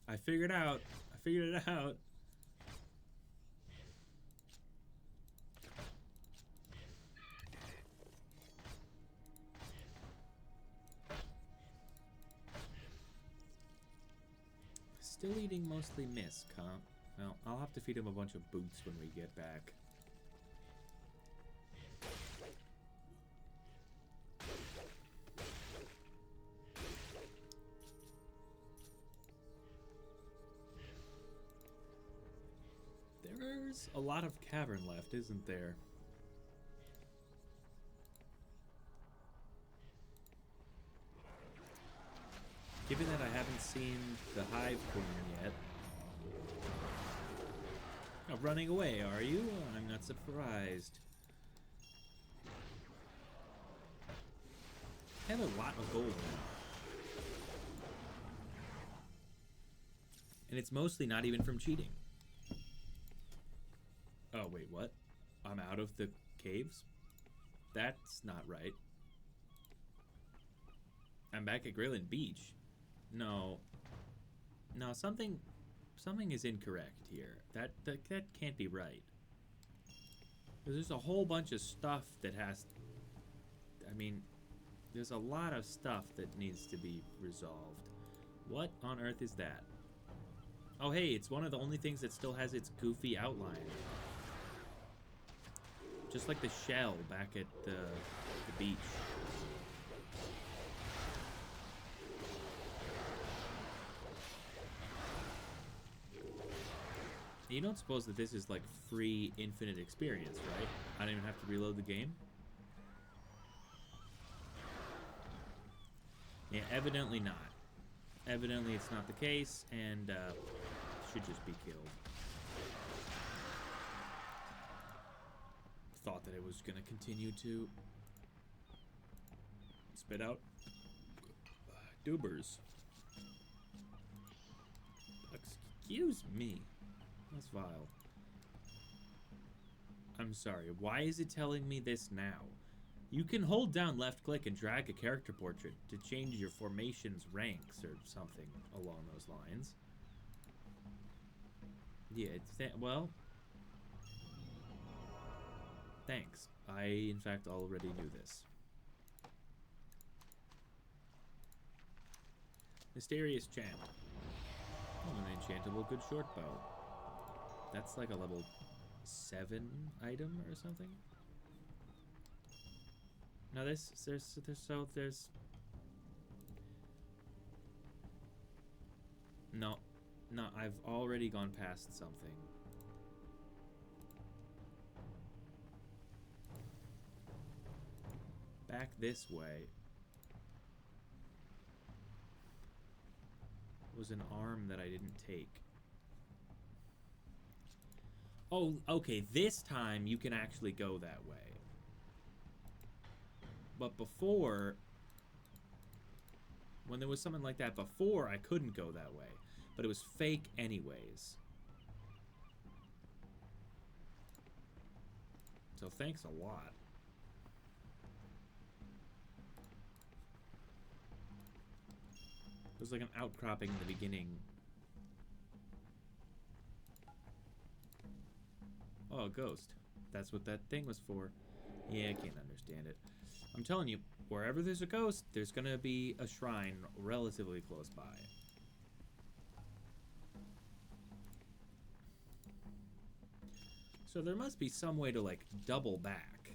I figured it out. Still eating mostly Misk, huh? Well, I'll have to feed him a bunch of boots when we get back. There's a lot of cavern left, isn't there? Given that I haven't seen the Hive Queen yet. Oh, running away, are you? I'm not surprised. I have a lot of gold now. And it's mostly not even from cheating. Oh, wait, what? I'm out of the caves? That's not right. I'm back at Grillin Beach. No, something is incorrect here. That can't be right. There's a whole bunch of stuff that has. I mean, there's a lot of stuff that needs to be resolved. What on earth is that? Oh, hey, it's one of the only things that still has its goofy outline. Just like the shell back at the beach. You don't suppose that this is like free infinite experience, right? I don't even have to reload the game? Yeah, evidently not. Evidently it's not the case, and should just be killed. Thought that it was gonna continue to spit out doobers. Excuse me. That's vile. I'm sorry, why is it telling me this now? You can hold down left click and drag a character portrait to change your formation's ranks or something along those lines. Yeah, well, thanks. I, in fact, already knew this. Mysterious Chant. Oh, an enchantable good short bow. That's like a level 7 item or something. No, there's no, I've already gone past something. back this way was an arm that I didn't take. Oh, okay, this time you can actually go that way. But before, when there was something like that before, I couldn't go that way. But it was fake anyways. So thanks a lot. It was like an outcropping in the beginning. Oh, a ghost. That's what that thing was for. Yeah, I can't understand it. I'm telling you, wherever there's a ghost, there's gonna be a shrine relatively close by. So there must be some way to, like, double back.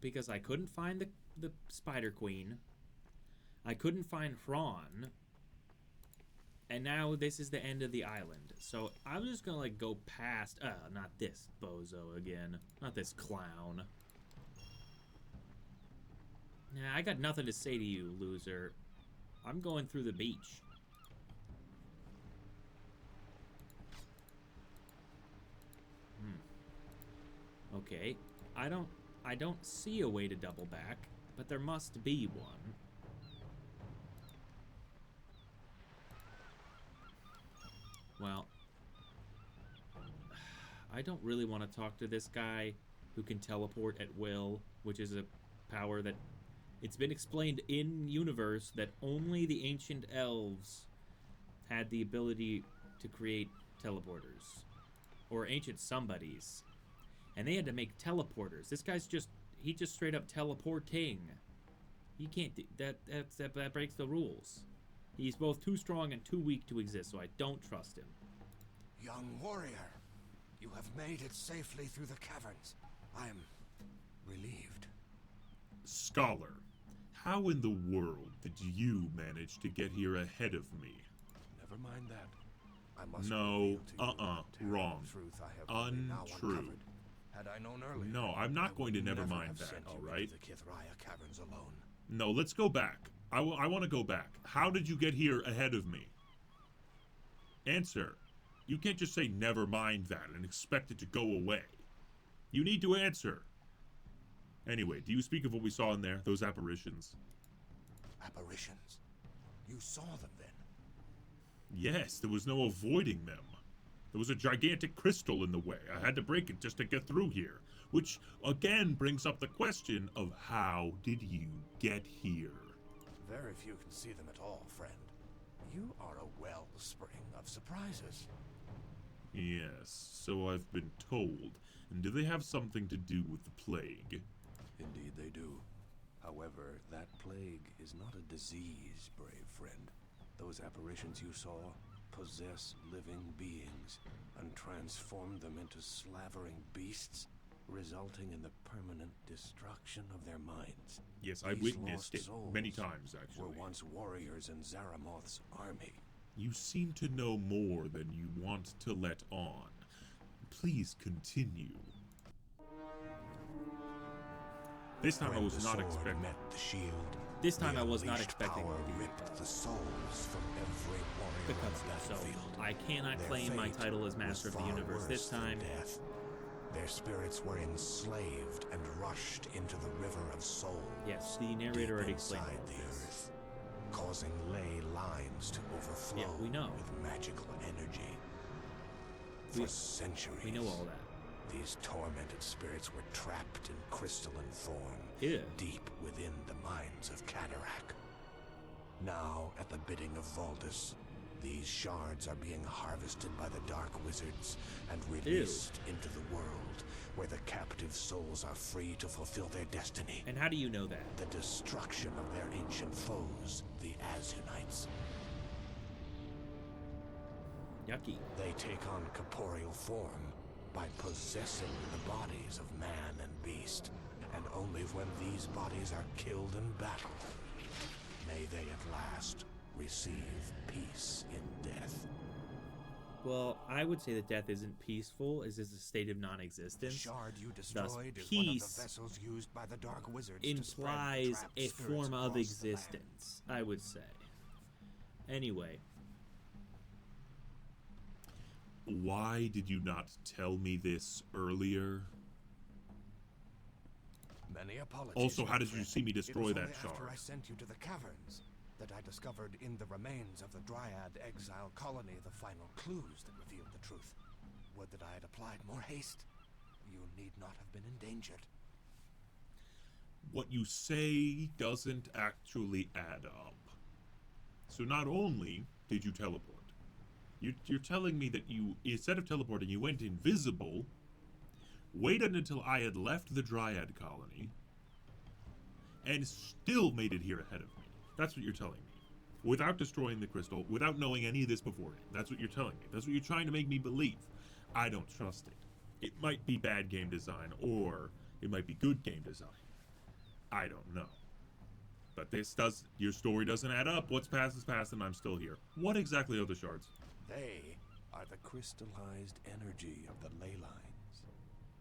Because I couldn't find the Spider Queen. I couldn't find Hron. And now this is the end of the island. So I'm just gonna, like, go past... not this bozo again. Not this clown. Nah, I got nothing to say to you, loser. I'm going through the beach. Okay. I don't see a way to double back, but there must be one. Well, I don't really want to talk to this guy who can teleport at will, which is a power that it's been explained in universe that only the ancient elves had the ability to create teleporters, or ancient somebodies, and they had to make teleporters. This guy's just straight up teleporting. He can't do that. That breaks the rules. He's both too strong and too weak to exist, so I don't trust him. Young warrior, you have made it safely through the caverns. I am relieved. Scholar, how in the world did you manage to get here ahead of me? Never mind that. I must No, reveal to you the terrible wrong. Truth I have only now Untrue. uncovered. Had I known earlier, No, I'm not going to never never mind have that, sent all you right? into the Kithraya caverns alone. No, let's go back. I want to go back. How did you get here ahead of me? Answer. You can't just say never mind that and expect it to go away. You need to answer. Anyway, do you speak of what we saw in there? Those apparitions? Apparitions? You saw them then? Yes, there was no avoiding them. There was a gigantic crystal in the way. I had to break it just to get through here. Which, again, brings up the question of how did you get here? Very few can see them at all, friend. You are a wellspring of surprises. Yes, so I've been told. And do they have something to do with the plague? Indeed they do. However, that plague is not a disease, brave friend. Those apparitions you saw possess living beings and transform them into slavering beasts, resulting in the permanent destruction of their minds. Yes, I These witnessed lost it souls many times, actually. were once warriors in Zaramoth's army. You seem to know more than you want to let on. Please continue. This time I When was the not sword expecting. met the shield, This time the I was not unleashed expecting power the ripped the souls from every warrior the on the cutscene, so battlefield. I cannot Their claim my fate title as Master was of the far Universe this worse than time. death. Their spirits were enslaved and rushed into the river of souls. Yes, the narrator already deep explained inside all the this. earth, causing ley lines to overflow Yeah, we know. with magical energy. We- For centuries, We know all that. these tormented spirits were trapped in crystalline form, Yeah. deep within the mines of Cataract. Now, at the bidding of Valdus, these shards are being harvested by the Dark Wizards and released into the world, where the captive souls are free to fulfill their destiny. And how do you know that? The destruction of their ancient foes, the Azunites. Yucky. They take on corporeal form by possessing the bodies of man and beast, and only when these bodies are killed in battle may they at last receive peace in death. Well, I would say that death isn't peaceful. It's just a state of The non-existence. shard you Thus, destroyed is one of the peace vessels used by the Dark Wizards to spread the implies trapped a spirits form of across the land. existence, I would say. Anyway, Why did you not tell me this earlier? Many apologies. Also, how my did you friend. see me destroy It was that only after shard? I sent you to the caverns that I discovered in the remains of the Dryad exile colony the final clues that revealed the truth. Would that I had applied more haste. You need not have been endangered. What you say doesn't actually add up. So not only did you teleport, you're telling me that you, instead of teleporting, you went invisible, waited until I had left the Dryad colony, and still made it here ahead of me. That's what you're telling me. Without destroying the crystal, without knowing any of this beforehand. That's what you're telling me. That's what you're trying to make me believe. I don't trust it. It might be bad game design, or it might be good game design. I don't know. But your story doesn't add up. What's past is past, and I'm still here. What exactly are the shards? They are the crystallized energy of the ley lines,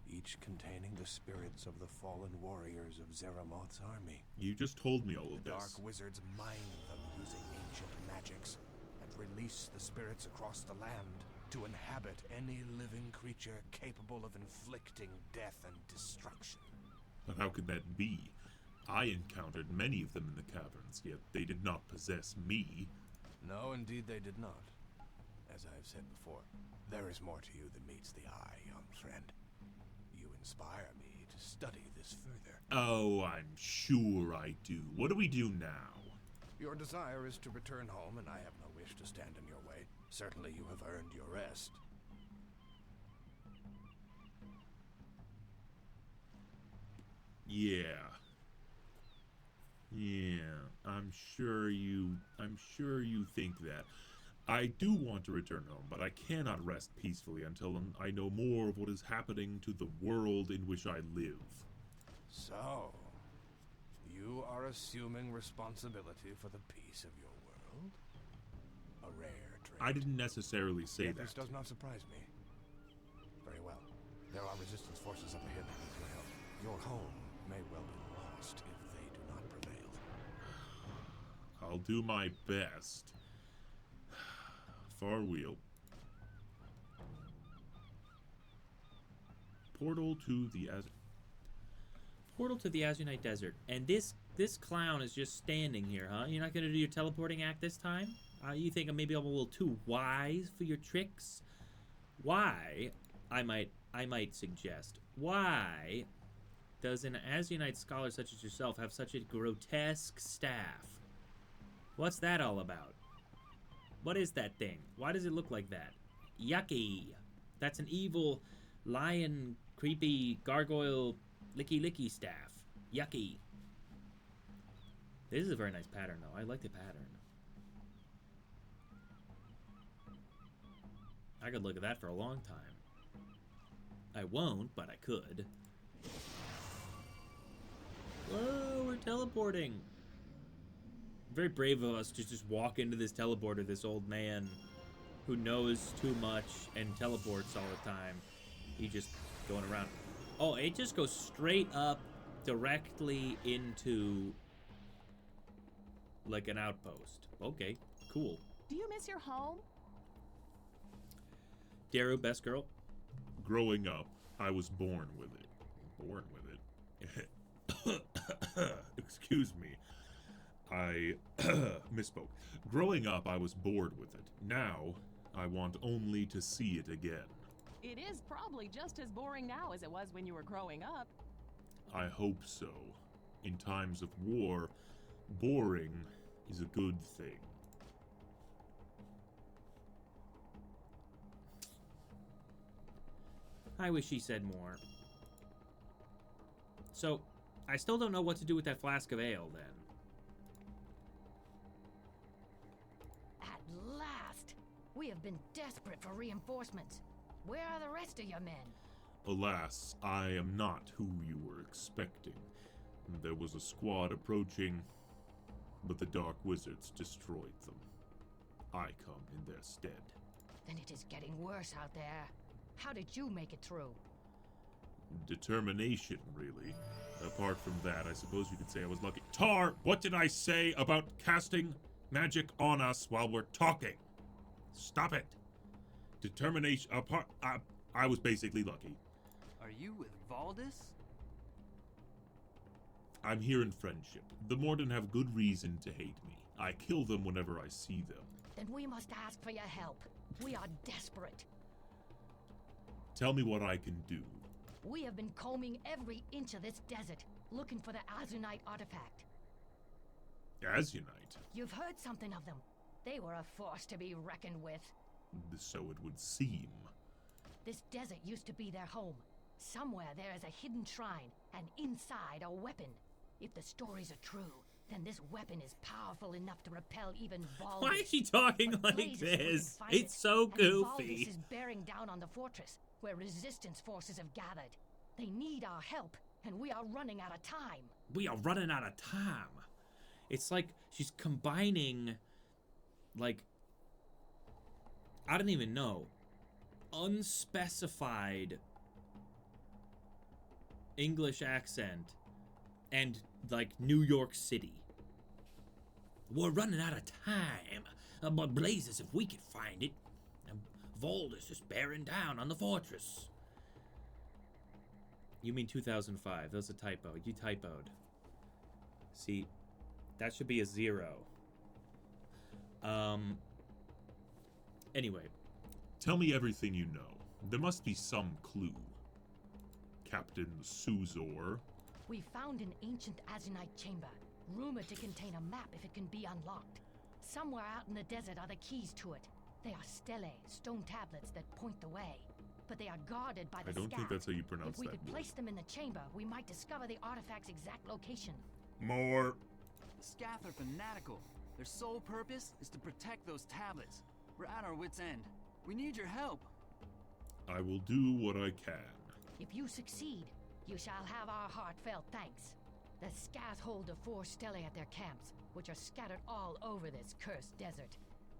each containing the spirits of the fallen warriors of Zeramoth's army. You just told me all of The Dark this. Wizards mine them using ancient magics and release the spirits across the land to inhabit any living creature capable of inflicting death and destruction. But how could that be? I encountered many of them in the caverns, yet they did not possess me. No, indeed they did not. As I have said before, there is more to you than meets the eye, young friend. You inspire me to study this further. Oh, I'm sure I do. What do we do now? Your desire is to return home, and I have no wish to stand in your way. Certainly you have earned your rest. Yeah. I'm sure you think that. I do want to return home, but I cannot rest peacefully until I know more of what is happening to the world in which I live. So, you are assuming responsibility for the peace of your world? A rare trait. I didn't necessarily say Yet that. This does not surprise me. Very well. There are resistance forces up ahead that need your help. Your home may well be lost if they do not prevail. I'll do my best. Far wheel. Portal to the Azunite Desert. And this clown is just standing here, huh? You're not gonna do your teleporting act this time? You think maybe I'm a little too wise for your tricks? Why? I might suggest. Why does an Azunite scholar such as yourself have such a grotesque staff? What's that all about? What is that thing? Why does it look like that? Yucky. That's an evil, lion, creepy, gargoyle, licky staff. Yucky. This is a very nice pattern, though. I like the pattern. I could look at that for a long time. I won't, but I could. Whoa, we're teleporting. Very brave of us to just walk into this teleporter, this old man who knows too much and teleports all the time. He just going around. Oh, it just goes straight up directly into like an outpost. Okay, cool. Do you miss your home? Daru, best girl. Growing up, I was born with it. Born with it. Excuse me. I misspoke. Growing up, I was bored with it. Now, I want only to see it again. It is probably just as boring now as it was when you were growing up. I hope so. In times of war, boring is a good thing. I wish he said more. So, I still don't know what to do with that flask of ale, then. At last! We have been desperate for reinforcements. Where are the rest of your men? Alas, I am not who you were expecting. There was a squad approaching, but the Dark Wizards destroyed them. I come in their stead. Then it is getting worse out there. How did you make it through? Determination, really. Apart from that, I suppose you could say I was lucky. Tar, what did I say about casting magic on us while we're talking? Stop it. Determination, apart, I was basically lucky. Are you with Valdis? I'm here in friendship. The Morden have good reason to hate me. I kill them whenever I see them. Then we must ask for your help. We are desperate. Tell me what I can do. We have been combing every inch of this desert, looking for the Azunite artifact. Azunite? You've heard something of them. They were a force to be reckoned with. So it would seem. This desert used to be their home. Somewhere there is a hidden shrine, and inside a weapon. If the stories are true, then this weapon is powerful enough to repel even Valdis. Why is she talking But like Blaze is where we can this? find It's it. so And goofy. Valdis is bearing down on the fortress, where resistance forces have gathered. They need our help, and we are running out of time. We are running out of time. It's like she's combining, like, I don't even know, unspecified English accent and, like, New York City. We're running out of time. But blazes, if we could find it. And Valdis is bearing down on the fortress. You mean 2005. That was a typo. You typoed. See, that should be a 0. Anyway. Tell me everything you know. There must be some clue. Captain Suzor. We found an ancient Azunite chamber, rumored to contain a map if it can be unlocked. Somewhere out in the desert are the keys to it. They are stelae, stone tablets that point the way. But they are guarded by the I don't think scath. that's how you pronounce If we that could word. place them in the chamber, we might discover the artifact's exact location. More. The Scath are fanatical. Their sole purpose is to protect those tablets. We're at our wits' end. We need your help. I will do what I can. If you succeed, you shall have our heartfelt thanks. The Scath hold the 4 stelae at their camps, which are scattered all over this cursed desert.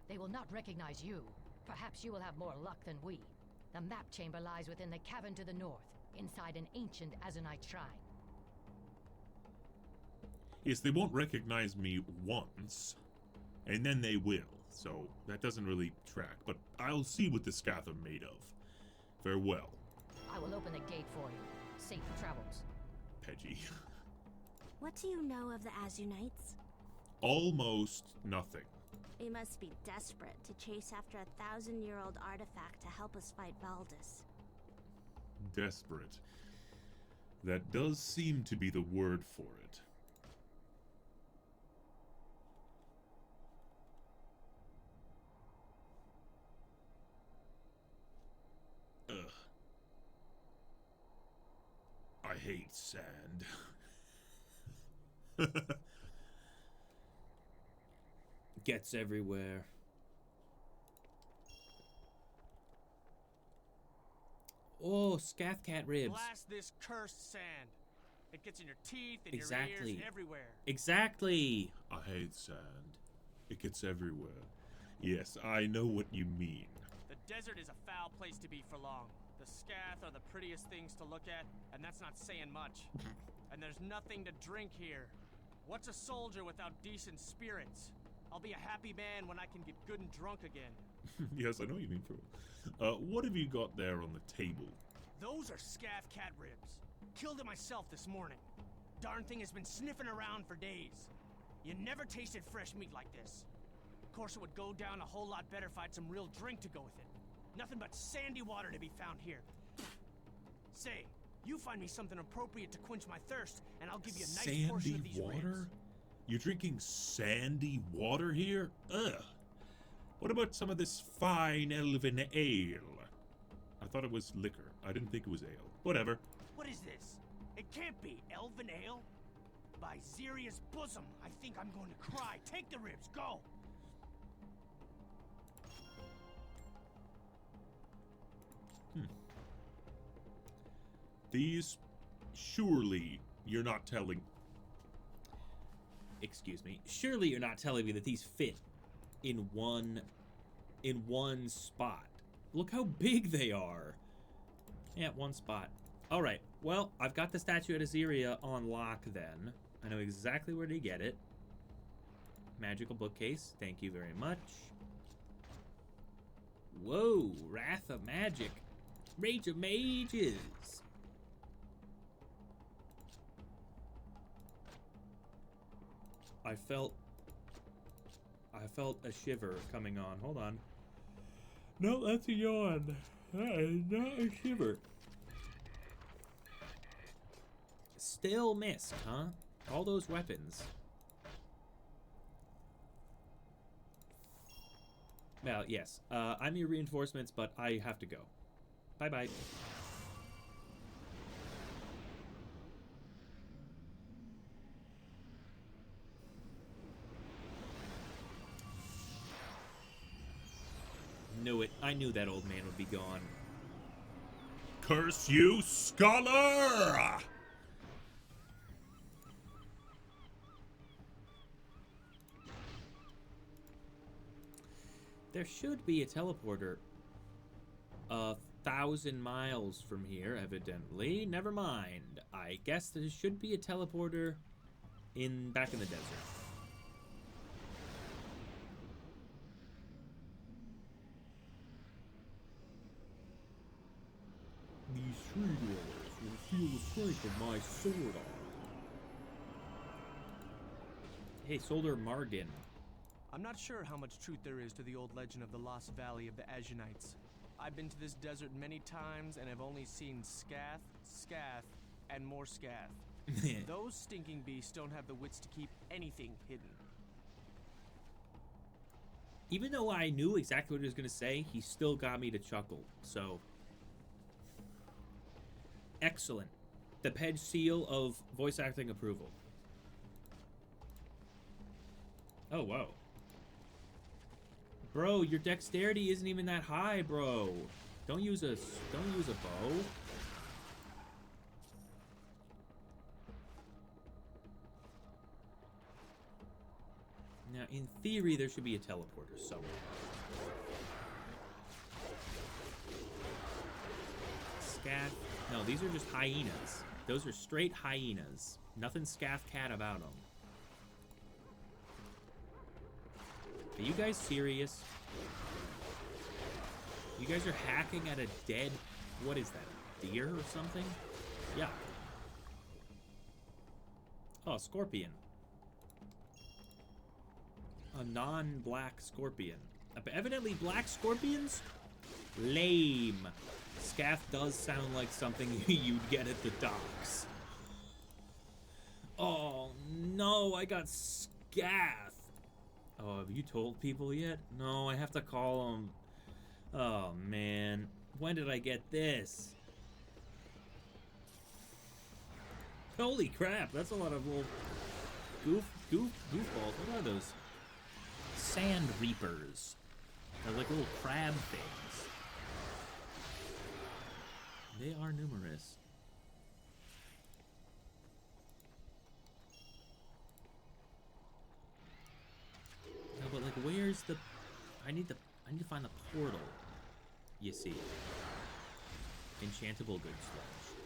They will not recognize you. Perhaps you will have more luck than we. The map chamber lies within the cavern to the north, inside an ancient Azunite shrine. Yes, they won't recognize me once, and then they will. So that doesn't really track, but I'll see what the Scath are made of. Farewell. I will open the gate for you. Safe travels. Peggy. What do you know of the Azunites? Almost nothing. We must be desperate to chase after a 1,000-year-old artifact to help us fight Valdis. Desperate. That does seem to be the word for it. Ugh. I hate sand. Gets everywhere. Oh, scath cat ribs. Blast this cursed sand. It gets in your teeth and your Exactly. ears, everywhere. Exactly. I hate sand. It gets everywhere. Yes, I know what you mean. The desert is a foul place to be for long. The Scath are the prettiest things to look at, and that's not saying much. And there's nothing to drink here. What's a soldier without decent spirits? I'll be a happy man when I can get good and drunk again. Yes, I know what you mean, Phil. What have you got there on the table? Those are Scath cat ribs. Killed it myself this morning. Darn thing has been sniffing around for days. You never tasted fresh meat like this. Of course, it would go down a whole lot better if I had some real drink to go with it. Nothing but sandy water to be found here. Say, you find me something appropriate to quench my thirst, and I'll give you a nice portion of these Sandy water? ribs. You're drinking sandy water here? Ugh. What about some of this fine elven ale? I thought it was liquor. I didn't think it was ale. Whatever. What is this? It can't be elven ale. By Xeria's bosom, I think I'm going to cry. Take the ribs, go! These, surely you're not telling. Excuse me. Surely you're not telling me that these fit in one spot. Look how big they are. Yeah, one spot. Alright, well, I've got the statue at Azeria on lock then. I know exactly where to get it. Magical bookcase, thank you very much. Whoa, Wrath of Magic. Rage of Mages. I felt a shiver coming on. Hold on. No, that's a yawn. That is not a shiver. Still missed, huh? All those weapons. Well, yes. I'm your reinforcements, but I have to go. Bye-bye. Knew it. I knew that old man would be gone. Curse you, scholar! There should be a teleporter 1,000 miles from here, evidently. Never mind. I guess there should be a teleporter back in the desert. These tree dwellers will feel the strength of my sword arm. Hey, Soldier Margin. I'm not sure how much truth there is to the old legend of the Lost Valley of the Azunites. I've been to this desert many times and have only seen scath, scath, and more scath. Those stinking beasts don't have the wits to keep anything hidden. Even though I knew exactly what he was going to say, he still got me to chuckle, so... Excellent. The Pedge seal of voice acting approval. Oh, whoa. Bro, your dexterity isn't even that high, bro. Don't use a bow. Now, in theory, there should be a teleporter somewhere. Scath. No, these are just hyenas. Those are straight hyenas. Nothing scath cat about them. Are you guys serious? You guys are hacking at a dead... What is that? A deer or something? Yeah. Oh, scorpion. A non-black scorpion. Evidently black scorpions? Lame. Scath does sound like something you'd get at the docks. Oh, no, I got Scath. Oh, have you told people yet? No, I have to call them. Oh, man. When did I get this? Holy crap, that's a lot of little goofballs. What are those? Sand reapers. They're like little crab things. They are numerous. No, but like, where's the? I need to find the portal. You see, enchantable good sledge.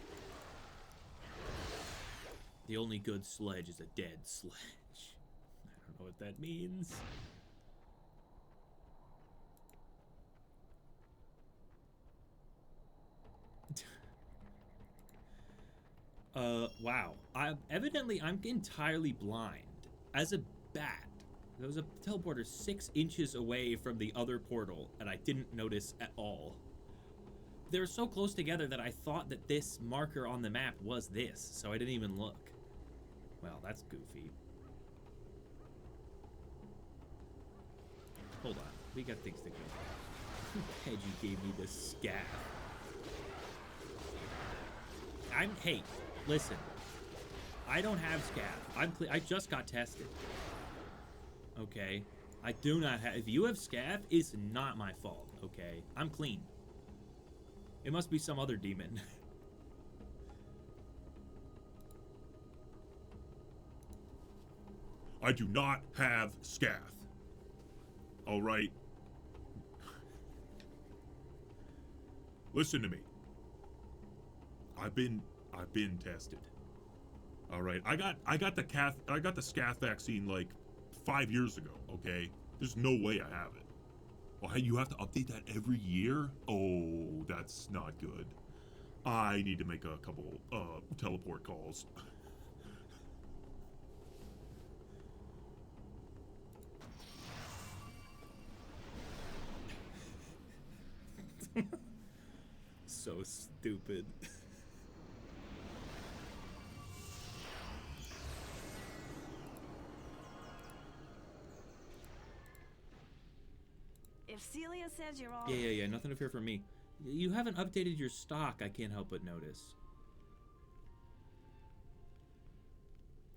The only good sledge is a dead sledge. I don't know what that means. Wow. I'm entirely blind. As a bat, there was a teleporter 6 inches away from the other portal, and I didn't notice at all. They were so close together that I thought that this marker on the map was this, so I didn't even look. Well, that's goofy. Hold on. We got things to go. Hedgie gave me this scaff. Hey, listen. I don't have scaff. I just got tested. Okay? I do not have... If you have scaff, it's not my fault, okay? I'm clean. It must be some other demon. I do not have scath. All right. Listen to me. I've been tested. All right, I got the scath vaccine like 5 years ago. Okay, there's no way I have it. Well, hey, you have to update that every year? Oh, that's not good. I need to make a couple teleport calls. So stupid. If Celia says you're all... Yeah. Nothing to fear from me. You haven't updated your stock, I can't help but notice.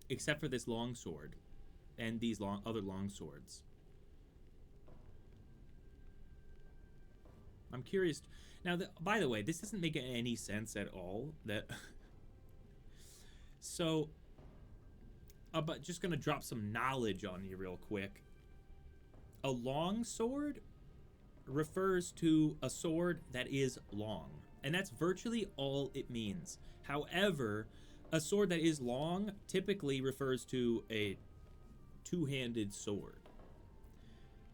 Except for this longsword. And these other longswords. I'm curious. Now, by the way, this doesn't make any sense at all. That so, but just gonna drop some knowledge on you real quick. A longsword refers to a sword that is long, and that's virtually all it means. However, a sword that is long typically refers to a two-handed sword.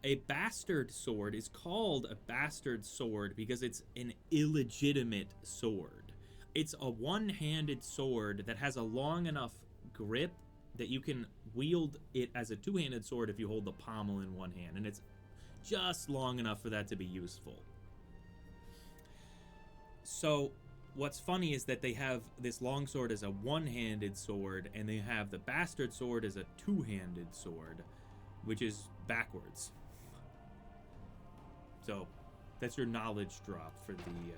A bastard sword is called a bastard sword because it's an illegitimate sword. It's a one-handed sword that has a long enough grip that you can wield it as a two-handed sword if you hold the pommel in one hand, and it's just long enough for that to be useful. So what's funny is that they have this longsword as a one-handed sword, and they have the bastard sword as a two-handed sword, which is backwards. So that's your knowledge drop for the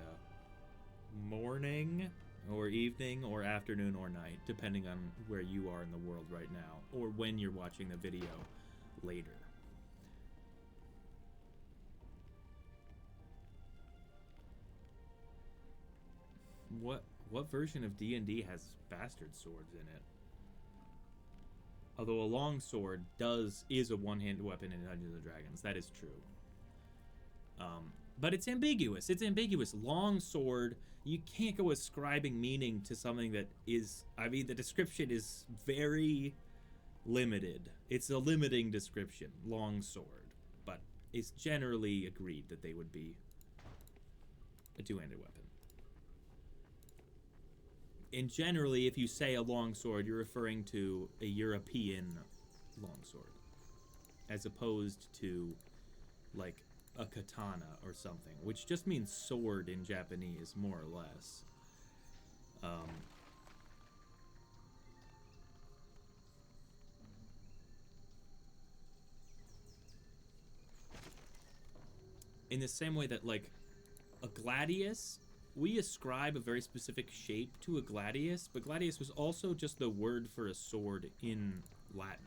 morning or evening or afternoon or night, depending on where you are in the world right now or when you're watching the video later. What version of D&D has bastard swords in it? Although a long sword is a one-handed weapon in Dungeons and Dragons, that is true. But it's ambiguous. It's ambiguous. Long sword, you can't go ascribing meaning to something that is... I mean, the description is very limited. It's a limiting description, long sword. But it's generally agreed that they would be a two-handed weapon. And generally, if you say a long sword, you're referring to a European longsword, as opposed to, like, a katana or something, which just means sword in Japanese, more or less. In the same way that, like, a gladius, we ascribe a very specific shape to a gladius, but gladius was also just the word for a sword in Latin.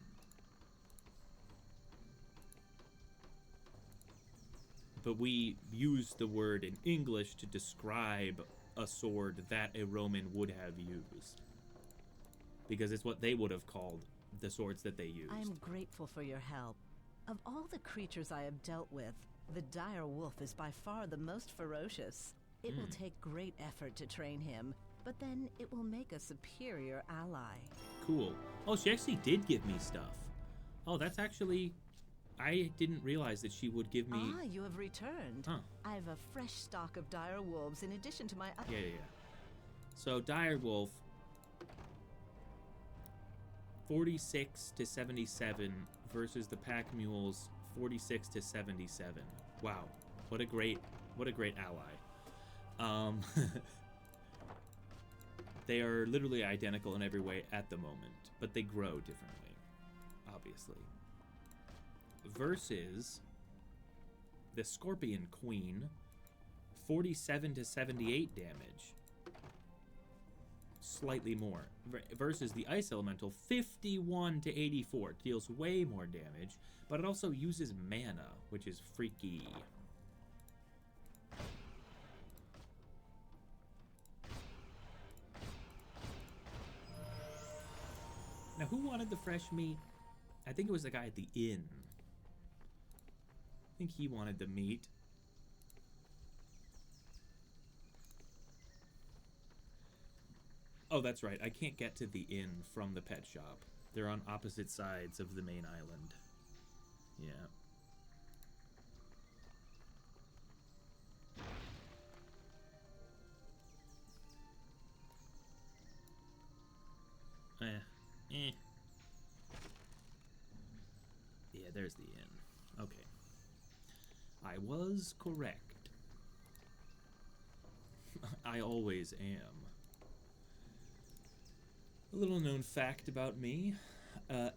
But we use the word in English to describe a sword that a Roman would have used, because it's what they would have called the swords that they used. I am grateful for your help. Of all the creatures I have dealt with, the dire wolf is by far the most ferocious. It will take great effort to train him, but then it will make a superior ally. Cool. Oh, she actually did give me stuff. Oh, that's actually... I didn't realize that she would give me... Ah, you have returned. Huh. I have a fresh stock of dire wolves in addition to my... Yeah. So, dire wolf... 46 to 77 versus the pack mules 46 to 77. Wow. What a great ally. They are literally identical in every way at the moment, but they grow differently, obviously. Versus the Scorpion Queen, 47 to 78 damage. Slightly more. Versus the Ice Elemental, 51 to 84. Deals way more damage, but it also uses mana, which is freaky. Now, who wanted the fresh meat? I think it was the guy at the inn. I think he wanted the meat. Oh, that's right. I can't get to the inn from the pet shop. They're on opposite sides of the main island. Yeah. Eh. Yeah, there's the inn. Okay. I was correct. I always am. A little known fact about me.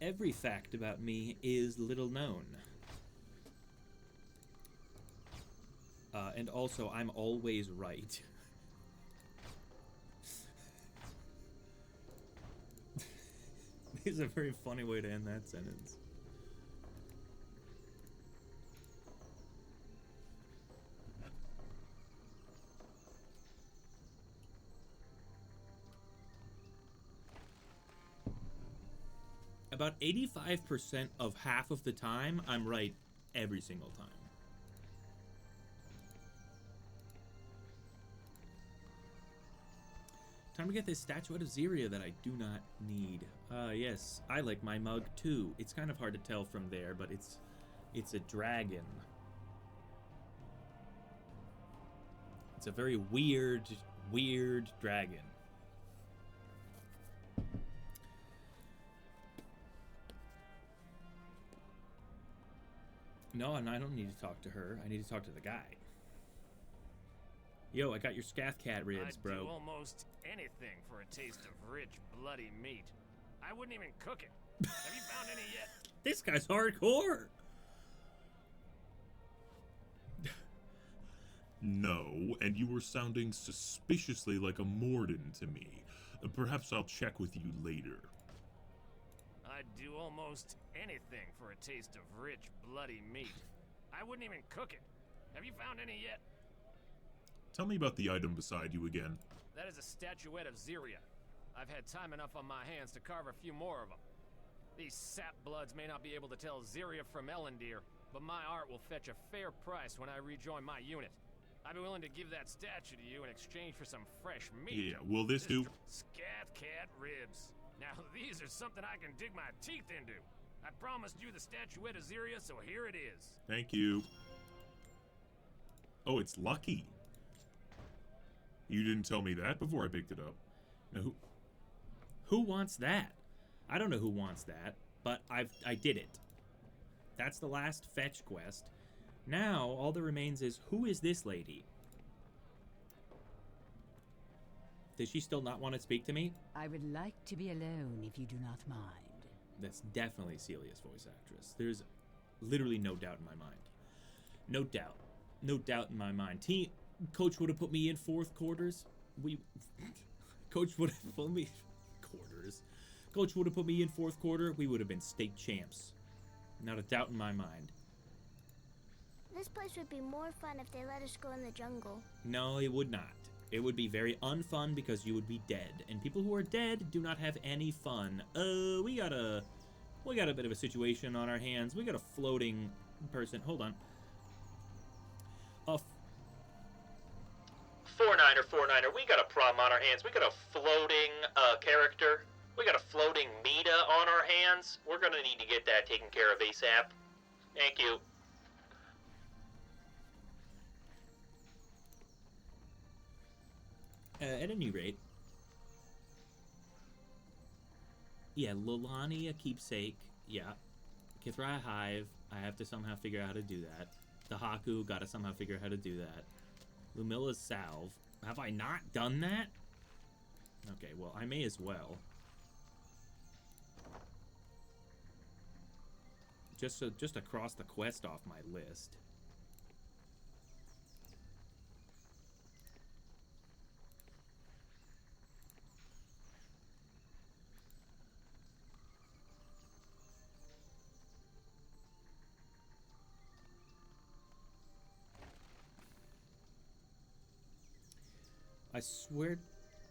Every fact about me is little known. And also, I'm always right. It's a very funny way to end that sentence. About 85% of half of the time, I'm right every single time. Time to get this statuette of Ziria that I do not need. Yes, I like my mug too. It's kind of hard to tell from there, but it's a dragon. It's a very weird dragon. No, and I don't need to talk to her. I need to talk to the guy. Yo, I got your scath cat ribs, bro. I'd do almost anything for a taste of rich, bloody meat. I wouldn't even cook it. Have you found any yet? This guy's hardcore. No, and you were sounding suspiciously like a Morden to me. Perhaps I'll check with you later. I'd do almost anything for a taste of rich, bloody meat. I wouldn't even cook it. Have you found any yet? Tell me about the item beside you again. That is a statuette of Ziria. I've had time enough on my hands to carve a few more of them. These sap bloods may not be able to tell Ziria from Elendere, but my art will fetch a fair price when I rejoin my unit. I'd be willing to give that statue to you in exchange for some fresh meat. Yeah, will this do? Scath cat ribs. Now, these are something I can dig my teeth into. I promised you the statuette of Ziria, so here it is. Thank you. Oh, it's lucky. You didn't tell me that before I picked it up. Now, who wants that? I don't know who wants that, but I did it. That's the last fetch quest. Now, all that remains is, who is this lady? Does she still not want to speak to me? I would like to be alone if you do not mind. That's definitely Celia's voice actress. There's literally no doubt in my mind. No doubt. No doubt in my mind. Coach would have put me in fourth quarters. Coach would have put me quarters. Coach would have put me in fourth quarter. We would have been state champs. Not a doubt in my mind. This place would be more fun if they let us go in the jungle. No, it would not. It would be very unfun because you would be dead, and people who are dead do not have any fun. We got a bit of a situation on our hands. We got a floating person. Hold on. 4-9er, we got a problem on our hands. We got a floating character. We got a floating Meta on our hands. We're gonna need to get that taken care of ASAP. Thank you. At any rate, yeah, Lolani, a keepsake. Yeah, Kithra Hive. I have to somehow figure out how to do that. The Haku, gotta somehow figure out how to do that. Lumilla's salve. Have I not done that? Okay, well, I may as well. Just to cross the quest off my list.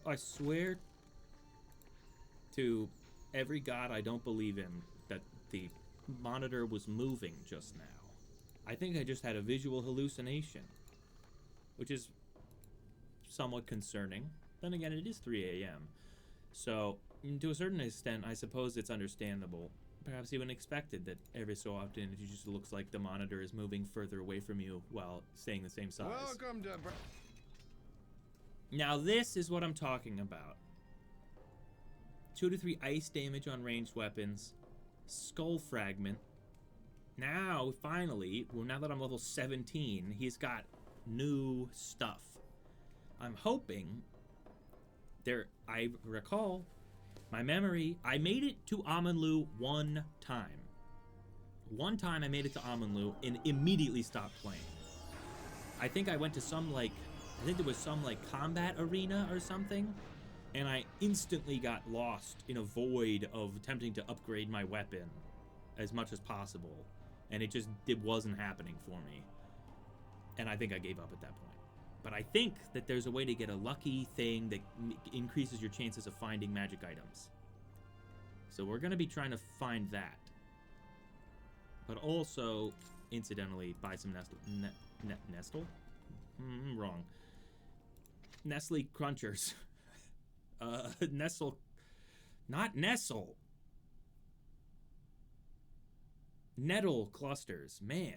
I swear to every god I don't believe in that the monitor was moving just now. I think I just had a visual hallucination, which is somewhat concerning. Then again, it is 3 a.m. So, to a certain extent, I suppose it's understandable, perhaps even expected, that every so often it just looks like the monitor is moving further away from you while staying the same size. Welcome to... Now this is what I'm talking about. 2 to 3 ice damage on ranged weapons, skull fragment. Now, finally, well, now that I'm level 17, he's got new stuff. I'm hoping I recall my memory, I made it to Amanlu one time. One time I made it to Amanlu and immediately stopped playing. I think I went to some I think there was some combat arena or something, and I instantly got lost in a void of attempting to upgrade my weapon as much as possible, and it wasn't happening for me. And I think I gave up at that point. But I think that there's a way to get a lucky thing that increases your chances of finding magic items. So we're going to be trying to find that. But also, incidentally, buy some Nestle? Wrong. Nestle Crunchers. Nestle. Not Nestle. Nettle clusters. Man,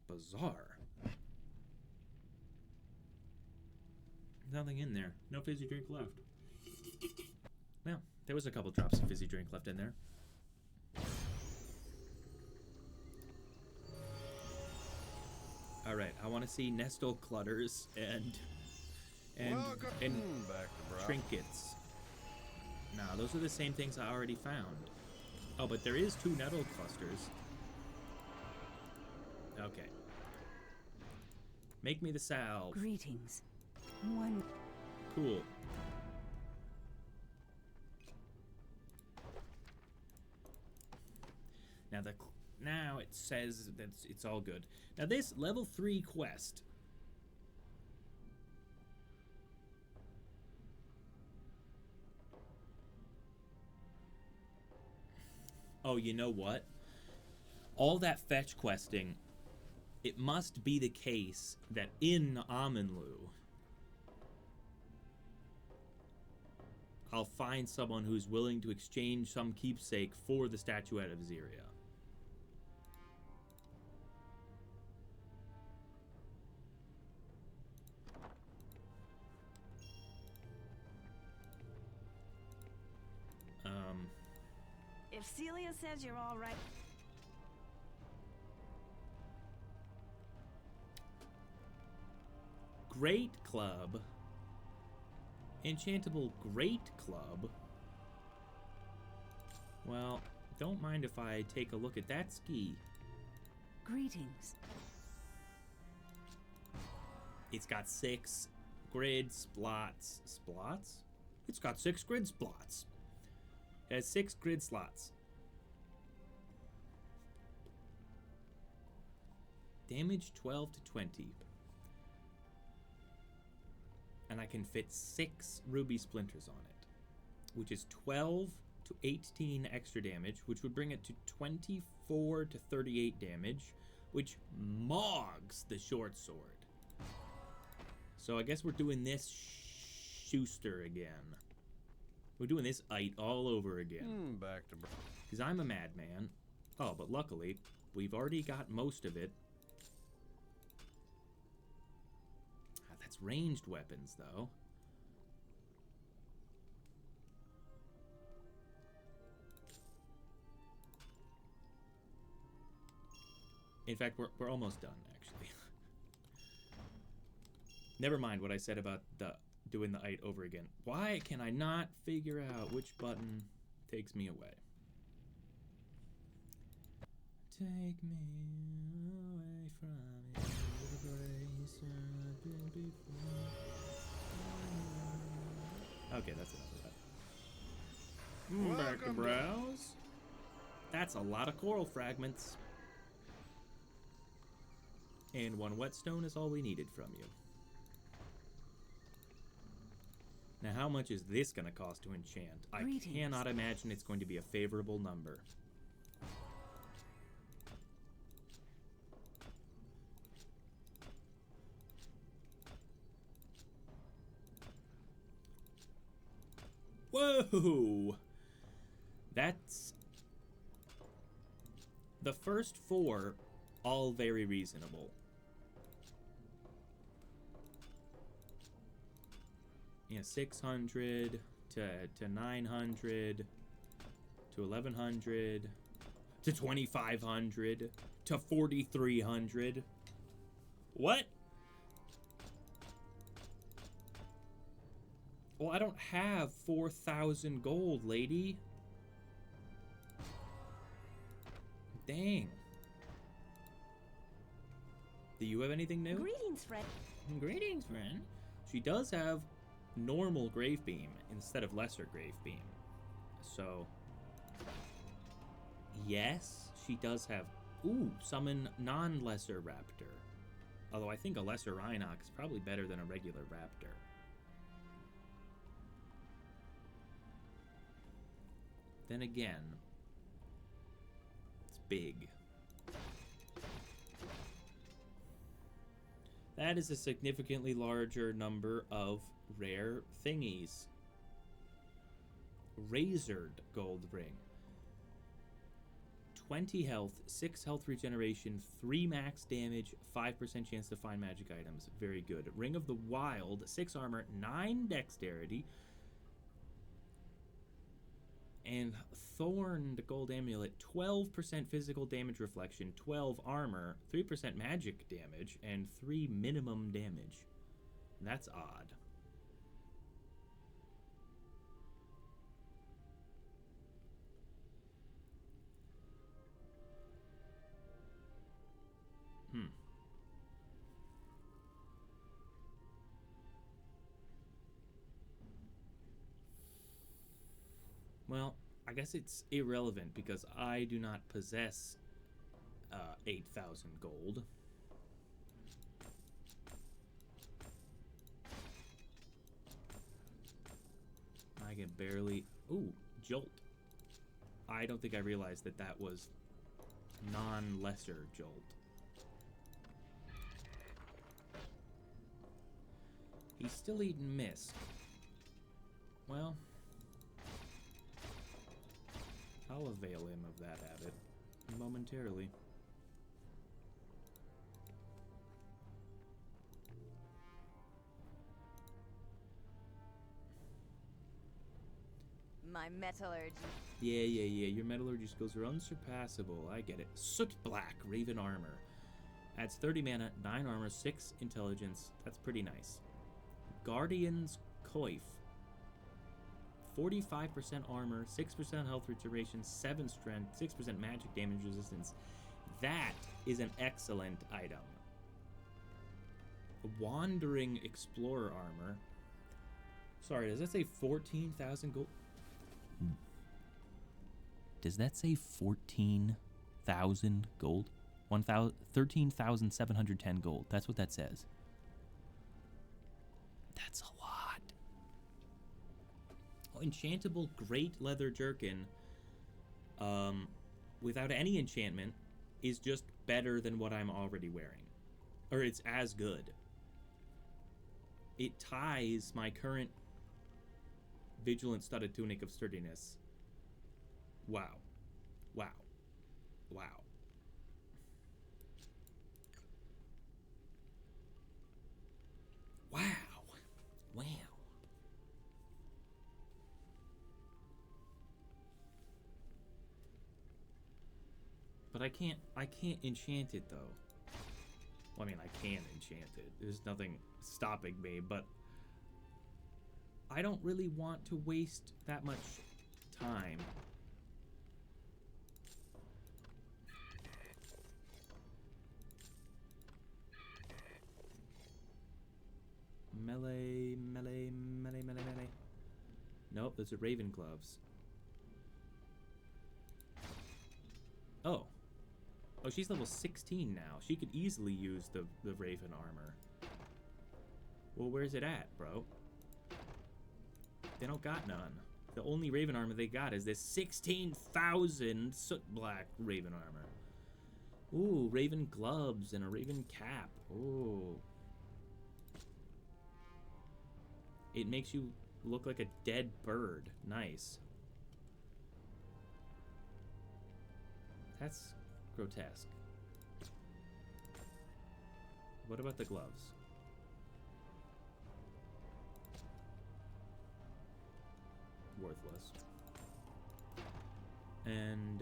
bizarre. Nothing in there. No fizzy drink left. Well, there was a couple drops of fizzy drink left in there. Alright, I want to see Nestle clutters and trinkets. Nah, those are the same things I already found. Oh, but there is 2 nettle clusters. Okay. Make me the salve. Greetings. One. Cool. Now it says that it's all good. Now this level 3 quest. Oh, you know what? All that fetch questing, it must be the case that in Amanlu, I'll find someone who's willing to exchange some keepsake for the statuette of Ziria. If Celia says you're all right... Great Club. Enchantable Great Club. Well, don't mind if I take a look at that ski. Greetings. It's got 6 grid splots. Splots? It's got 6 grid splots. It has 6 grid slots. Damage 12 to 20. And I can fit 6 ruby splinters on it, which is 12 to 18 extra damage, which would bring it to 24 to 38 damage, which mogs the short sword. So I guess we're doing this Schuster again. We're doing this Ite all over again. Back to... Because I'm a madman. Oh, but luckily, we've already got most of it. That's ranged weapons, though. In fact, we're almost done, actually. Never mind what I said about doing the Ite over again. Why can I not figure out which button takes me away? Take me away from you, the grace I've been before. Okay, that's enough of that. Back to browse. That's a lot of coral fragments. And 1 whetstone is all we needed from you. Now, how much is this going to cost to enchant? I cannot imagine it's going to be a favorable number. Whoa! That's... The first 4, all very reasonable. Yeah, 600 to 900 to 1100 to 2500 to 4300. What? Well, I don't have 4,000 gold, lady. Dang. Do you have anything new? Greetings, friend. Greetings, friend. She does have normal Grave Beam instead of lesser Grave Beam. So, yes, she does have... Ooh, summon non-lesser Raptor. Although I think a lesser Rhinox is probably better than a regular Raptor. Then again, it's big. That is a significantly larger number of rare thingies. Razored gold ring. 20 health, 6 health regeneration, 3 max damage, 5% chance to find magic items. Very good. Ring of the Wild, 6 armor, 9 dexterity. And Thorned Gold Amulet, 12% physical damage reflection, 12 armor, 3% magic damage, and 3 minimum damage. That's odd. Well, I guess it's irrelevant because I do not possess 8,000 gold. I can barely... Ooh, Jolt. I don't think I realized that that was non-lesser Jolt. He's still eating Mist. Well... I'll avail him of that habit momentarily. My metallurgy. Yeah. Your metallurgy skills are unsurpassable. I get it. Soot Black Raven Armor. Adds 30 mana, 9 armor, 6 intelligence. That's pretty nice. Guardian's Coif. 45% armor, 6% health regeneration, 7 strength, 6% magic damage resistance. That is an excellent item. Wandering Explorer armor. Sorry, does that say 14,000 gold? Does that say 14,000 gold? 13,710 gold. That's what that says. That's a lot. Enchantable Great Leather Jerkin, without any enchantment, is just better than what I'm already wearing. Or it's as good. It ties my current Vigilant Studded Tunic of Sturdiness. Wow. Wow. Wow. Wow. Wow. But I can't enchant it, though. Well, I mean, I can enchant it. There's nothing stopping me, but I don't really want to waste that much time. Melee. Nope, those are Raven gloves. Oh. Oh, she's level 16 now. She could easily use the Raven armor. Well, where's it at, bro? They don't got none. The only Raven armor they got is this 16,000 Soot Black Raven armor. Ooh, Raven gloves and a Raven cap. Ooh. It makes you Look like a dead bird. Nice. That's grotesque. What about the gloves? Worthless. And,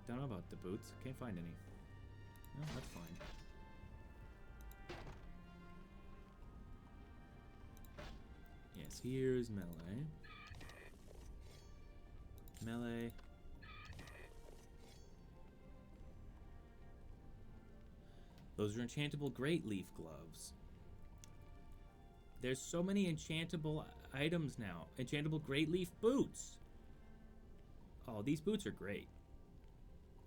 don't know about the boots. Can't find any. No, that's fine. Yes, here's melee. Melee. Those are enchantable great leaf gloves. There's so many enchantable items now. Enchantable great leaf boots. Oh, these boots are great.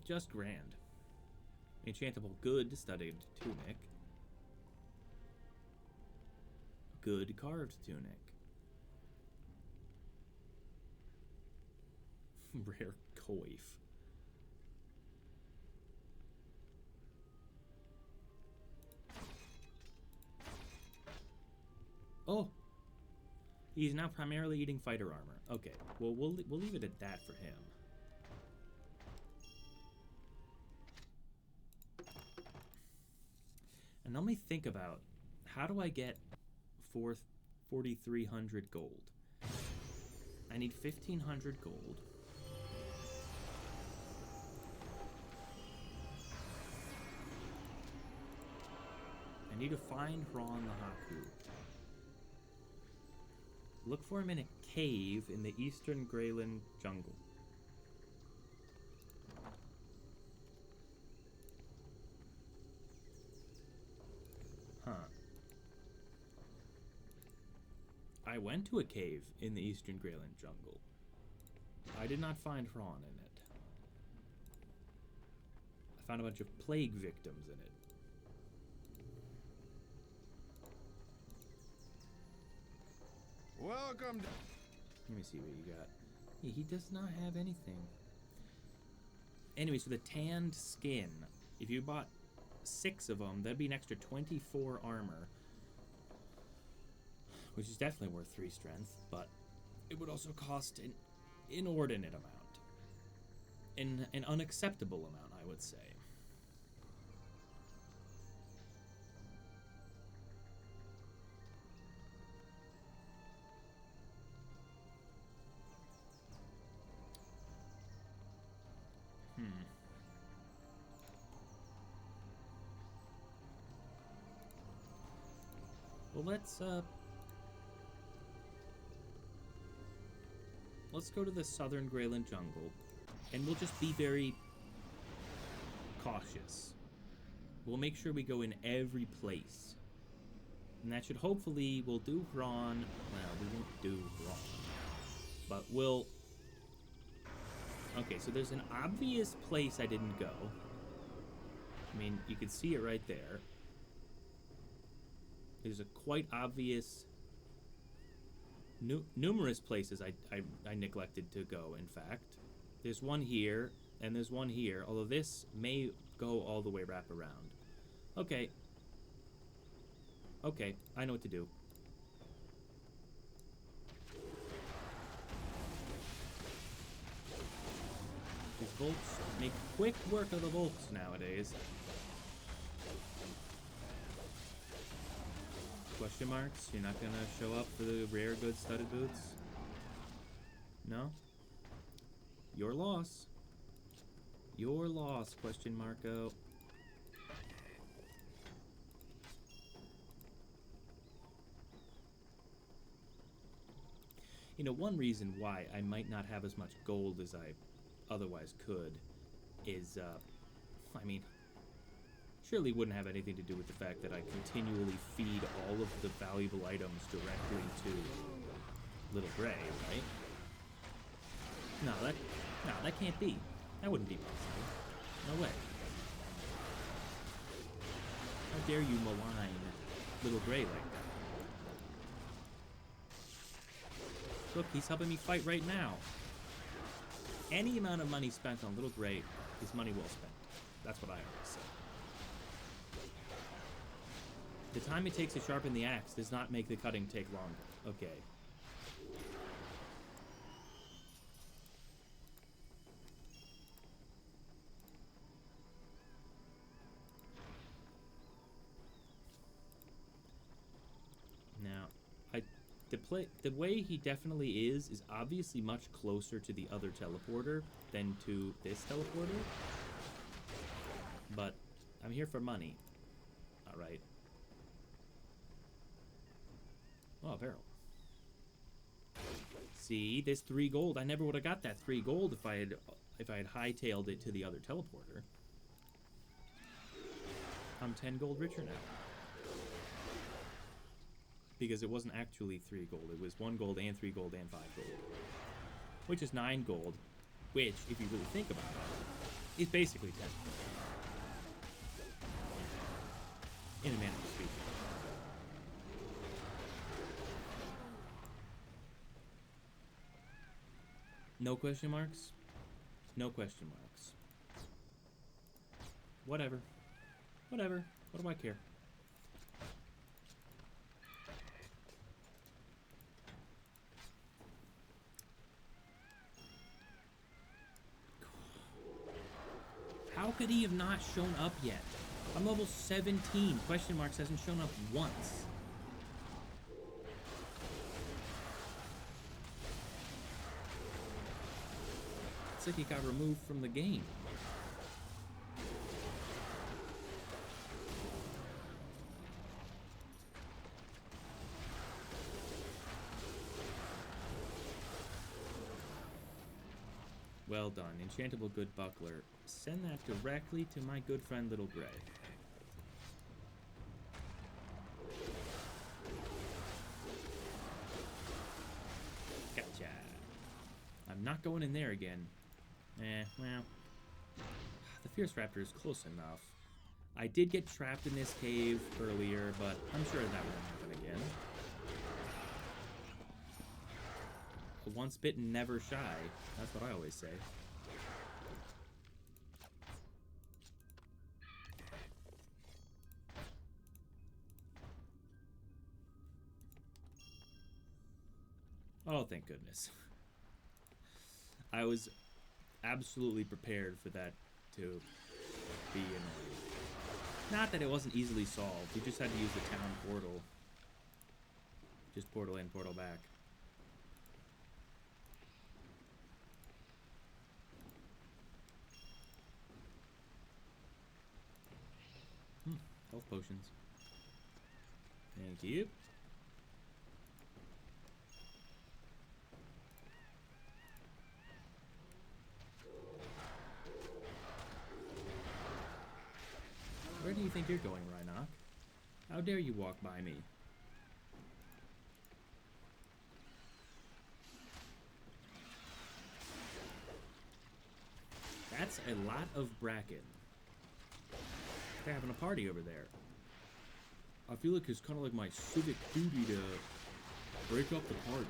Just grand. Enchantable good studded tunic. Good carved tunic. Rare coif. Oh! He's now primarily eating fighter armor. Okay, well, we'll leave it at that for him. And let me think about, how do I get 4,300 gold? I need 1,500 gold. I need to find Hron the Haku. Look for him in a cave in the eastern Greyland jungle. Huh. I went to a cave in the eastern Greyland jungle. I did not find Hron in it. I found a bunch of plague victims in it. Welcome to... Let me see what you got. He does not have anything. Anyway, so the tanned skin. If you bought 6 of them, that'd be an extra 24 armor. Which is definitely worth 3 strength, but it would also cost an inordinate amount. An unacceptable amount, I would say. Well, let's go to the southern Greyland jungle, and we'll just be very cautious. We'll make sure we go in every place. And that should hopefully, we'll do Hron. Well, we won't do Hron. But we'll... Okay, so there's an obvious place I didn't go. I mean, you can see it right there. There's a quite obvious... numerous places I neglected to go, in fact. There's one here, and there's one here, although this may go all the way wrap around. Okay. Okay, I know what to do. These bolts make quick work of the bolts nowadays. Question marks? You're not gonna show up for the rare good studded boots? No? Your loss. Your loss, question marko. You know, one reason why I might not have as much gold as I otherwise could is, I mean, surely wouldn't have anything to do with the fact that I continually feed all of the valuable items directly to Little Gray, right? No, that can't be. That wouldn't be possible. No way. How dare you malign Little Gray like that? Look, he's helping me fight right now. Any amount of money spent on Little Gray is money well spent. That's what I always say. The time it takes to sharpen the axe does not make the cutting take longer. Okay. Now, the way he definitely is obviously much closer to the other teleporter than to this teleporter. But I'm here for money. Alright. Oh, a barrel. See, there's 3 gold. I never would have got that 3 gold if I had hightailed it to the other teleporter. I'm 10 gold richer now. Because it wasn't actually 3 gold. It was 1 gold and 3 gold and 5 gold. Which is 9 gold. Which, if you really think about it, is basically 10. In a manner of speaking. No question marks? No question marks. Whatever. Whatever. What do I care? How could he have not shown up yet? I'm level 17. Question marks hasn't shown up once. It's like he got removed from the game. Well done. Enchantable good buckler. Send that directly to my good friend Little Gray. Gotcha. I'm not going in there again. Well. The Fierce Raptor is close enough. I did get trapped in this cave earlier, but I'm sure that won't happen again. Once bitten, never shy. That's what I always say. Oh, thank goodness. I was absolutely prepared for that to be annoying. Not that it wasn't easily solved. You just had to use the town portal. Just portal in, portal back. Health potions. Thank you. Where do you think you're going, Rhinoc? How dare you walk by me? That's a lot of bracken. They're having a party over there. I feel like it's kind of like my civic duty to break up the party.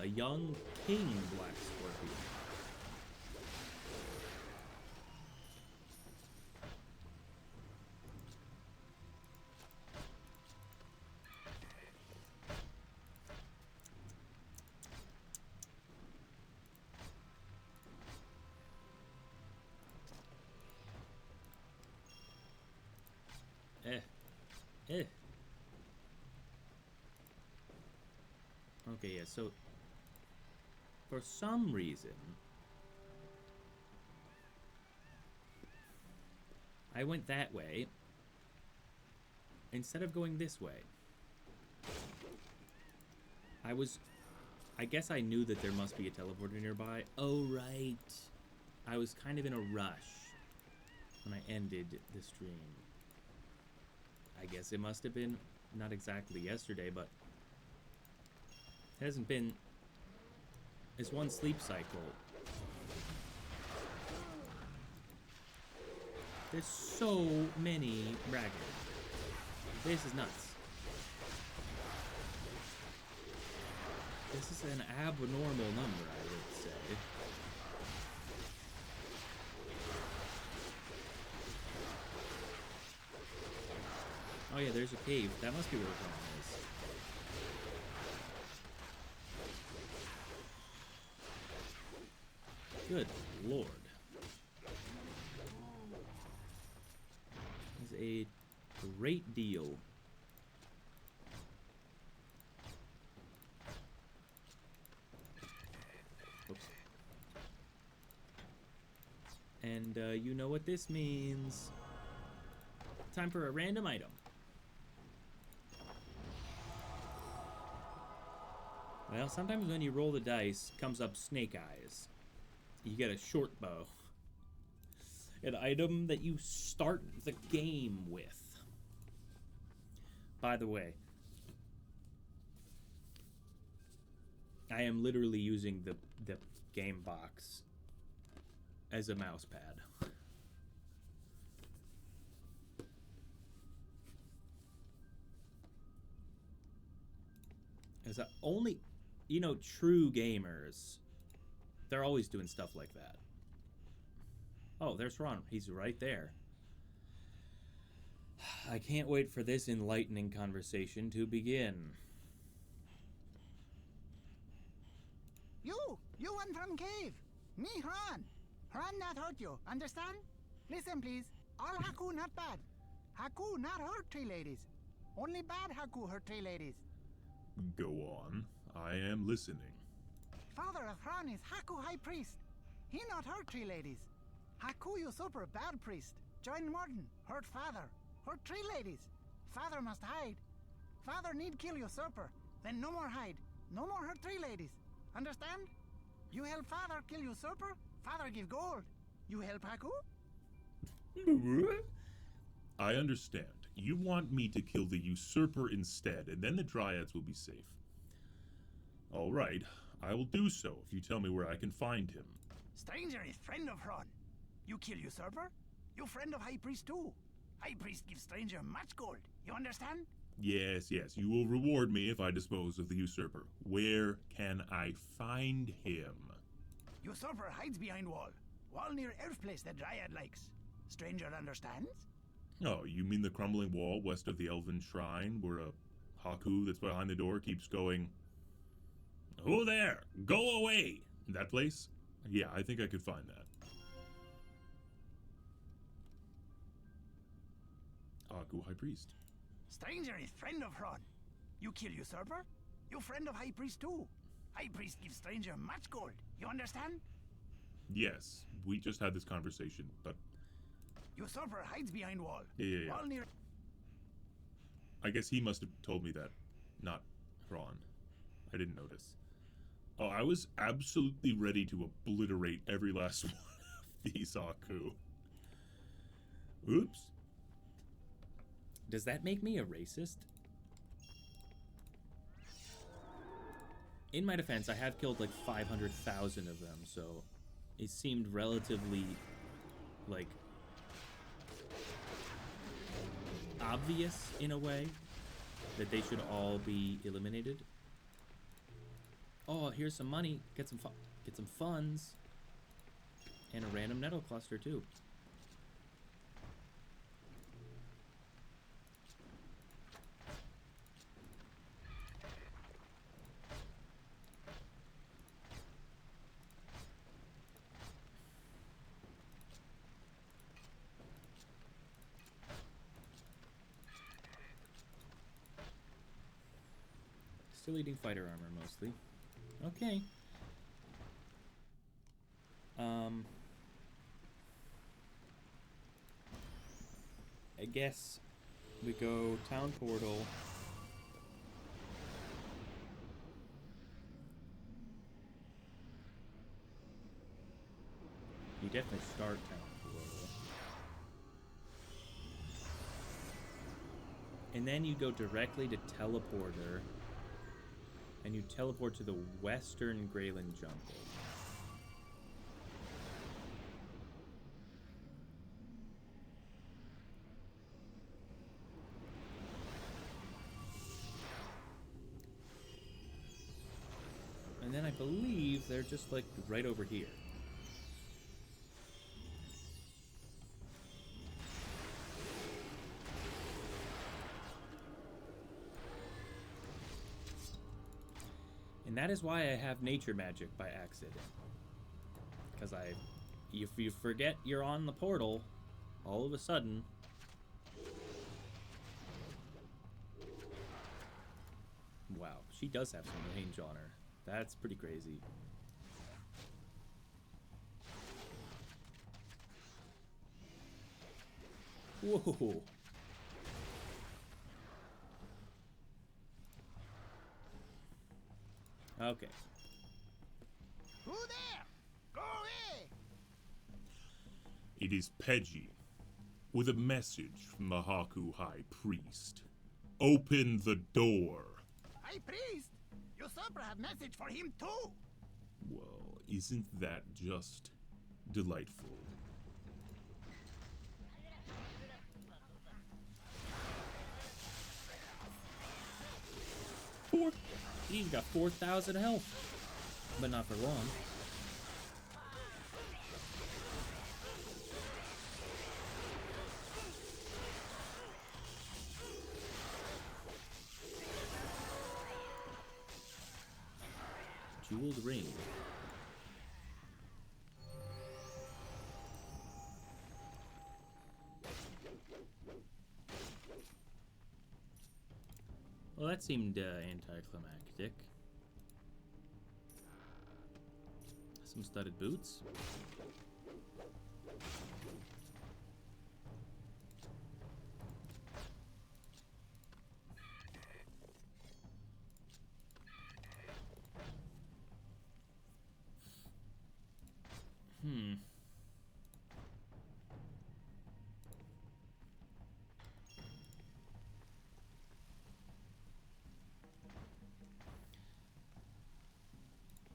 A young king black scorpion. Okay, yeah, so for some reason I went that way instead of going this way. I guess I knew that there must be a teleporter nearby. Oh, right. I was kind of in a rush when I ended the stream. I guess it must have been not exactly yesterday, but it hasn't been. It's one sleep cycle. There's so many dragons. This is nuts. This is an abnormal number, I would say. Oh yeah, there's a cave. That must be where Ron is. Good lord. This is a great deal. Oops. And you know what this means. Time for a random item. Well, sometimes when you roll the dice, comes up snake eyes. You get a short bow. An item that you start the game with. By the way, I am literally using the game box as a mouse pad. As only, you know, true gamers, they're always doing stuff like that. Oh, there's Ron. He's right there. I can't wait for this enlightening conversation to begin. You one from cave. Me, Ron. Ron not hurt you, understand? Listen, please. All Haku not bad. Haku not hurt tree ladies. Only bad Haku hurt tree ladies. Go on. I am listening. Father of Ron is Haku High Priest. He not hurt tree ladies. Haku usurper bad priest. Join Morton. Hurt father. Hurt tree ladies. Father must hide. Father need kill usurper. Then no more hide. No more hurt tree ladies. Understand? You help father kill usurper. Father give gold. You help Haku? I understand. You want me to kill the usurper instead, and then the dryads will be safe. All right, I will do so if you tell me where I can find him. Stranger is friend of Ron. You kill usurper? You friend of High Priest too. High Priest give stranger much gold. You understand? Yes, you will reward me if I dispose of the usurper. Where can I find him? Usurper hides behind wall. Wall near elf place that Dryad likes. Stranger understands? Oh, you mean the crumbling wall west of the Elven Shrine, where a Haku that's behind the door keeps going, "Who there? Go away!" That place? Yeah, I think I could find that. Haku High Priest. Stranger is friend of Ron. You kill usurper? You friend of High Priest too. High Priest gives stranger much gold. You understand? Yes, we just had this conversation, but... Usurper hides behind wall. Yeah. Wall near... I guess he must have told me that, not Ron. I didn't notice. Oh, I was absolutely ready to obliterate every last one of these Haku. Oops. Does that make me a racist? In my defense, I have killed like 500,000 of them, so it seemed relatively, like, obvious in a way that they should all be eliminated. Oh, here's some money. Get some funds, and a random nettle cluster too. Still eating fighter armor mostly. Okay. I guess we go town portal. You definitely start town portal. And then you go directly to teleporter. And you teleport to the western Greyland jungle. believe they're just, like, right over here. And that is why I have nature magic by accident. Because if you forget you're on the portal, all of a sudden... Wow, she does have some range on her. That's pretty crazy. Whoa. Okay. Who there? Go away! It is Peggy, with a message from the Haku High Priest. Open the door. High Priest? Usurper have message for him too! Well, isn't that just delightful? He's got 4,000 health, but not for long. Jeweled ring. Well, that seemed anticlimactic. Some studded boots.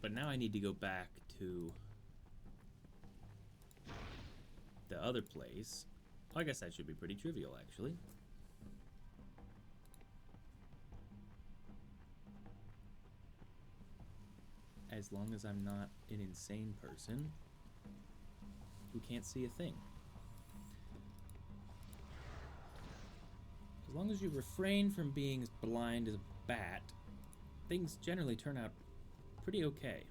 But now I need to go back to the other place. Well, I guess that should be pretty trivial, actually. As long as I'm not an insane person who can't see a thing. As long as you refrain from being as blind as a bat, things generally turn out pretty okay.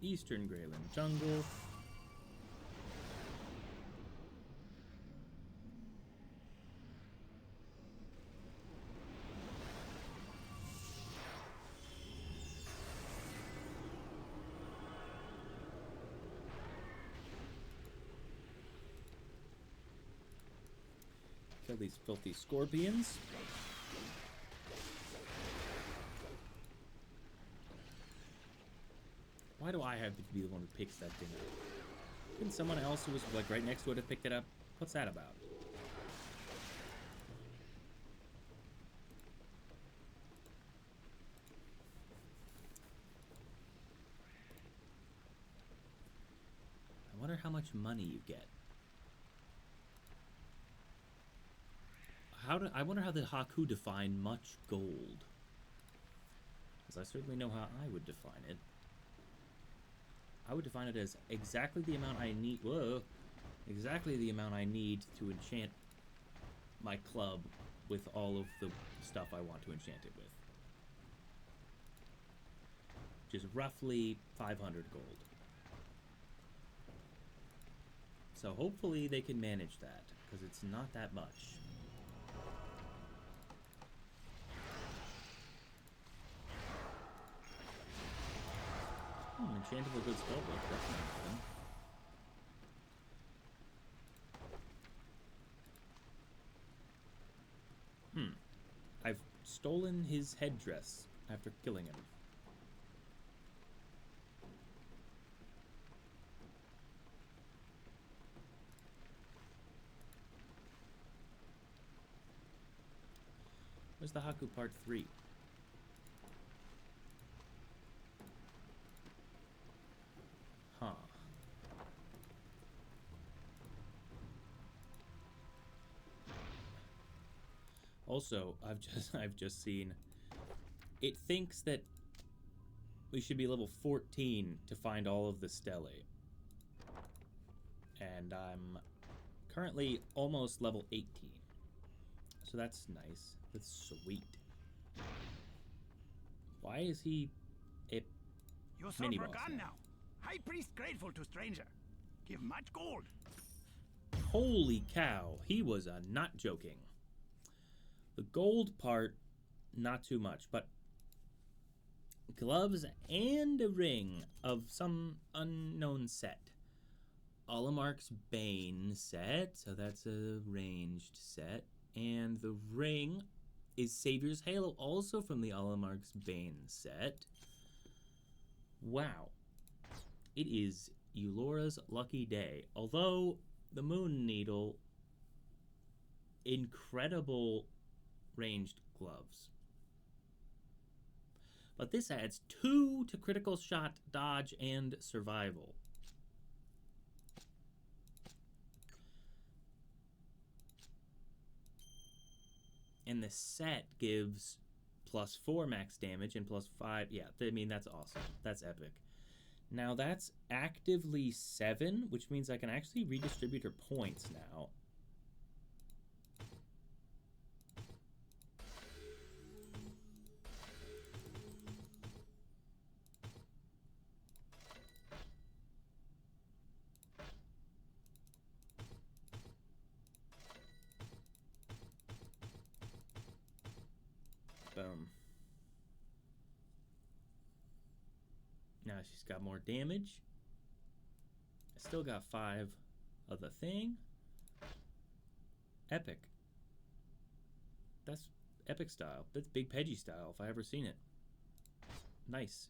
Eastern Greyland Jungle. Kill these filthy scorpions. Why do I have to be the one who picks that thing up? Couldn't someone else who was like right next to it have picked it up? What's that about? I wonder how much money you get. I wonder how the Haku define much gold. Because I certainly know how I would define it. I would define it as exactly the amount I need. Whoa! Exactly the amount I need to enchant my club with all of the stuff I want to enchant it with. Which is roughly 500 gold. So hopefully they can manage that, because it's not that much. Enchantable good spellbook, that's not nothing. I've stolen his headdress after killing him. Where's the Haku Part 3? Huh. Also, I've just seen it thinks that we should be level 14 to find all of the stelae. And I'm currently almost level 18. So that's nice. That's sweet. Why is he a mini boss gone now? now. High priest grateful to stranger. Give much gold. Holy cow, he was not joking. The gold part, not too much, but gloves and a ring of some unknown set. Olamark's Bane set, so that's a ranged set. And the ring is Savior's Halo, also from the Olamark's Bane set. Wow. It is Eulora's lucky day. Although, the Moon Needle, incredible ranged gloves. But this adds 2 to critical shot, dodge, and survival. And the set gives +4 max damage and +5. Yeah, I mean, that's awesome. That's epic. Now that's actively 7, which means I can actually redistribute her points now. Boom. Now she's got more damage. I still got 5 of the thing. Epic. That's epic style. That's Big Peggy style if I ever seen it. Nice.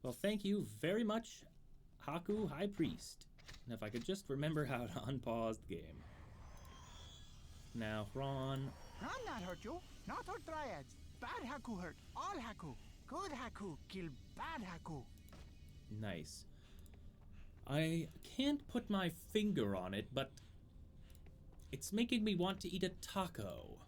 Well, thank you very much, Haku High Priest. And if I could just remember how to unpause the game. Now, Ron. Ron not hurt you. Not hurt dryads. Bad Haku hurt. All Haku. Good Haku kill bad Haku. Nice. I can't put my finger on it, but it's making me want to eat a taco.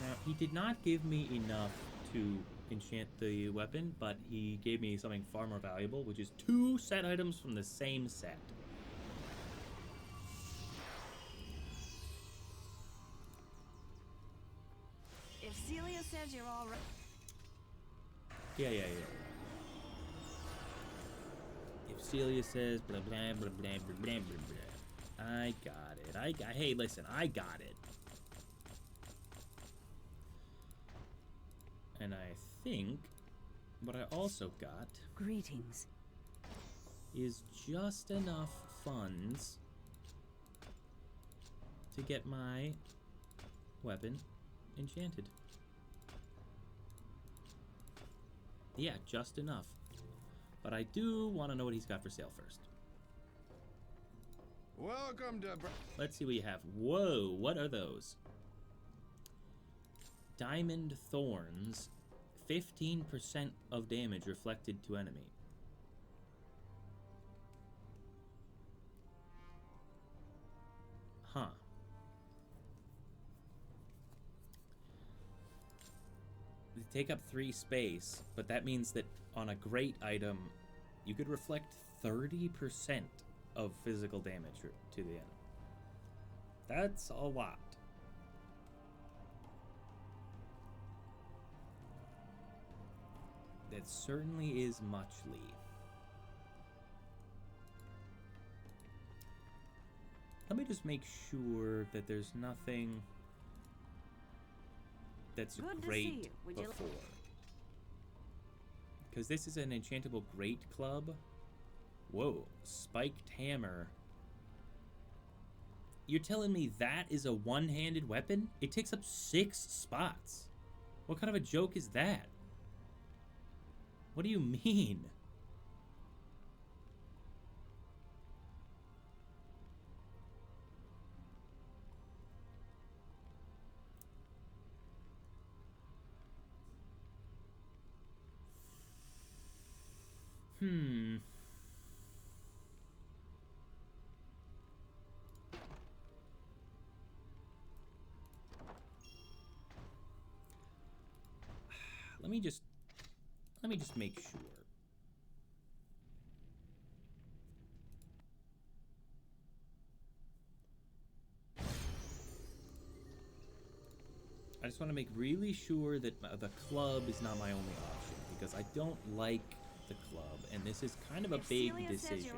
Now, he did not give me enough to enchant the weapon, but he gave me something far more valuable, which is 2 set items from the same set. If Celia says you're all right. Yeah. If Celia says blah blah blah blah blah blah blah blah, I got it. Hey, listen, I got it. And I think what I also got Greetings. is just enough funds to get my weapon enchanted. Yeah, just enough. But I do want to know what he's got for sale first. Welcome to... Let's see what you have. Whoa, what are those? Diamond Thorns. 15% of damage reflected to enemy. Huh. They take up 3 space, but that means that on a great item, you could reflect 30% of physical damage to the enemy. That's a lot. That certainly is muchly. Let me just make sure that there's nothing that's Good to see great you. Would you before. Because this is an enchantable great club. Whoa, spiked hammer. You're telling me that is a one-handed weapon? It takes up 6 spots. What kind of a joke is that? What do you mean? let me just make sure. I just want to make really sure that the club is not my only option, because I don't like the club, and this is kind of a big decision.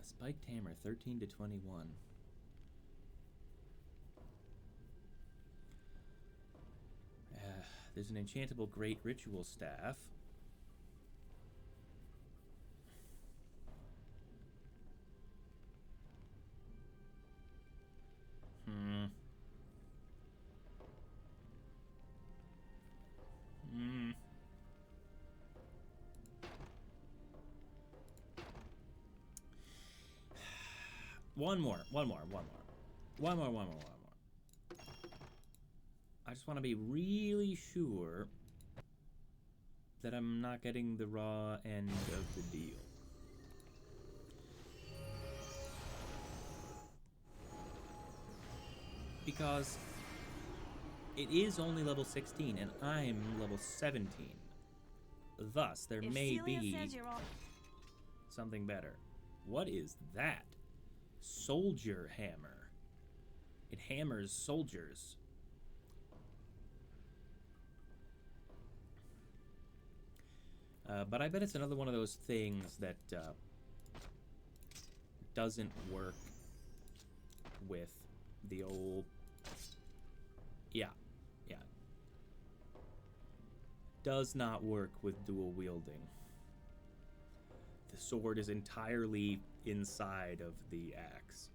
A spiked hammer, 13 to 21. There's an enchantable great ritual staff. One more. I just want to be really sure that I'm not getting the raw end of the deal. Because it is only level 16 and I'm level 17. Thus, there may be something better. What is that? Soldier hammer. It hammers soldiers. But I bet it's another one of those things that doesn't work with the old... Yeah. Does not work with dual wielding. The sword is entirely inside of the axe.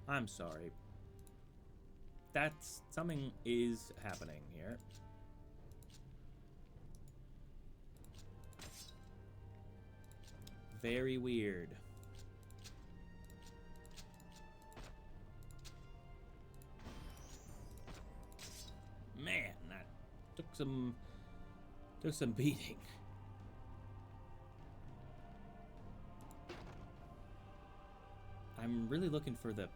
I'm sorry. That's... something is happening here. Very weird. Man, that took some beating. I'm really looking for the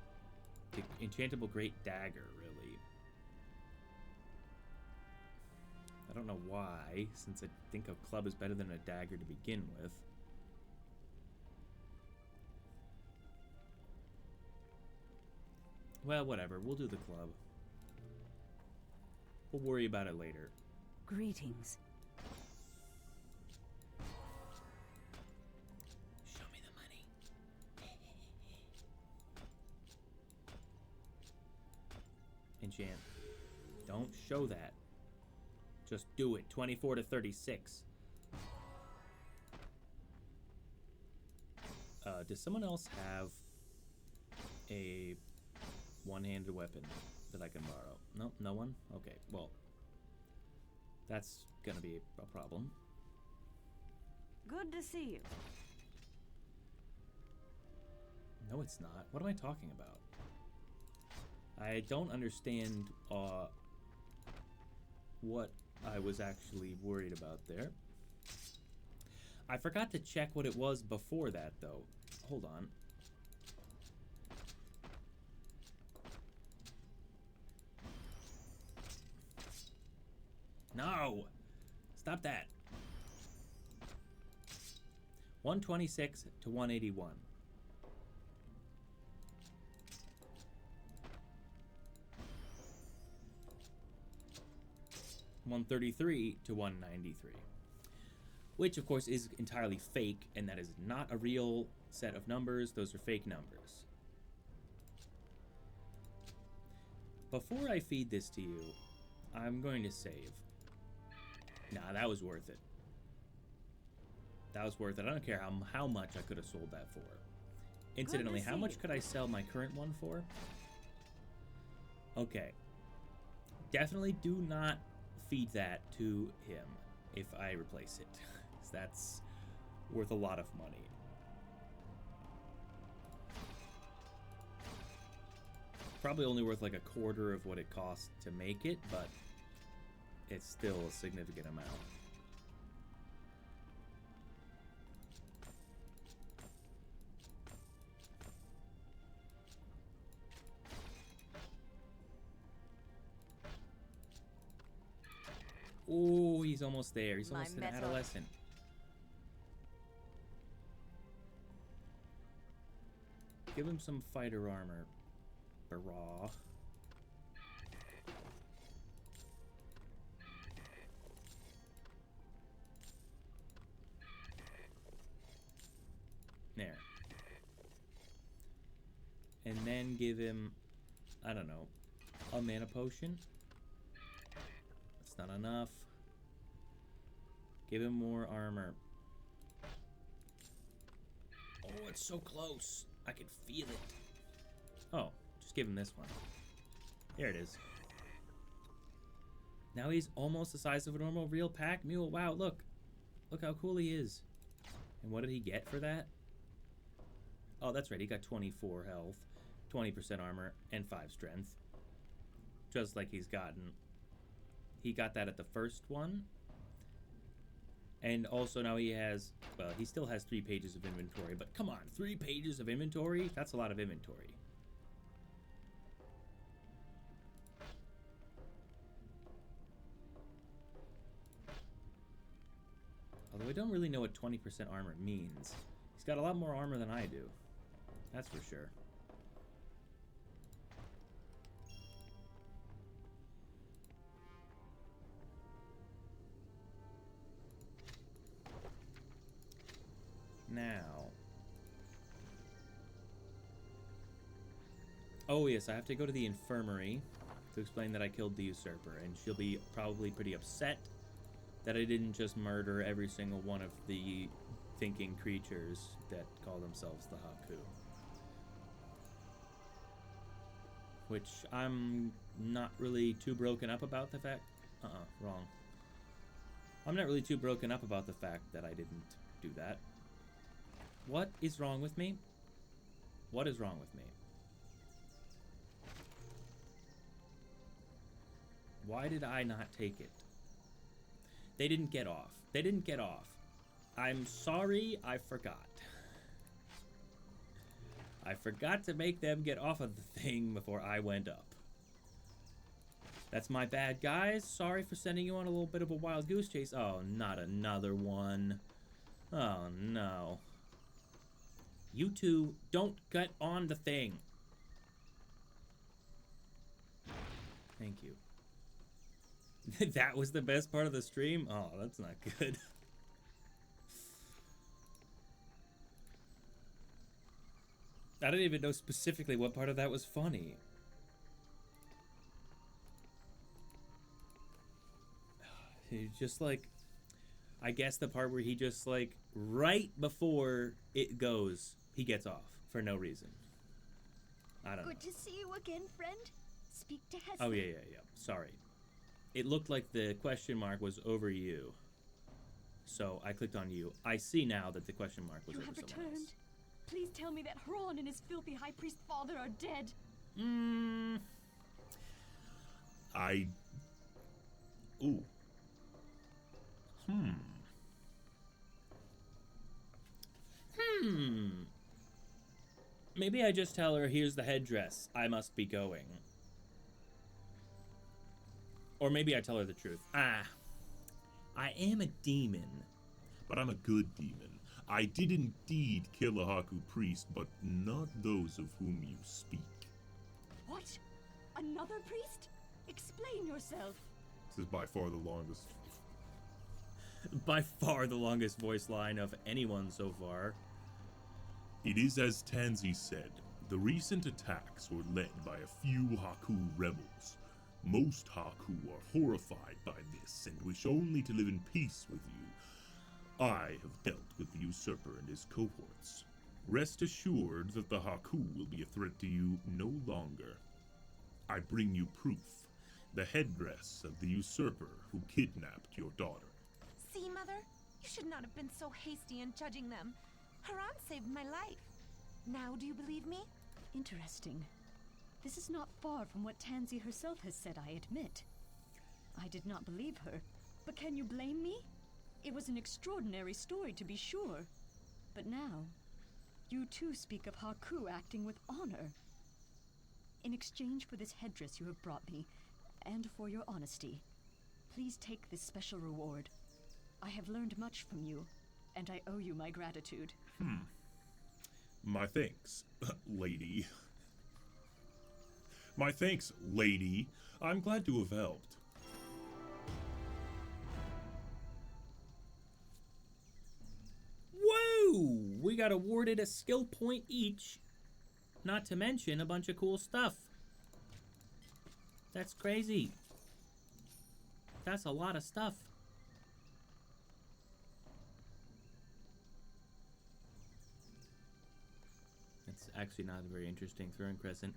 enchantable great dagger, really. I don't know why, since I think a club is better than a dagger to begin with. Well, whatever. We'll do the club. We'll worry about it later. Greetings. Show me the money. Enchant. Don't show that. Just do it. 24 to 36. Does someone else have a one-handed weapon that I can borrow? No, no one? Okay, well, that's gonna be a problem. Good to see you. No, it's not. What am I talking about? I don't understand what I was actually worried about there. I forgot to check what it was before that, though. Hold on. No! Stop that. 126 to 181. $133 to $193, which of course is entirely fake, and that is not a real set of numbers. Those are fake numbers. Before I feed this to you, I'm going to save. Nah, that was worth it. That was worth it. I don't care how much I could have sold that for. Incidentally, how much could I sell my current one for? Okay. Definitely do not feed that to him if I replace it. That's worth a lot of money. Probably only worth like a quarter of what it costs to make it, but it's still a significant amount. Oh, he's almost there. He's almost an adolescent. Give him some fighter armor. Barrah. There. And then give him, I don't know, a mana potion. That's not enough. Give him more armor. Oh, it's so close. I can feel it. Oh, just give him this one. There it is. Now he's almost the size of a normal real pack mule. Wow, look. Look how cool he is. And what did he get for that? Oh, that's right. He got 24 health, 20% armor, and 5 strength. Just like he's gotten. He got that at the first one. And also now he has, well, he still has 3 pages of inventory. But come on, 3 pages of inventory? That's a lot of inventory. Although I don't really know what 20% armor means. He's got a lot more armor than I do. That's for sure. Now. Oh yes, I have to go to the infirmary to explain that I killed the usurper, and she'll be probably pretty upset that I didn't just murder every single one of the thinking creatures that call themselves the Haku. Which I'm not really too broken up about the fact... wrong. I'm not really too broken up about the fact that I didn't do that. What is wrong with me? What is wrong with me? Why did I not take it? They didn't get off. They didn't get off. I'm sorry, I forgot. I forgot to make them get off of the thing before I went up. That's my bad, guys. Sorry for sending you on a little bit of a wild goose chase. Oh, not another one. Oh, no. You two, don't get on the thing. Thank you. That was the best part of the stream? Oh, that's not good. I didn't even know specifically what part of that was funny. He just like, I guess the part where he just like, right before it goes, he gets off for no reason. I don't know. Good to see you again, friend. Speak to Hesper. Oh, yeah. Sorry. It looked like the question mark was over you. So I clicked on you. I see now that the question mark was over someone else. You have returned. Please tell me that Huron and his filthy high priest father are dead. Ooh. Maybe I just tell her, here's the headdress. I must be going. Or maybe I tell her the truth. I am a demon. But I'm a good demon. I did indeed kill a Haku priest, but not those of whom you speak. What? Another priest? Explain yourself. This is by far the longest. By far the longest voice line of anyone so far. It is as Tansy said. The recent attacks were led by a few Haku rebels. Most Haku are horrified by this and wish only to live in peace with you. I have dealt with the usurper and his cohorts. Rest assured that the Haku will be a threat to you no longer. I bring you proof. The headdress of the usurper who kidnapped your daughter. See, Mother? You should not have been so hasty in judging them. Haran saved my life. Now do you believe me? Interesting. This is not far from what Tansy herself has said, I admit. I did not believe her. But can you blame me? It was an extraordinary story, to be sure. But now, you too speak of Haku acting with honor. In exchange for this headdress you have brought me, and for your honesty, please take this special reward. I have learned much from you, and I owe you my gratitude. My thanks, lady. My thanks, lady. I'm glad to have helped. Whoa! We got awarded a skill point each. Not to mention a bunch of cool stuff. That's crazy. That's a lot of stuff. It's actually not a very interesting throwing crescent.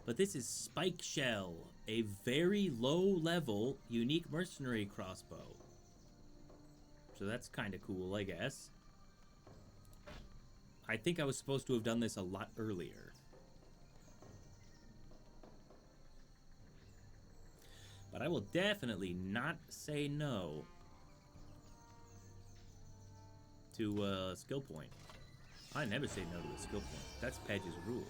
But this is Spike Shell, a very low-level, unique mercenary crossbow. So that's kind of cool, I guess. I think I was supposed to have done this a lot earlier. But I will definitely not say no to a skill point. I never say no to a skill point. That's Pedge's rule.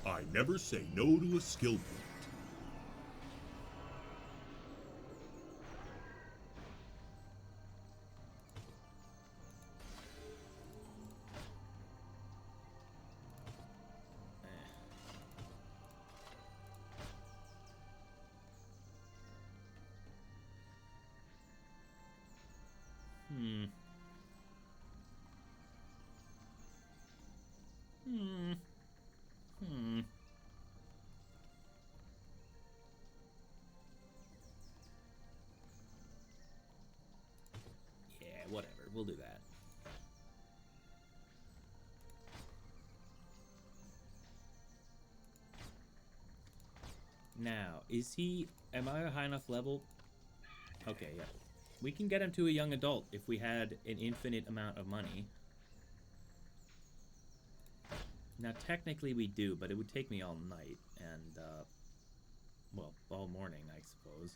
I never say no to a skill point. Yeah, whatever. We'll do that. Now, am I a high enough level? Okay, yeah. We can get him to a young adult if we had an infinite amount of money. Now, technically we do, but it would take me all night and, well, all morning, I suppose.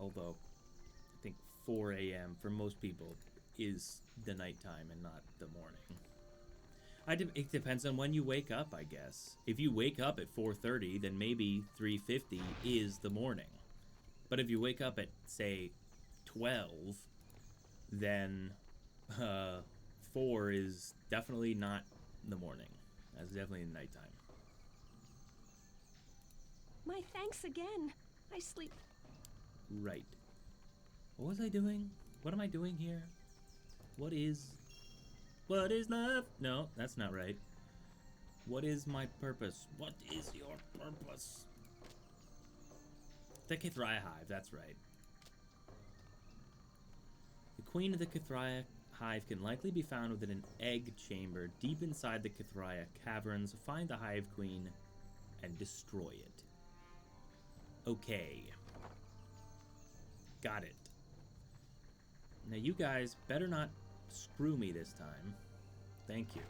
Although, I think 4 a.m. for most people is the nighttime and not the morning. It depends on when you wake up, I guess. If you wake up at 4:30, then maybe 3:50 is the morning. But if you wake up at, say, 12, then 4 is definitely not the morning. That's definitely the nighttime. My thanks again. I sleep. Right. What was I doing? What am I doing here? What is love? No, that's not right. What is my purpose? What is your purpose? The Kithria Hive, that's right. The queen of the Kithria Hive can likely be found within an egg chamber deep inside the Kithria caverns. Find the Hive Queen and destroy it. Okay. Got it. Now you guys better not screw me this time. Thank you.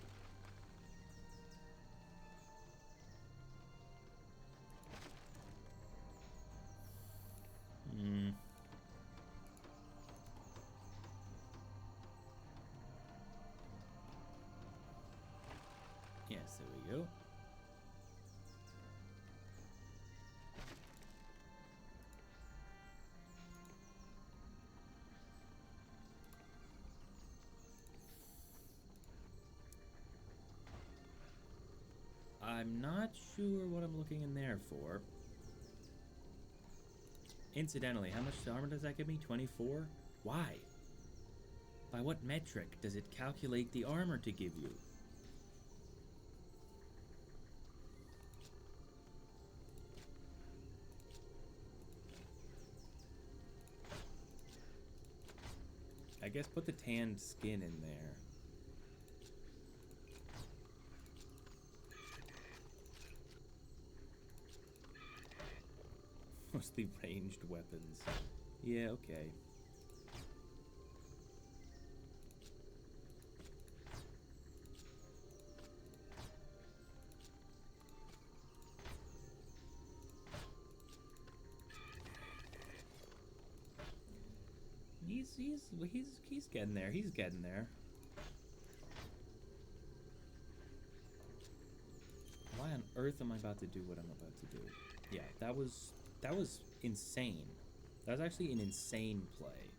Yes, there we go. I'm not sure what I'm looking in there for. Incidentally, how much armor does that give me? 24? Why? By what metric does it calculate the armor to give you? I guess put the tanned skin in there. Mostly ranged weapons. Yeah, okay. he's getting there. He's getting there. Why on earth am I about to do what I'm about to do? Yeah, that was insane. That was actually an insane play.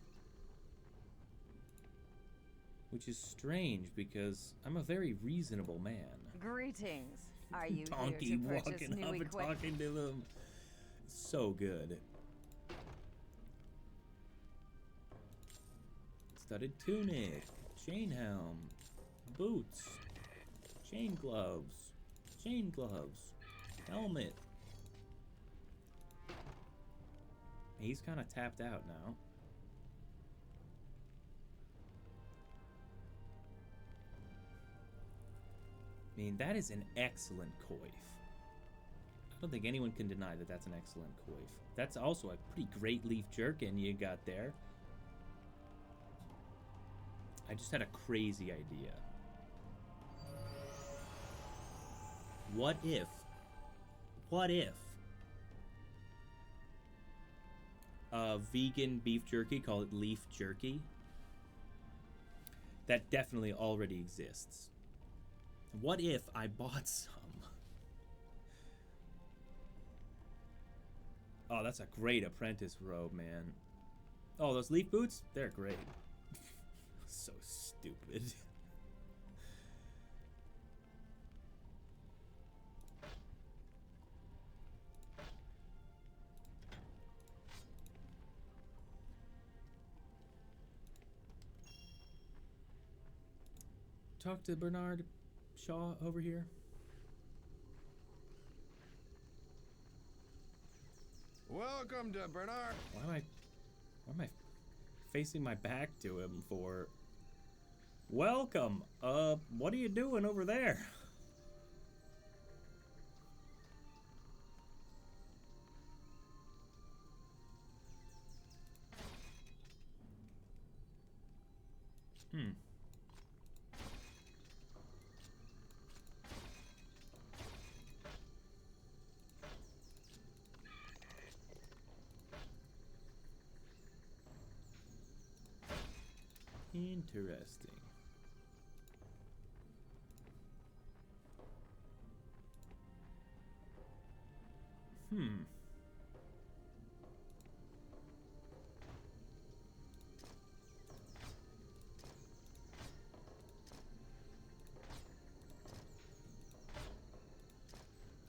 Which is strange because I'm a very reasonable man. Greetings. Are you Donkey here to purchase walking new up and equipment? talking to them. So good. Studded tunic, chain helm, boots, chain gloves, helmet. He's kind of tapped out now. I mean, that is an excellent coif. I don't think anyone can deny that that's an excellent coif. That's also a pretty great leaf jerkin you got there. I just had a crazy idea. What if vegan beef jerky, call it leaf jerky, that definitely already exists. What if I bought some? Oh, that's a great apprentice robe, man. Oh, those leaf boots? They're great. So stupid. Talk to Bernard Shaw over here. Welcome to Bernard. Why am I facing my back to him for? Welcome. What are you doing over there? Interesting.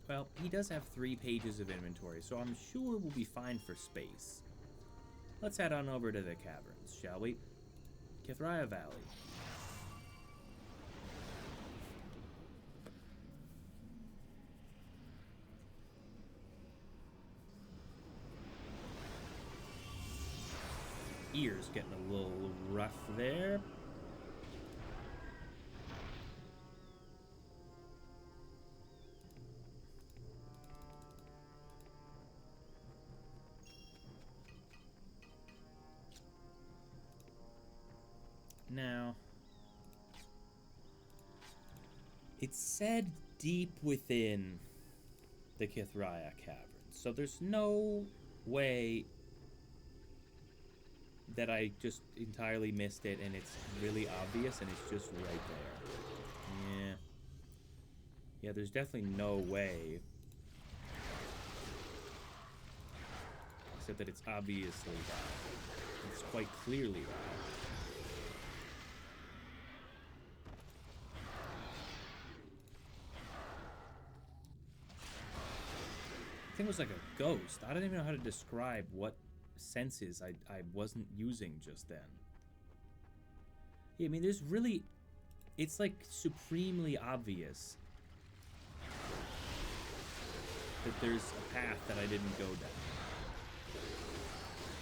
Well, he does have 3 pages of inventory, so I'm sure we'll be fine for space. Let's head on over to the caverns, shall we? Kithria Valley. Ears getting a little rough there. Now, it's said deep within the Kithria Caverns, so there's no way that I just entirely missed it and it's really obvious and it's just right there. Yeah, there's definitely no way. Except that it's obviously that. It's quite clearly that. I think it was like a ghost. I don't even know how to describe what senses I wasn't using just then. Yeah, I mean, there's really... It's like supremely obvious that there's a path that I didn't go down.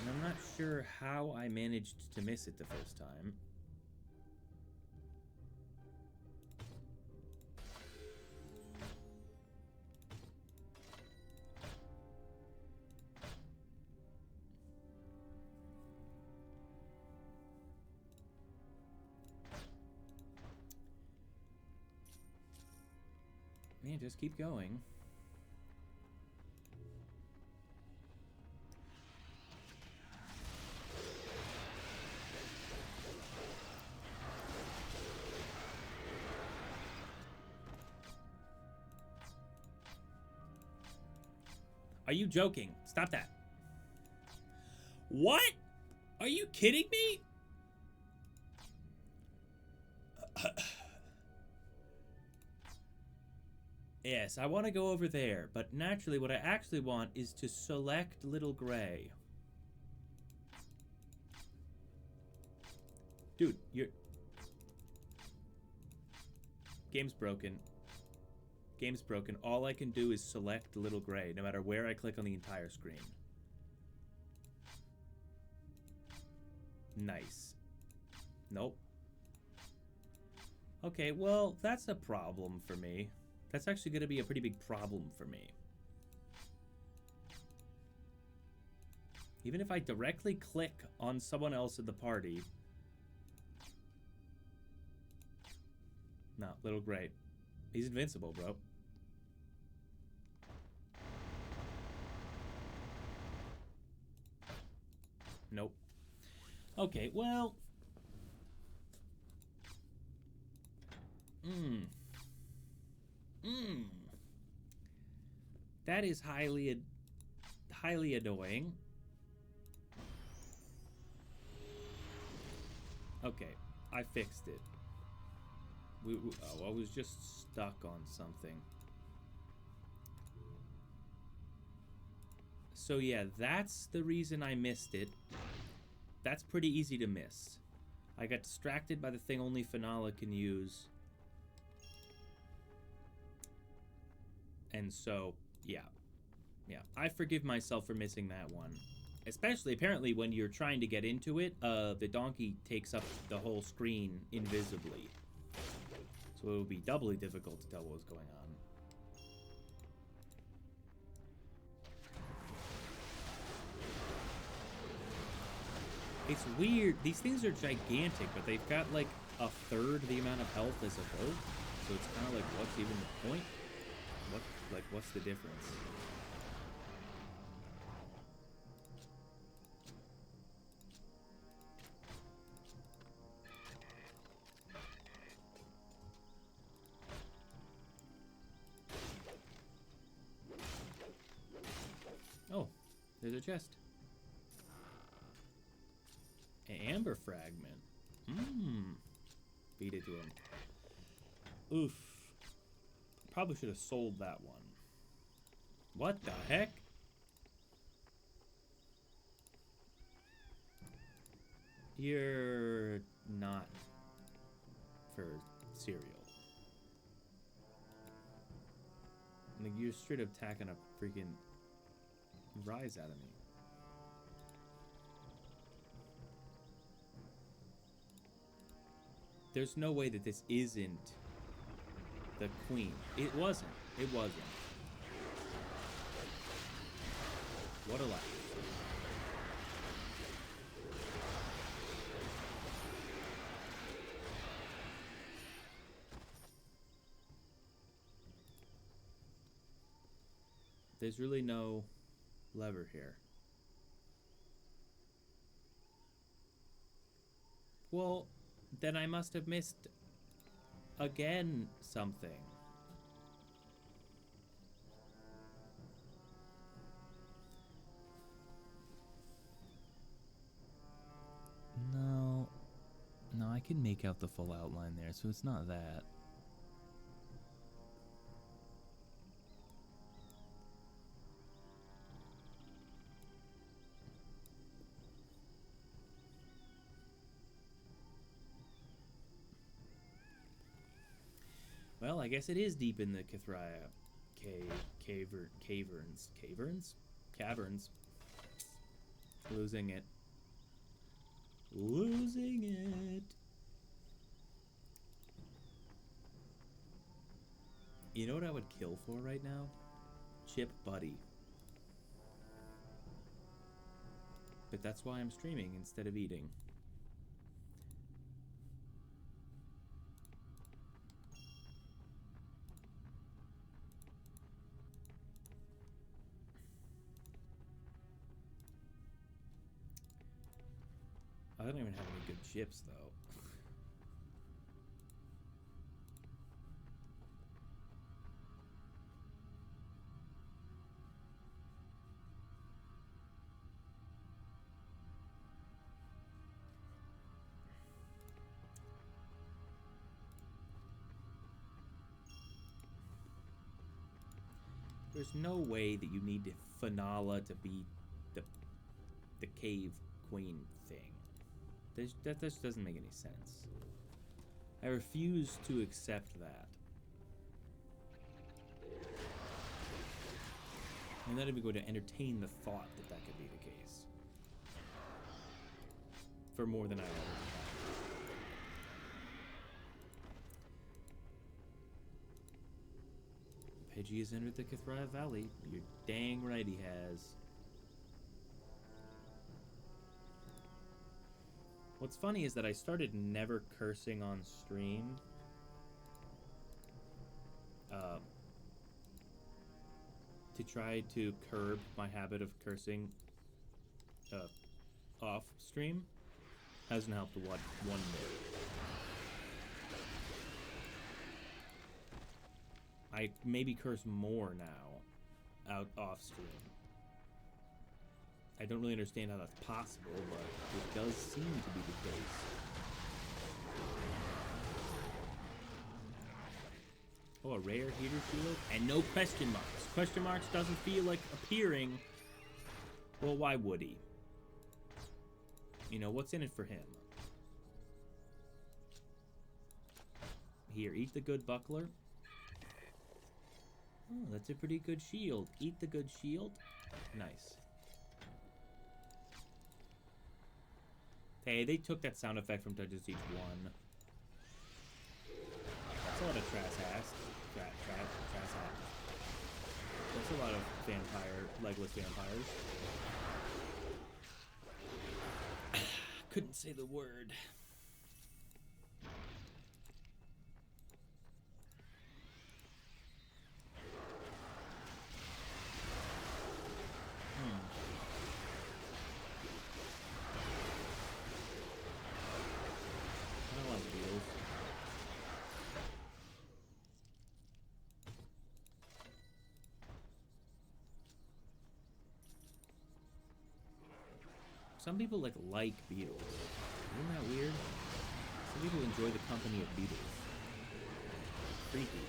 And I'm not sure how I managed to miss it the first time. Man, just keep going. Are you joking? Stop that. What? Are you kidding me? Yes, I want to go over there, but naturally what I actually want is to select Little Gray. Dude, game's broken. Game's broken. All I can do is select Little Gray, no matter where I click on the entire screen. Nice. Nope. Okay, well, that's a problem for me. That's actually going to be a pretty big problem for me. Even if I directly click on someone else in the party. No, Little Gray. He's invincible, bro. Nope. Okay, well. That is highly annoying. Okay, I fixed it. I was just stuck on something. So yeah, that's the reason I missed it. That's pretty easy to miss. I got distracted by the thing only Finala can use. And so, yeah. Yeah, I forgive myself for missing that one. Especially, apparently, when you're trying to get into it, the donkey takes up the whole screen invisibly. So it would be doubly difficult to tell what was going on. It's weird. These things are gigantic, but they've got, like, a third the amount of health as a boat. So it's kind of like, what's even the point? What's the difference? Oh, there's a chest. An amber fragment. Feed it to him. Oof. Probably should have sold that one. What the heck? You're not for cereal. Like, you're straight up tacking a freaking rise out of me. There's no way that this isn't the queen. It wasn't. It wasn't. What a life. There's really no lever here. Well, then I must have missed again something. No, I can make out the full outline there, so it's not that. Well, I guess it is deep in the Kithria caverns. Losing it. Losing it. You know what I would kill for right now? Chip Buddy. But that's why I'm streaming instead of eating. I don't even have any good chips, though. There's no way that you need Finala to be the cave queen thing. That just doesn't make any sense. I refuse to accept that. I'm not even going to entertain the thought that that could be the case. For more than I already have. Pidgey has entered the Kathria Valley. You're dang right he has. What's funny is that I started never cursing on stream. To try to curb my habit of cursing off stream. Hasn't helped one bit. I maybe curse more now off stream. I don't really understand how that's possible, but it does seem to be the case. Oh, a rare heater shield? And no question marks. Question marks doesn't feel like appearing. Well, why would he? You know, what's in it for him? Here, eat the good buckler. Oh, that's a pretty good shield. Eat the good shield. Nice. Hey, they took that sound effect from Dungeons Siege 1. That's a lot of trash ass. Trash ass. That's a lot of legless vampires. Couldn't say the word. Some people like beetles. Isn't that weird? Some people enjoy the company of beetles. Creepy.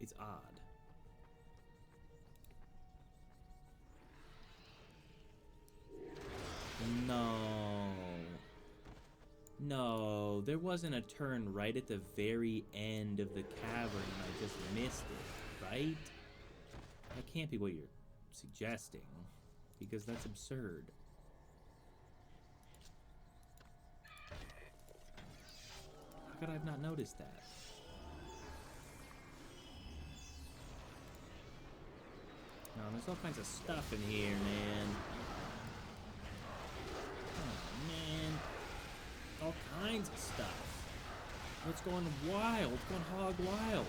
It's odd. No, there wasn't a turn right at the very end of the cavern and I just missed it, right? That can't be what you're suggesting. Because that's absurd. How could I have not noticed that? No, there's all kinds of stuff in here, man. Oh, man. All kinds of stuff. What's going wild? What's going hog wild?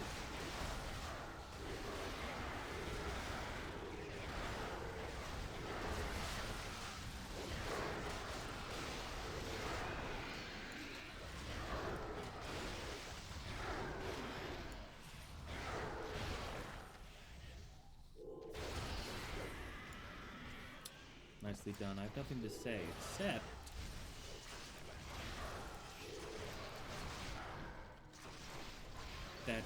Nicely done. I have nothing to say except that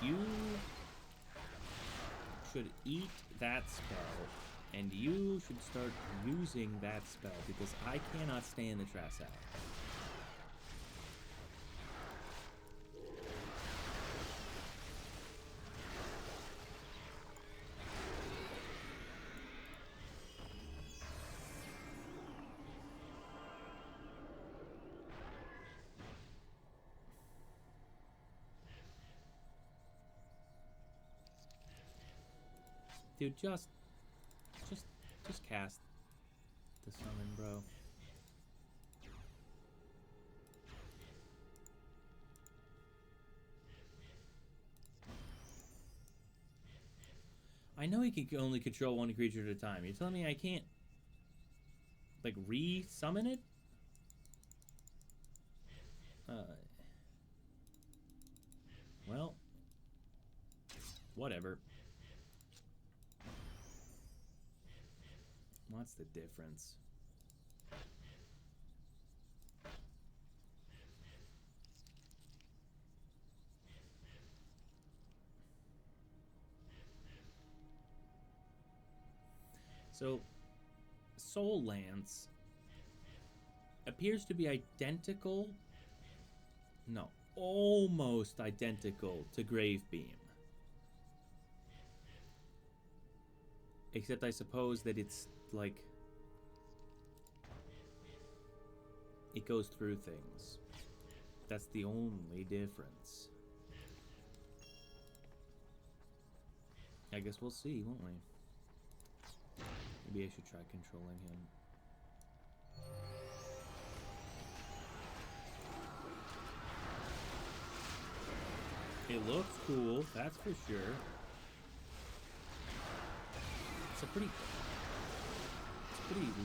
you should eat that spell, and you should start using that spell because I cannot stand the Trass out. Dude, just cast the summon, bro. I know he can only control one creature at a time. You're telling me I can't, like, re-summon it? Well, whatever. What's the difference? So, Soul Lance appears to be identical. No, almost identical to Grave Beam. Except I suppose that it's like it goes through things. That's the only difference. I guess we'll see, won't we? Maybe I should try controlling him. It looks cool, that's for sure. It's a pretty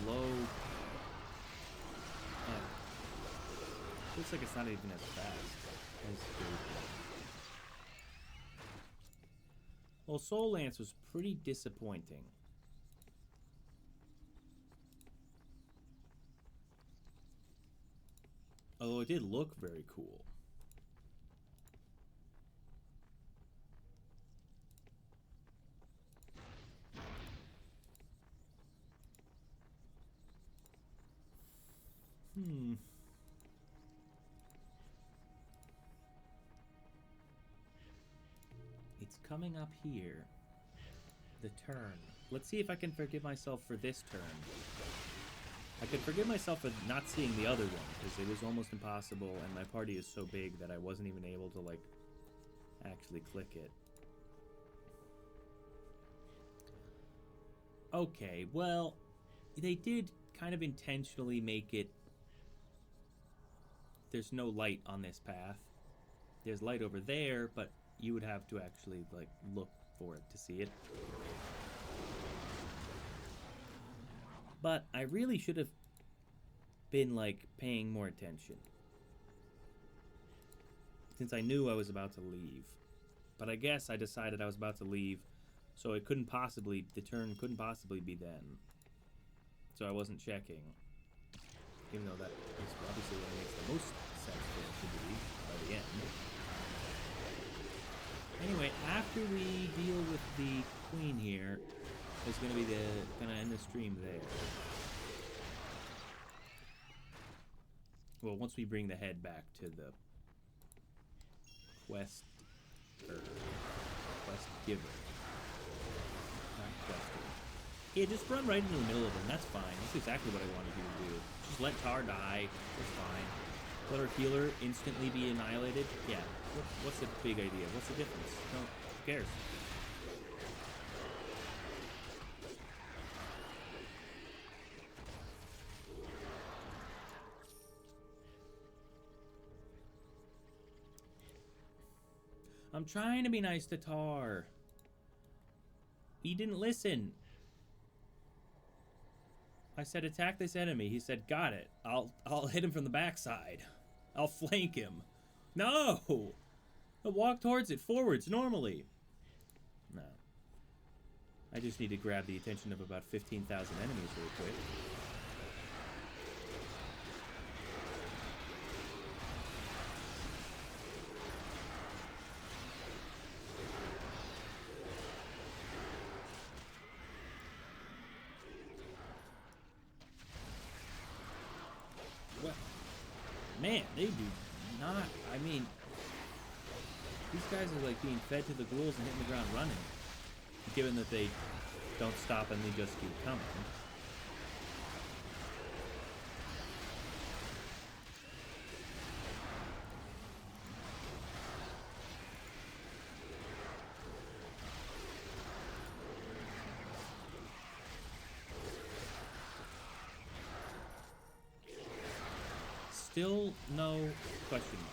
low. Looks like it's not even as fast as well, Soul Lance was pretty disappointing. Although it did look very cool. It's coming up here. The turn. Let's see if I can forgive myself for this turn. I could forgive myself for not seeing the other one, because it was almost impossible, and my party is so big that I wasn't even able to, like, actually click it. Okay, well, they did kind of intentionally make it... There's no light on this path. There's light over there, but you would have to actually, like, look for it to see it. But I really should have been, like, paying more attention, since I knew I was about to leave. But I guess I decided I was about to leave, so it couldn't possibly, the turn couldn't possibly be then. So I wasn't checking. Even though that is obviously what makes the most sense for it to be by the end. Anyway, after we deal with the queen here, it's gonna be gonna end the stream there. Well, once we bring the head back to the quest giver. Not quester. Yeah, just run right into the middle of them. That's fine. That's exactly what I wanted you to do. Just let Tar die. It's fine. Let our healer instantly be annihilated. Yeah. What's the big idea? What's the difference? No, who cares? I'm trying to be nice to Tar. He didn't listen. I said attack this enemy. He said got it. I'll hit him from the backside. I'll flank him. No! I'll walk towards it forwards normally. No. I just need to grab the attention of about 15,000 enemies real quick. Man, they do not, I mean, these guys are like being fed to the ghouls and hitting the ground running, given that they don't stop and they just keep coming. Still no question marks.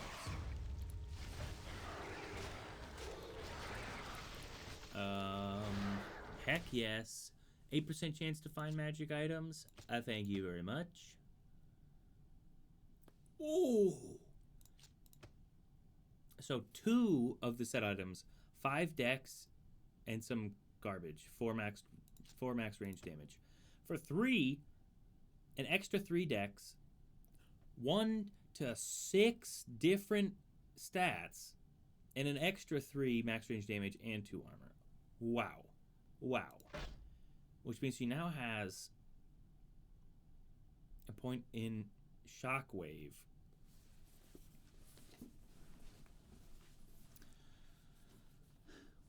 Heck yes. 8% chance to find magic items. Thank you very much. Ooh. So 2 of the set items, 5 dex and some garbage. 4 max range damage. For 3, an extra 3 dex, 1 to 6 different stats, and an extra 3 max range damage and 2 armor. Wow. Wow. which means she now has a point in Shockwave.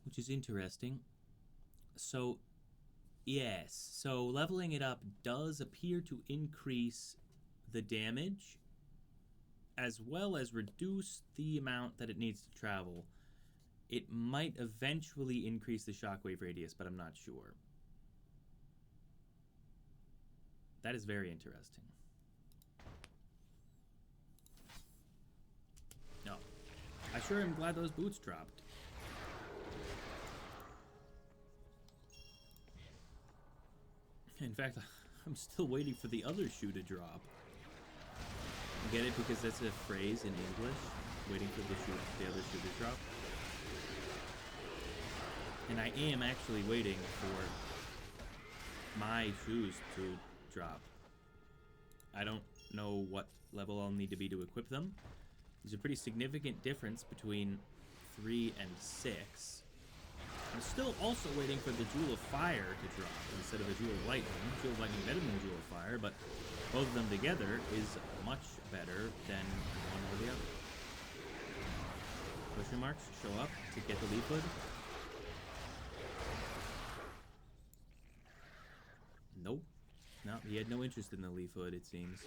Which is interesting. So, yes. So, leveling it up does appear to increase the damage, as well as reduce the amount that it needs to travel. It might eventually increase the shockwave radius, but I'm not sure. That is very interesting. No. I sure am glad those boots dropped. In fact, I'm still waiting for the other shoe to drop. Get it? Because that's a phrase in English. Waiting for the other shoe to drop. And I am actually waiting for my shoes to drop. I don't know what level I'll need to be to equip them. There's a pretty significant difference between 3 and 6. I'm still also waiting for the Jewel of Fire to drop instead of a Jewel of Lightning. Jewel of Lightning better than Jewel of Fire, but both of them together is much better than one or the other. Question marks show up to get the leaf hood. Nope. No, he had no interest in the leaf hood, it seems.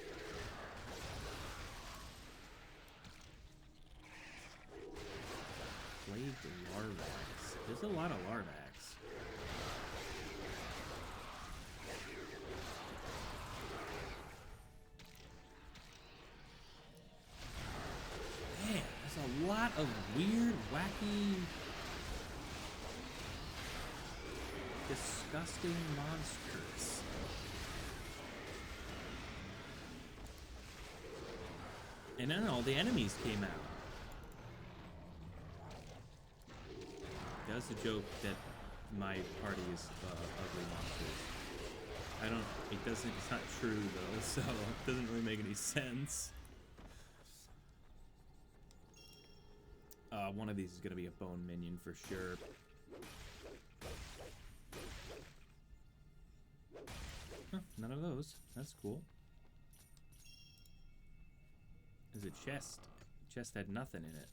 Plagued Larvax. There's a lot of Larvax. Man, there's a lot of weird, wacky, disgusting monsters. And then all the enemies came out. That's a joke that my party is ugly monsters. It's not true though, so it doesn't really make any sense. One of these is gonna be a bone minion for sure. Huh, none of those. That's cool. There's a chest. The chest had nothing in it.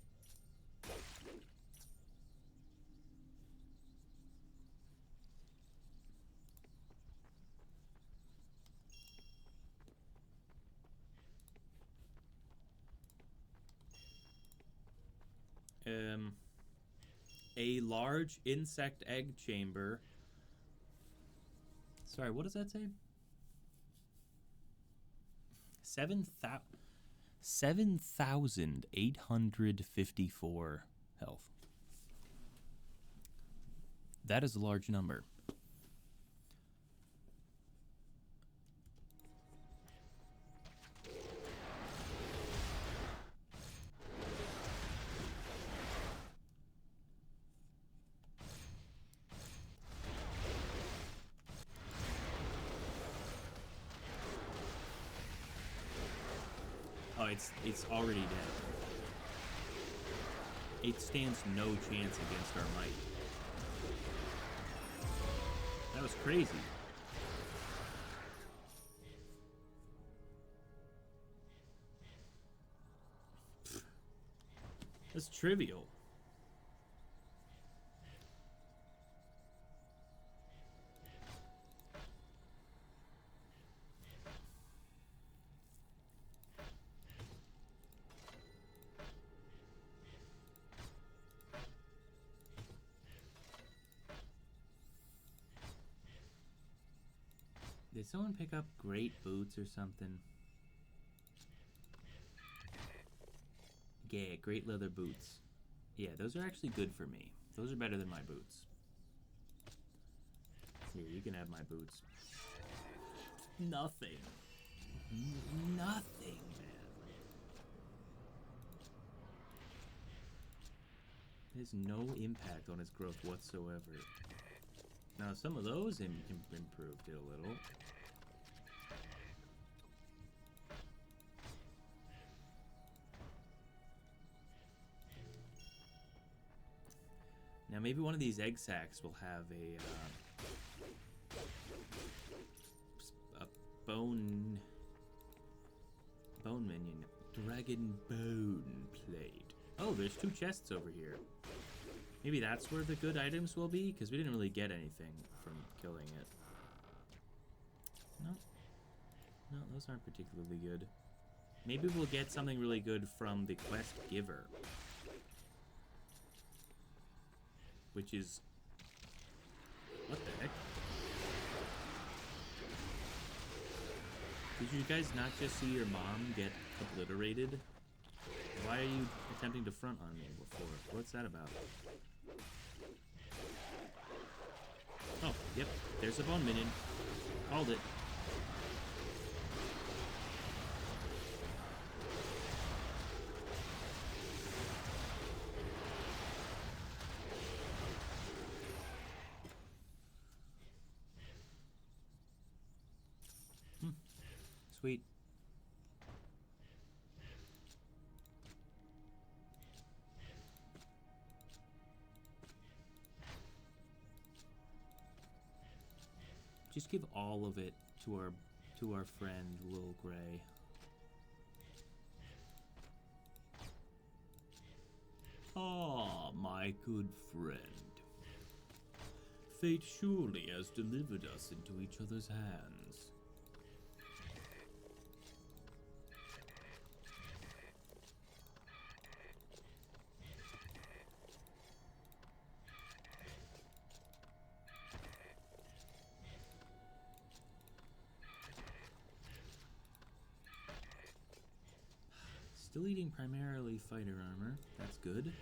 A large insect egg chamber. Sorry, what does that say? 7,854 health. That is a large number. It's already dead. It stands no chance against our might. That was crazy. That's trivial. Did someone pick up great boots or something? Yeah, great leather boots. Yeah, those are actually good for me. Those are better than my boots. Here, you can have my boots. Nothing. Nothing, man. There's no impact on its growth whatsoever. Now, some of those improved it a little. Now, maybe one of these egg sacs will have a bone minion. Dragon bone plate. Oh, there's 2 chests over here. Maybe that's where the good items will be, because we didn't really get anything from killing it. No. No, those aren't particularly good. Maybe we'll get something really good from the quest giver. Which is... what the heck? Did you guys not just see your mom get obliterated? Why are you attempting to front on me before? What's that about? Oh, yep. There's a bone minion. Called it. Sweet. Just give all of it to our friend Lil Gray. Ah, my good friend. Fate surely has delivered us into each other's hands. Still eating primarily fighter armor. That's good.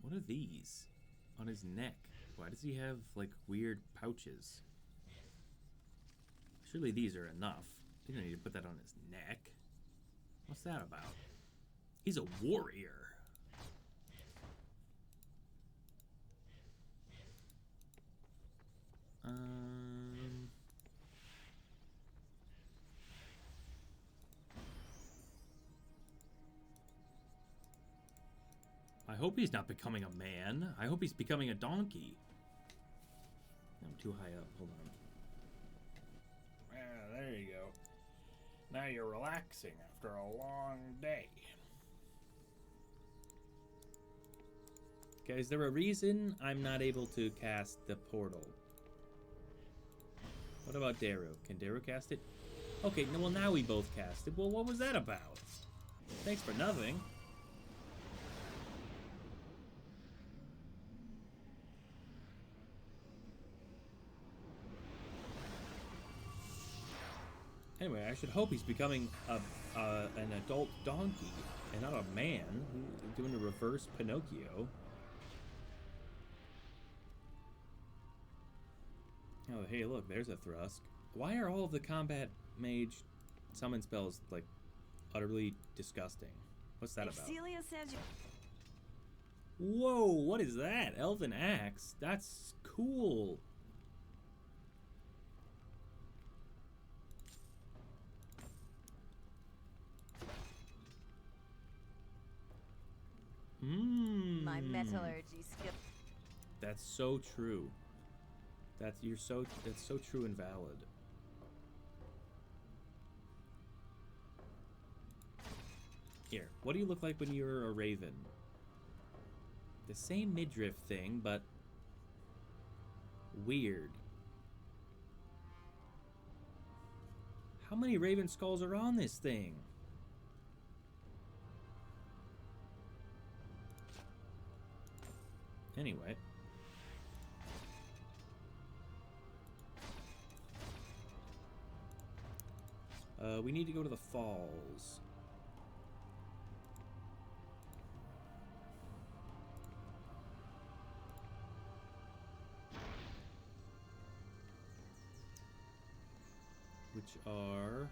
What are these? On his neck. Why does he have, like, weird pouches? Surely these are enough. You don't need to put that on his neck. What's that about? He's a warrior. I hope he's not becoming a man. I hope he's becoming a donkey. I'm too high up. Hold on. There you go. Now you're relaxing after a long day. Okay, is there a reason I'm not able to cast the portal? What about Daru? Can Daru cast it? Okay, well now we both cast it. Well, what was that about? Thanks for nothing. Anyway, I should hope he's becoming an adult donkey and not a man doing a reverse Pinocchio. Oh, hey, look, there's a thrust. Why are all of the combat mage summon spells, like, utterly disgusting? What's that about? Celia says you... Whoa, what is that? Elven Axe? That's cool. My metallurgy skill. That's so true. That's so true and valid. Here, what do you look like when you're a raven? The same midriff thing, but weird. How many raven skulls are on this thing? Anyway. We need to go to the falls. Which are...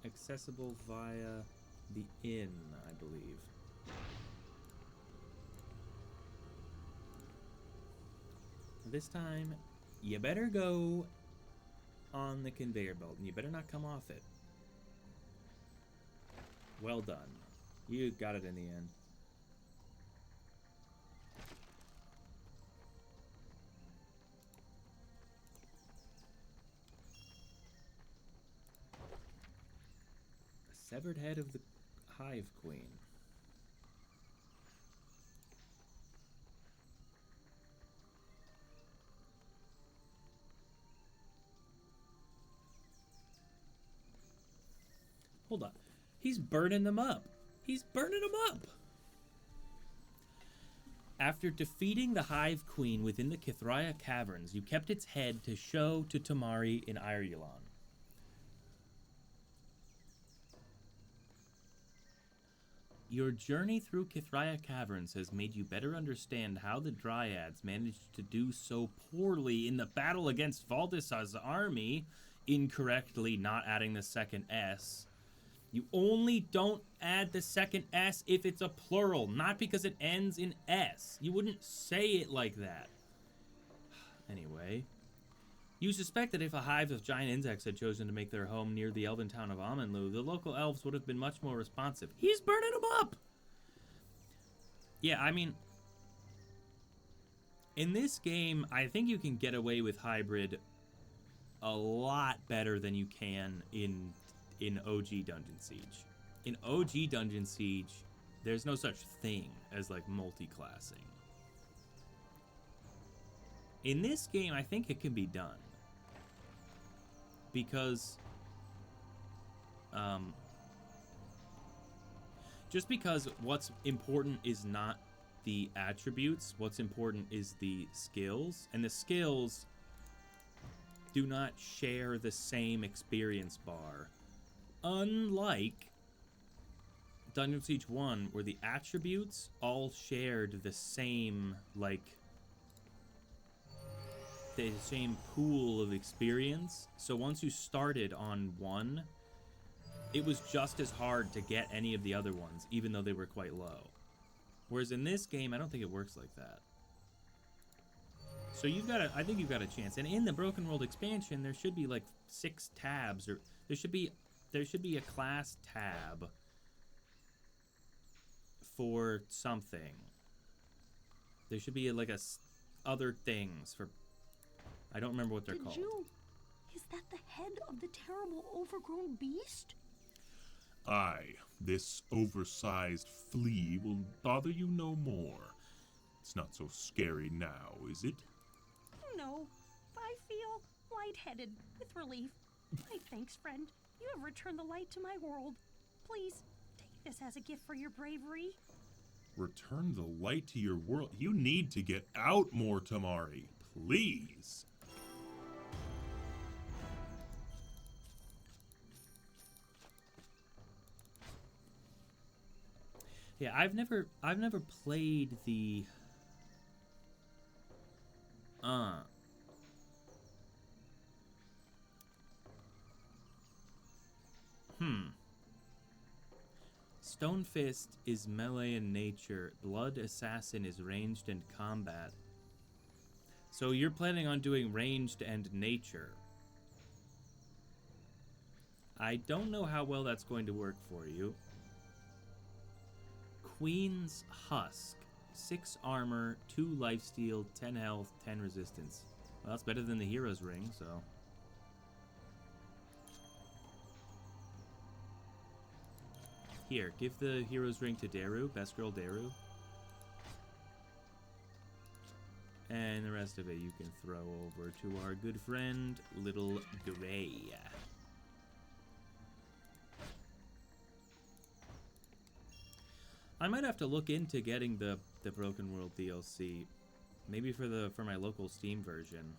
accessible via the inn, I believe. This time, you better go on the conveyor belt, and you better not come off it. Well done. You got it in the end. The severed head of the Hive Queen. Hold on. He's burning them up. He's burning them up. After defeating the Hive Queen within the Kithraia Caverns, you kept its head to show to Tamari in Irulan. Your journey through Kithraia Caverns has made you better understand how the Dryads managed to do so poorly in the battle against Valdis's army, incorrectly not adding the second S. You only don't add the second S if it's a plural, not because it ends in S. You wouldn't say it like that. Anyway, you suspect that if a hive of giant insects had chosen to make their home near the elven town of Amenlu, the local elves would have been much more responsive. He's burning them up! Yeah, I mean, in this game, I think you can get away with hybrid a lot better than you can in OG Dungeon Siege. In OG Dungeon Siege, there's no such thing as, like, multi-classing. In this game, I think it can be done. Because, just because what's important is not the attributes, what's important is the skills, and the skills do not share the same experience bar. Unlike Dungeon Siege 1, where the attributes all shared the same, like, the same pool of experience. So once you started on one, it was just as hard to get any of the other ones, even though they were quite low. Whereas in this game, I don't think it works like that. So I think you've got a chance. And in the Broken World expansion, there should be like 6 tabs, or there should be a class tab for something. There should be like other things for, I don't remember what they're called. Is that the head of the terrible overgrown beast? Aye, this oversized flea will bother you no more. It's not so scary now, is it? No, I feel lightheaded with relief. My thanks, friend. You have returned the light to my world. Please, take this as a gift for your bravery. Return the light to your world? You need to get out more, Tamari. Please. Yeah, I've never played the Stonefist is melee in nature. Blood Assassin is ranged and combat. So you're planning on doing ranged and nature. I don't know how well that's going to work for you. Queen's Husk. 6 armor, 2 lifesteal, 10 health, 10 resistance. Well, that's better than the Hero's Ring, so... Here, give the Hero's Ring to Daru, Best Girl Daru. And the rest of it you can throw over to our good friend, Little Gray. I might have to look into getting the Broken World DLC. Maybe for my local Steam version.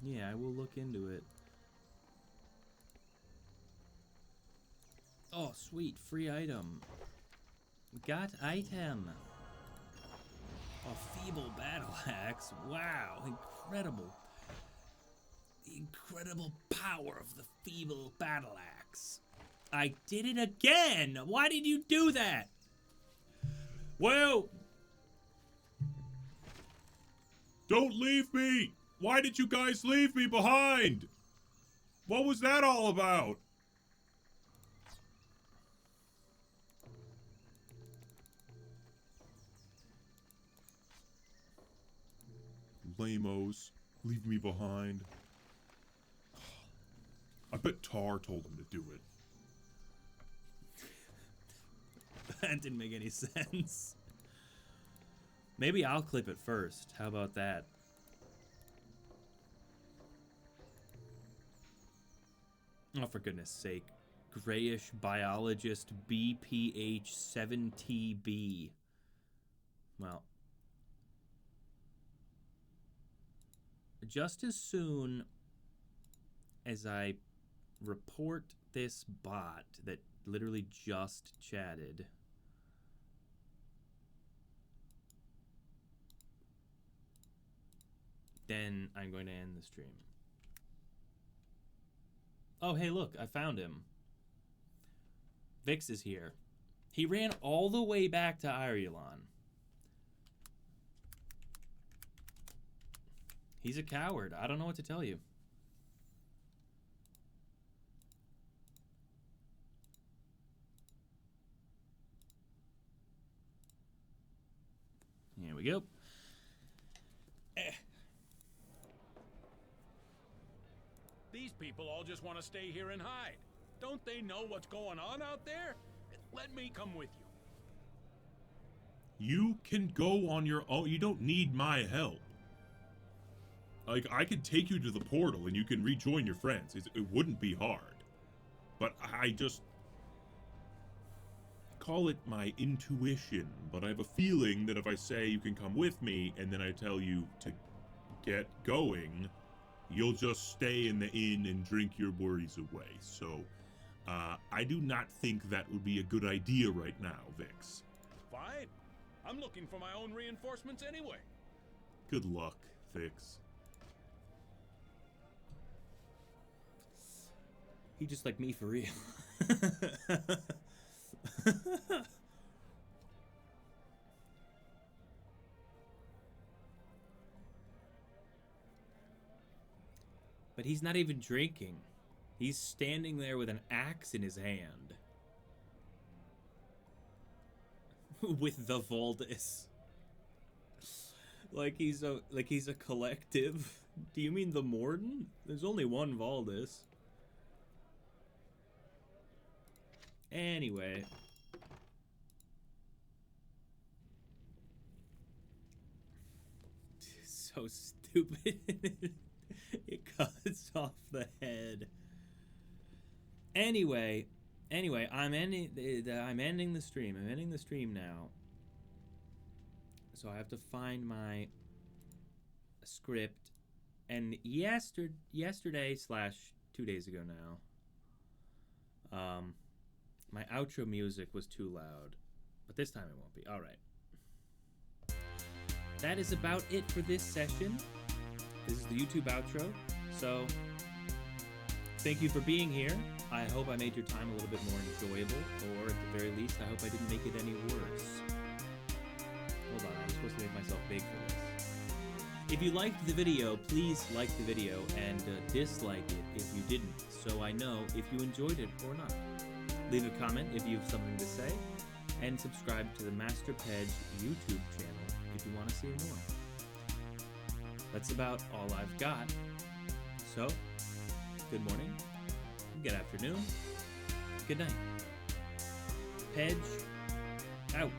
Yeah, I will look into it. Oh, sweet. Free item. Got item. A feeble battle axe. Wow, incredible. The incredible power of the feeble battle axe. I did it again! Why did you do that? Well... Don't leave me! Why did you guys leave me behind? What was that all about? Lamos, leave me behind. I bet Tar told him to do it. That didn't make any sense. Maybe I'll clip it first. How about that? Oh, for goodness sake. Grayish biologist BPH7TB. Well. Just as soon as I report this bot that literally just chatted, then I'm going to end the stream. Oh, hey, look, I found him. Vix is here. He ran all the way back to Irulan. He's a coward. I don't know what to tell you. Here we go. These people all just want to stay here and hide. Don't they know what's going on out there? Let me come with you. You can go on your own. You don't need my help. Like, I could take you to the portal and you can rejoin your friends. It wouldn't be hard. But I just... call it my intuition. But I have a feeling that if I say you can come with me and then I tell you to get going, you'll just stay in the inn and drink your worries away. So, I do not think that would be a good idea right now, Vix. Fine. I'm looking for my own reinforcements anyway. Good luck, Vix. He just like me for real. But he's not even drinking. He's standing there with an axe in his hand. With the Valdis. Like he's a collective. Do you mean the Morden? There's only one Valdis. Anyway. So stupid. It cuts off the head. Anyway, I'm ending the stream. I'm ending the stream now. So I have to find my script. And yesterday / 2 days ago now, my outro music was too loud. But this time it won't be. All right. That is about it for this session. This is the YouTube outro. So, thank you for being here. I hope I made your time a little bit more enjoyable, or at the very least, I hope I didn't make it any worse. Hold on, I'm supposed to make myself big for this. If you liked the video, please like the video and dislike it if you didn't, so I know if you enjoyed it or not. Leave a comment if you have something to say, and subscribe to the Master Pedge YouTube channel if you want to see more. That's about all I've got. So, good morning, good afternoon, good night. Pedge out.